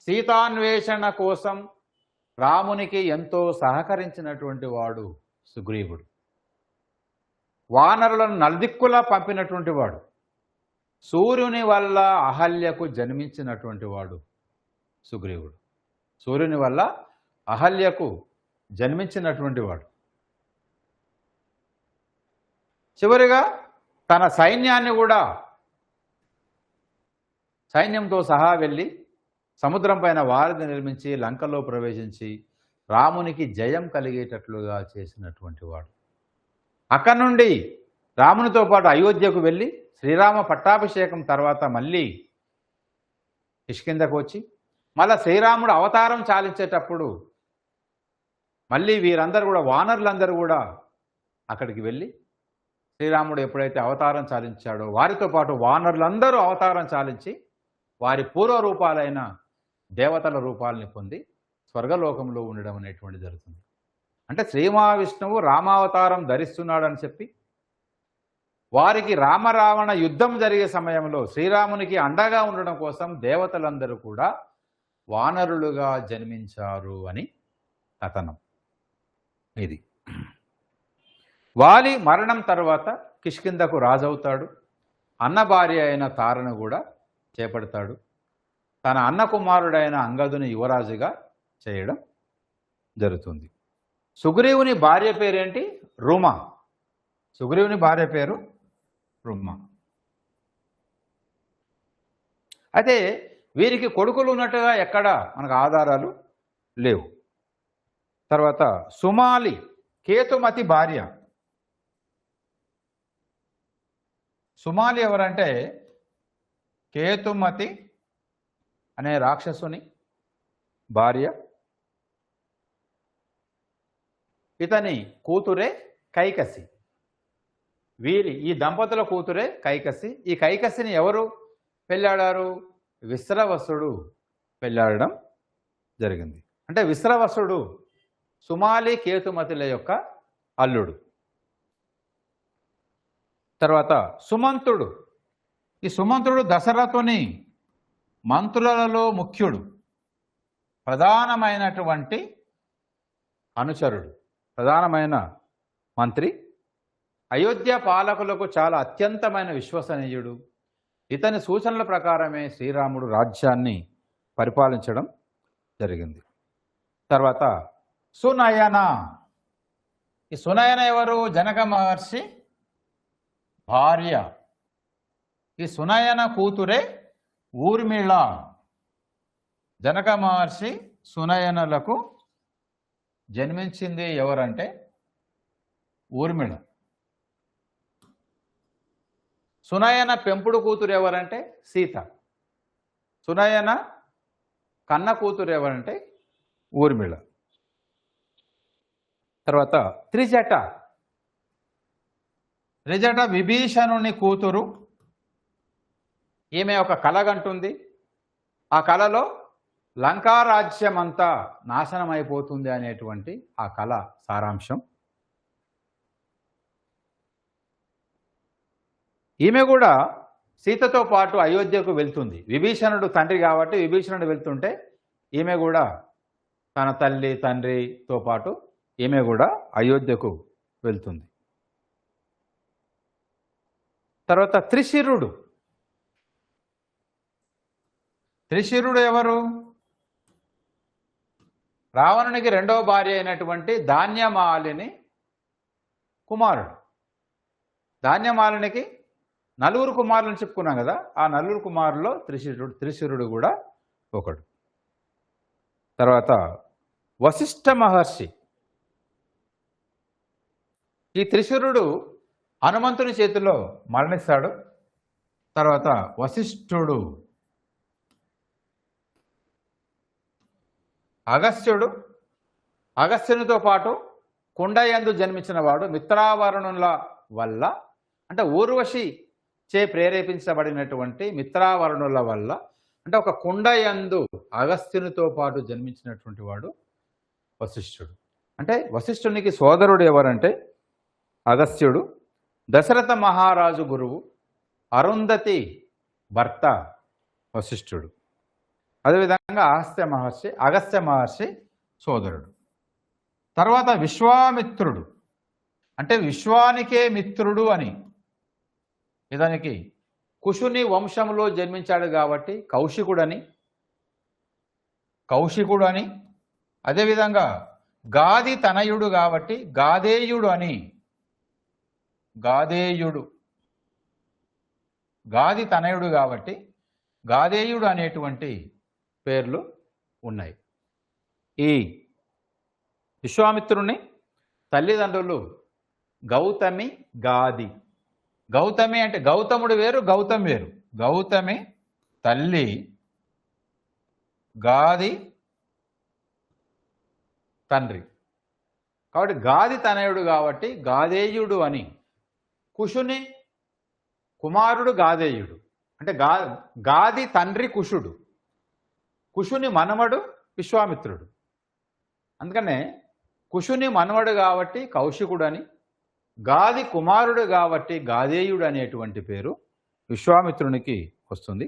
సీతాన్వేషణ కోసం రామునికి ఎంతో సహకరించినటువంటి వాడు సుగ్రీవుడు. వానరులను నలుదిక్కులా పంపినటువంటి వాడు. సూర్యుని వల్ల అహల్యకు జన్మించినటువంటి వాడు సుగ్రీవుడు. సూర్యుని వల్ల అహల్యకు జన్మించినటువంటి వాడు. చివరిగా తన సైన్యాన్ని కూడా సైన్యంతో సహా వెళ్ళి సముద్రం పైన వారధి నిర్మించి లంకలో ప్రవేశించి రామునికి జయం కలిగేటట్లుగా చేసినటువంటి వాడు. అక్కడి నుండి రామునితో పాటు అయోధ్యకు వెళ్ళి శ్రీరామ పట్టాభిషేకం తర్వాత మళ్ళీ కిష్కింధకు వచ్చి మళ్ళా శ్రీరాముడు అవతారం చాలించేటప్పుడు మళ్ళీ వీరందరూ కూడా వానరులందరూ కూడా అక్కడికి వెళ్ళి శ్రీరాముడు ఎప్పుడైతే అవతారం చాలించాడో వారితో పాటు వానరులందరూ అవతారం చాలించి వారి పూర్వ రూపాలైన దేవతల రూపాలని పొంది స్వర్గలోకంలో ఉండడం అనేటువంటి జరుగుతుంది. అంటే శ్రీ మహావిష్ణువు రామావతారం ధరిస్తున్నాడని చెప్పి వారికి రామరావణ యుద్ధం జరిగే సమయంలో శ్రీరామునికి అండగా ఉండడం కోసం దేవతలందరూ కూడా వానరులుగా జన్మించారు అని కథనం. ఇది వాలి మరణం తర్వాత కిష్కింధకు రాజవుతాడు. అన్న భార్య అయిన తారను కూడా చేపడతాడు. తన అన్న కుమారుడైన అంగదుని యువరాజుగా చేయడం జరుగుతుంది. సుగ్రీవుని భార్య పేరేంటి? రుమ. సుగ్రీవుని భార్య పేరు రుమ. అయితే వీరికి కొడుకులు ఉన్నట్టుగా ఎక్కడ మనకు ఆధారాలు లేవు. తర్వాత సుమాలి కేతుమతి భార్య. సుమాలి ఎవరంటే కేతుమతి అనే రాక్షసుని భార్య. ఇతని కూతురే కైకసి. ఈ దంపతుల కూతురే కైకసి. ఈ కైకసిని ఎవరు పెళ్ళాడారు? విశ్రవసుడు పెళ్ళాడడం జరిగింది. అంటే విశ్రవసుడు సుమాలి కేతుమతుల యొక్క అల్లుడు. తర్వాత సుమంతుడు. ఈ సుమంతుడు దశరథుని మంత్రులలో ముఖ్యుడు, ప్రధానమైనటువంటి అనుచరుడు, ప్రధానమైన మంత్రి. అయోధ్య పాలకులకు చాలా అత్యంతమైన విశ్వసనీయుడు. ఇతని సూచనల ప్రకారమే శ్రీరాముడు రాజ్యాన్ని పరిపాలించడం జరిగింది. తర్వాత సునయన. ఈ సునయన ఎవరు? జనక మహర్షి భార్య. ఈ సునయన కూతురే ఊర్మిళ. జనక మహర్షి సునయనలకు జన్మించింది ఎవరంటే ఊర్మిళ. సునయన పెంపుడు కూతురు ఎవరంటే సీత. సునయన కన్న కూతురు ఎవరంటే ఊర్మిళ. తర్వాత త్రిజట. త్రిజట విభీషణుని కూతురు. ఈమె ఒక కలగంటుంది. ఆ కలలో లంకారాజ్యమంతా నాశనం అయిపోతుంది అనేటువంటి ఆ కళ సారాంశం. ఈమె కూడా సీతతో పాటు అయోధ్యకు వెళ్తుంది. విభీషణుడు తండ్రి కాబట్టి విభీషణుడు వెళ్తుంటే ఈమె కూడా తన తల్లి తండ్రితో పాటు ఈమె కూడా అయోధ్యకు వెళ్తుంది. తర్వాత త్రిశిరుడు. త్రిశిరుడు ఎవరు? రావణునికి రెండవ భార్య అయినటువంటి ధాన్యమాలిని కుమారుడు. ధాన్యమాలినికి నలుగురు కుమారులను చెప్పుకున్నాం కదా. ఆ నలుగురు కుమారుల్లో త్రిశిరుడు కూడా ఒకడు. తర్వాత వశిష్ఠ మహర్షి. ఈ త్రిశూరుడు హనుమంతుని చేతిలో మరణిస్తాడు. తర్వాత వశిష్ఠుడు, అగస్త్యునితో పాటు కుండయందు జన్మించిన వాడు మిత్రావరుణుల వల్ల, అంటే ఊర్వశి చే ప్రేరేపించబడినటువంటి మిత్రావరుణుల వల్ల, అంటే ఒక కుండయందు అగస్త్యునితో పాటు జన్మించినటువంటి వాడు వశిష్ఠుడు. అంటే వశిష్ఠునికి సోదరుడు ఎవరంటే అగస్త్యుడు, దశరథ మహారాజు గురువు, అరుంధతి భర్త వశిష్ఠుడు. అదేవిధంగా అగస్త్య మహర్షి సోదరుడు. తర్వాత విశ్వామిత్రుడు, అంటే విశ్వానికే మిత్రుడు అని. ఇతనికి కుషుని వంశంలో జన్మించాడు కాబట్టి కౌశికుడు అని. అదేవిధంగా గాది తనయుడు కాబట్టి గాదేయుడు అని. గాది తనయుడు కాబట్టి గాదేయుడు అనేటువంటి పేర్లు ఉన్నాయి. ఈ విశ్వామిత్రుని తల్లిదండ్రులు గౌతమి, గాది. గౌతమి అంటే గౌతముడు వేరు, గౌతమ్ వేరు. గౌతమి తల్లి, గాది తండ్రి. కాబట్టి గాది తనయుడు కాబట్టి గాదేయుడు అని. కుషుని కుమారుడు గాదేయుడు, అంటే గాది తండ్రి కుషుడు, కుషుని మనవడు విశ్వామిత్రుడు. అందుకనే కుషుని మనవడు కాబట్టి కౌశికుడు అని, గాది కుమారుడు కాబట్టి గాదేయుడు అనేటువంటి పేరు విశ్వామిత్రునికి వస్తుంది.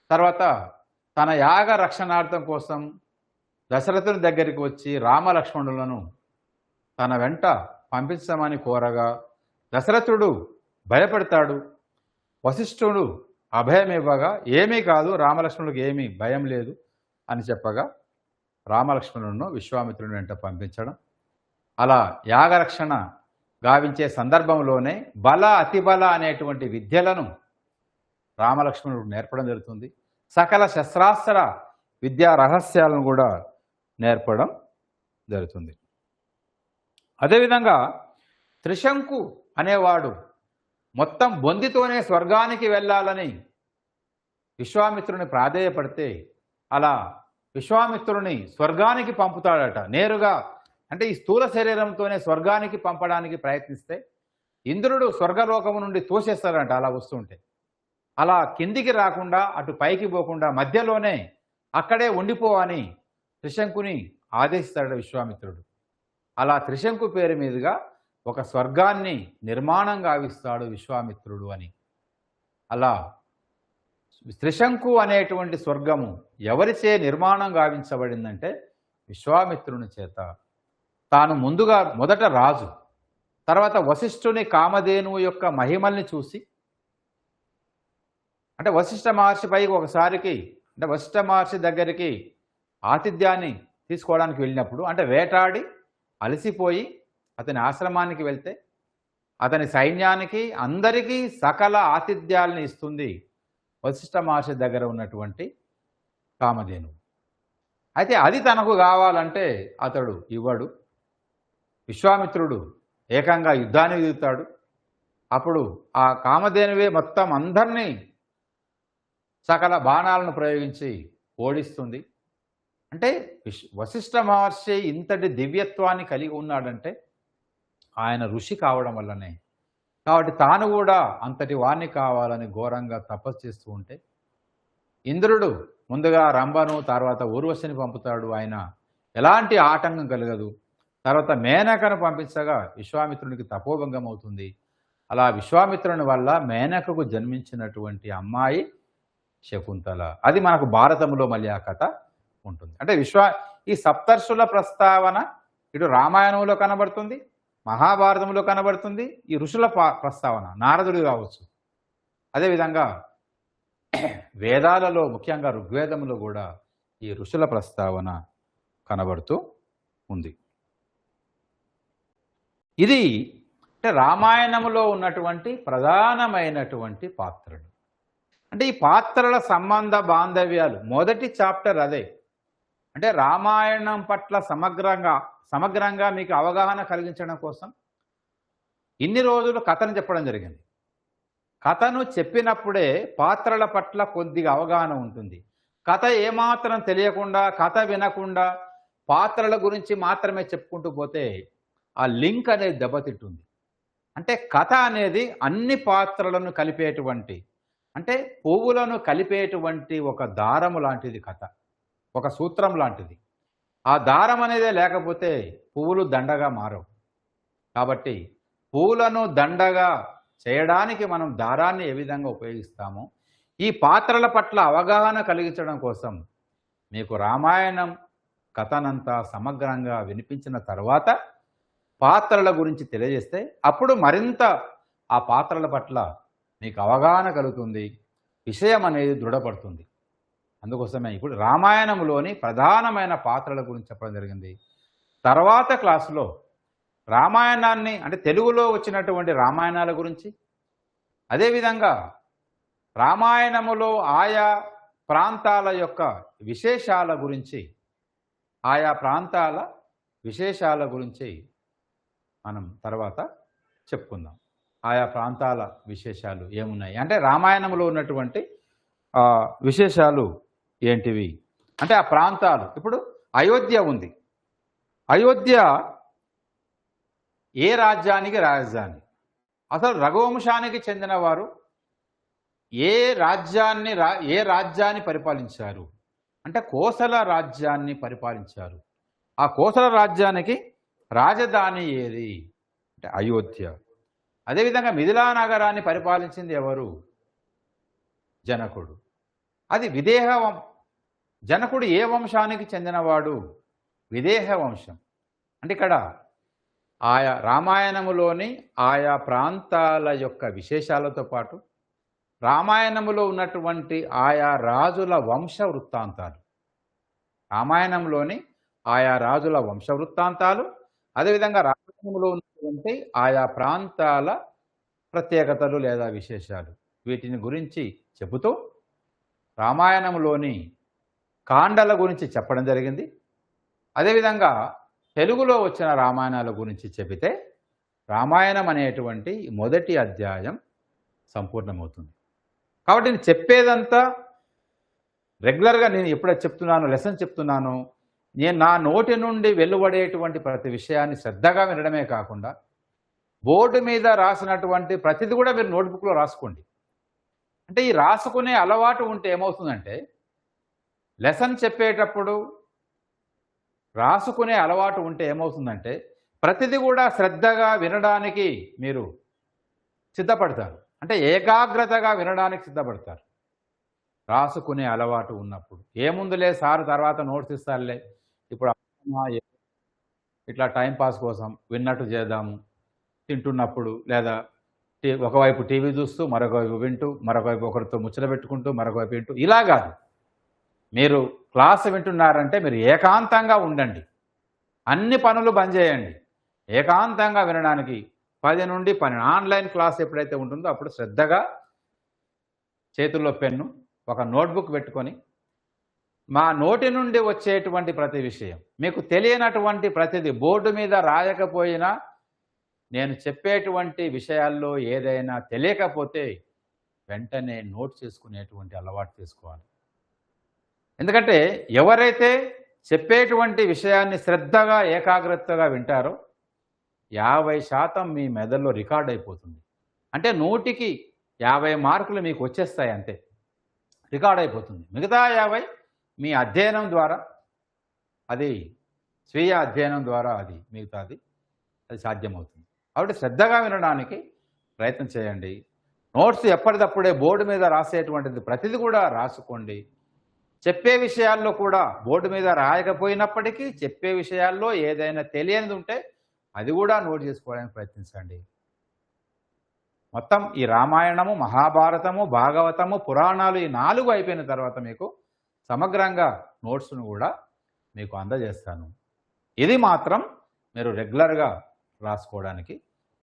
తర్వాత తన యాగ రక్షణార్థం కోసం దశరథుని దగ్గరికి వచ్చి రామలక్ష్మణులను తన వెంట పంపించమని కోరగా దశరథుడు భయపడతాడు. వశిష్ఠుడు అభయం ఇవ్వగా ఏమీ కాదు, రామలక్ష్మణులకు ఏమీ భయం లేదు అని చెప్పగా రామలక్ష్మణులను విశ్వామిత్రుని వెంట పంపించడం. అలా యాగరక్షణ గావించే సందర్భంలోనే బల అతిబల అనేటువంటి విద్యలను రామలక్ష్మణుడు నేర్పడం జరుగుతుంది. సకల శస్త్రాస్త్ర విద్యా రహస్యాలను కూడా నేర్పడం జరుగుతుంది. అదేవిధంగా త్రిశంకు అనేవాడు మొత్తం బొందితోనే స్వర్గానికి వెళ్ళాలని విశ్వామిత్రుని ప్రాధేయపడితే అలా విశ్వామిత్రుని స్వర్గానికి పంపుతాడట నేరుగా. అంటే ఈ స్థూల శరీరంతోనే స్వర్గానికి పంపడానికి ప్రయత్నిస్తే ఇంద్రుడు స్వర్గలోకము నుండి తోసేస్తాడంట అలా వస్తుంటే. అలా కిందికి రాకుండా అటు పైకి పోకుండా మధ్యలోనే అక్కడే ఉండిపోవని త్రిశంకుని ఆదేశిస్తాడు విశ్వామిత్రుడు. అలా త్రిశంకు పేరు మీదుగా ఒక స్వర్గాన్ని నిర్మాణం గావిస్తాడు విశ్వామిత్రుడు అని. అలా త్రిశంకు అనేటువంటి స్వర్గము ఎవరిచే నిర్మాణం గావించబడిందంటే విశ్వామిత్రుని చేత. తాను మొదట రాజు, తర్వాత వశిష్ఠుని కామధేనువు యొక్క మహిమల్ని చూసి, అంటే వశిష్ఠ మహర్షిపై ఒకసారికి, అంటే వశిష్ఠ మహర్షి దగ్గరికి ఆతిథ్యాన్ని తీసుకోవడానికి వెళ్ళినప్పుడు, అంటే వేటాడి అలసిపోయి అతని ఆశ్రమానికి వెళ్తే అతని సైన్యానికి అందరికీ సకల ఆతిథ్యాలను ఇస్తుంది వశిష్ఠ మహర్షి దగ్గర ఉన్నటువంటి కామధేను. అయితే అది తనకు కావాలంటే అతడు ఇవ్వడు. విశ్వామిత్రుడు ఏకంగా యుద్ధానికి దిగుతాడు. అప్పుడు ఆ కామధేనువే మొత్తం అందరినీ సకల బాణాలను ప్రయోగించి ఓడిస్తుంది. అంటే వశిష్ఠ మహర్షి ఇంతటి దివ్యత్వాన్ని కలిగి ఉన్నాడంటే ఆయన ఋషి కావడం వల్లనే. కాబట్టి తాను కూడా అంతటి వాణ్ణి కావాలని ఘోరంగా తపస్సు చేస్తూ ఉంటే ఇంద్రుడు ముందుగా రంభను తర్వాత ఊర్వశిని పంపుతాడు. ఆయన ఎలాంటి ఆటంకం కలగదు. తర్వాత మేనకను పంపించగా విశ్వామిత్రునికి తపోభంగం అవుతుంది. అలా విశ్వామిత్రుని వల్ల మేనకకు జన్మించినటువంటి అమ్మాయి శకుంతల. అది మనకు భారతంలో మళ్ళీ ఆ కథ ఉంటుంది. అంటే ఈ సప్తర్షుల ప్రస్తావన ఇటు రామాయణంలో కనబడుతుంది, మహాభారతంలో కనబడుతుంది. ఈ ఋషుల ప్రస్తావన నారదుడు కావచ్చు. అదేవిధంగా వేదాలలో ముఖ్యంగా ఋగ్వేదంలో కూడా ఈ ఋషుల ప్రస్తావన కనబడుతూ ఉంది. ఇది అంటే రామాయణంలో ఉన్నటువంటి ప్రధానమైనటువంటి పాత్రలు. అంటే ఈ పాత్రల సంబంధ బాంధవ్యాలు మొదటి చాప్టర్ అదే. అంటే రామాయణం పట్ల సమగ్రంగా మీకు అవగాహన కలిగించడం కోసం ఇన్ని రోజులు కథను చెప్పడం జరిగింది. కథను చెప్పినప్పుడే పాత్రల పట్ల కొద్దిగా అవగాహన ఉంటుంది. కథ ఏమాత్రం తెలియకుండా, కథ వినకుండా పాత్రల గురించి మాత్రమే చెప్పుకుంటూ పోతే ఆ లింక్ అనేది దెబ్బతింటుంది. అంటే కథ అనేది అన్ని పాత్రలను కలిపేటువంటి, అంటే పువ్వులను కలిపేటువంటి ఒక దారము లాంటిది కథ. ఒక సూత్రం లాంటిది. ఆ దారం అనేదే లేకపోతే పువ్వులు దండగా మారవు. కాబట్టి పూలను దండగా చేయడానికి మనం దారాన్ని ఏ విధంగా ఉపయోగిస్తామో, ఈ పాత్రల పట్ల అవగాహన కలిగించడం కోసం మీకు రామాయణం కథనంతా సమగ్రంగా వినిపించిన తర్వాత పాత్రల గురించి తెలియజేస్తే అప్పుడు మరింత ఆ పాత్రల పట్ల మీకు అవగాహన కలుగుతుంది, విషయం అనేది దృఢపడుతుంది. అందుకోసమే ఇప్పుడు రామాయణంలోని ప్రధానమైన పాత్రల గురించి చెప్పడం జరిగింది. తర్వాత క్లాసులో రామాయణాన్ని అంటే తెలుగులో వచ్చినటువంటి రామాయణాల గురించి, అదేవిధంగా రామాయణములో ఆయా ప్రాంతాల యొక్క విశేషాల గురించి, ఆయా ప్రాంతాల విశేషాల గురించి మనం తర్వాత చెప్పుకుందాం. ఆయా ప్రాంతాల విశేషాలు ఏమున్నాయి అంటే రామాయణంలో ఉన్నటువంటి విశేషాలు ఏంటివి అంటే ఆ ప్రాంతాలు. ఇప్పుడు అయోధ్య ఉంది. అయోధ్య ఏ రాజ్యానికి రాజధాని? అసలు రఘువంశానికి చెందిన వారు ఏ రాజ్యాన్ని పరిపాలించారు అంటే కోసల రాజ్యాన్ని పరిపాలించారు. ఆ కోసల రాజ్యానికి రాజధాని ఏది అంటే అయోధ్య. అదేవిధంగా మిథిలా నగరాన్ని పరిపాలించింది ఎవరు? జనకుడు. అది విదేహ జనకుడు ఏ వంశానికి చెందినవాడు? విదేహ వంశం. అంటే ఇక్కడ ఆయా రామాయణములోని ఆయా ప్రాంతాల యొక్క విశేషాలతో పాటు రామాయణములో ఉన్నటువంటి ఆయా రాజుల వంశ వృత్తాంతాలు, రామాయణంలోని ఆయా రాజుల వంశ వృత్తాంతాలు, అదేవిధంగా రామాయణంలో ఉన్నటువంటి ఆయా ప్రాంతాల ప్రత్యేకతలు లేదా విశేషాలు, వీటిని గురించి చెబుతూ రామాయణంలోని కాండల గురించి చెప్పడం జరిగింది. అదేవిధంగా తెలుగులో వచ్చిన రామాయణాల గురించి చెబితే రామాయణం అనేటువంటి మొదటి అధ్యాయం సంపూర్ణమవుతుంది. కాబట్టి నేను చెప్పేదంతా రెగ్యులర్గా నేను ఎప్పుడైతే చెప్తున్నానో, లెసన్ చెప్తున్నానో, నేను నా నోటి నుండి వెలువడేటువంటి ప్రతి విషయాన్ని శ్రద్ధగా వినడమే కాకుండా బోర్డు మీద రాసినటువంటి ప్రతిది కూడా మీరు నోట్బుక్లో రాసుకోండి. అంటే ఈ రాసుకునే అలవాటు ఉంటే ఏమవుతుందంటే లెసన్ చెప్పేటప్పుడు రాసుకునే అలవాటు ఉంటే ఏమవుతుందంటే ప్రతిదీ కూడా శ్రద్ధగా వినడానికి మీరు సిద్ధపడతారు. అంటే ఏకాగ్రతగా వినడానికి సిద్ధపడతారు రాసుకునే అలవాటు ఉన్నప్పుడు. ఏముందులే సార్ తర్వాత నోట్స్ ఇస్తారులే, ఇప్పుడు ఇట్లా టైంపాస్ కోసం విన్నట్టు చేద్దాము, తింటున్నప్పుడు లేదా ఒకవైపు టీవీ చూస్తూ మరొకవైపు వింటూ, మరొకవైపు ఒకరితో ముచ్చట పెట్టుకుంటూ మరొకవైపు వింటూ, ఇలా కాదు. మీరు క్లాస్ వింటున్నారంటే మీరు ఏకాంతంగా ఉండండి, అన్ని పనులు బంద్ చేయండి, ఏకాంతంగా వినడానికి 10 నుండి 12 ఆన్లైన్ క్లాస్ ఎప్పుడైతే ఉంటుందో అప్పుడు శ్రద్ధగా చేతుల్లో పెన్ను, ఒక నోట్బుక్ పెట్టుకొని మా నోటి నుండి వచ్చేటువంటి ప్రతి విషయం, మీకు తెలియనటువంటి ప్రతిదీ బోర్డు మీద రాయకపోయినా నేను చెప్పేటువంటి విషయాల్లో ఏదైనా తెలియకపోతే వెంటనే నోట్ చేసుకునేటువంటి అలవాటు చేసుకోవాలి. ఎందుకంటే ఎవరైతే చెప్పేటువంటి విషయాన్ని శ్రద్ధగా ఏకాగ్రతగా వింటారో 50% మీ మెదడులో రికార్డ్ అయిపోతుంది. అంటే 100కి 50 మార్కులు మీకు వచ్చేస్తాయి, అంతే రికార్డ్ అయిపోతుంది. మిగతా 50 మీ అధ్యయనం ద్వారా, అది స్వీయ అధ్యయనం ద్వారా అది మిగతాది అది సాధ్యమవుతుంది. కాబట్టి శ్రద్ధగా వినడానికి ప్రయత్నం చేయండి. నోట్స్ ఎప్పటికప్పుడే బోర్డు మీద రాసేటువంటిది ప్రతిదీ కూడా రాసుకోండి. చెప్పే విషయాల్లో కూడా బోర్డు మీద రాయకపోయినప్పటికీ చెప్పే విషయాల్లో ఏదైనా తెలియనిది ఉంటే అది కూడా నోట్ చేసుకోవడానికి ప్రయత్నించండి. మొత్తం ఈ రామాయణము, మహాభారతము, భాగవతము, పురాణాలు ఈ 4 అయిపోయిన తర్వాత మీకు సమగ్రంగా నోట్స్ను కూడా మీకు అందజేస్తాను. ఇది మాత్రం మీరు రెగ్యులర్గా రాసుకోవడానికి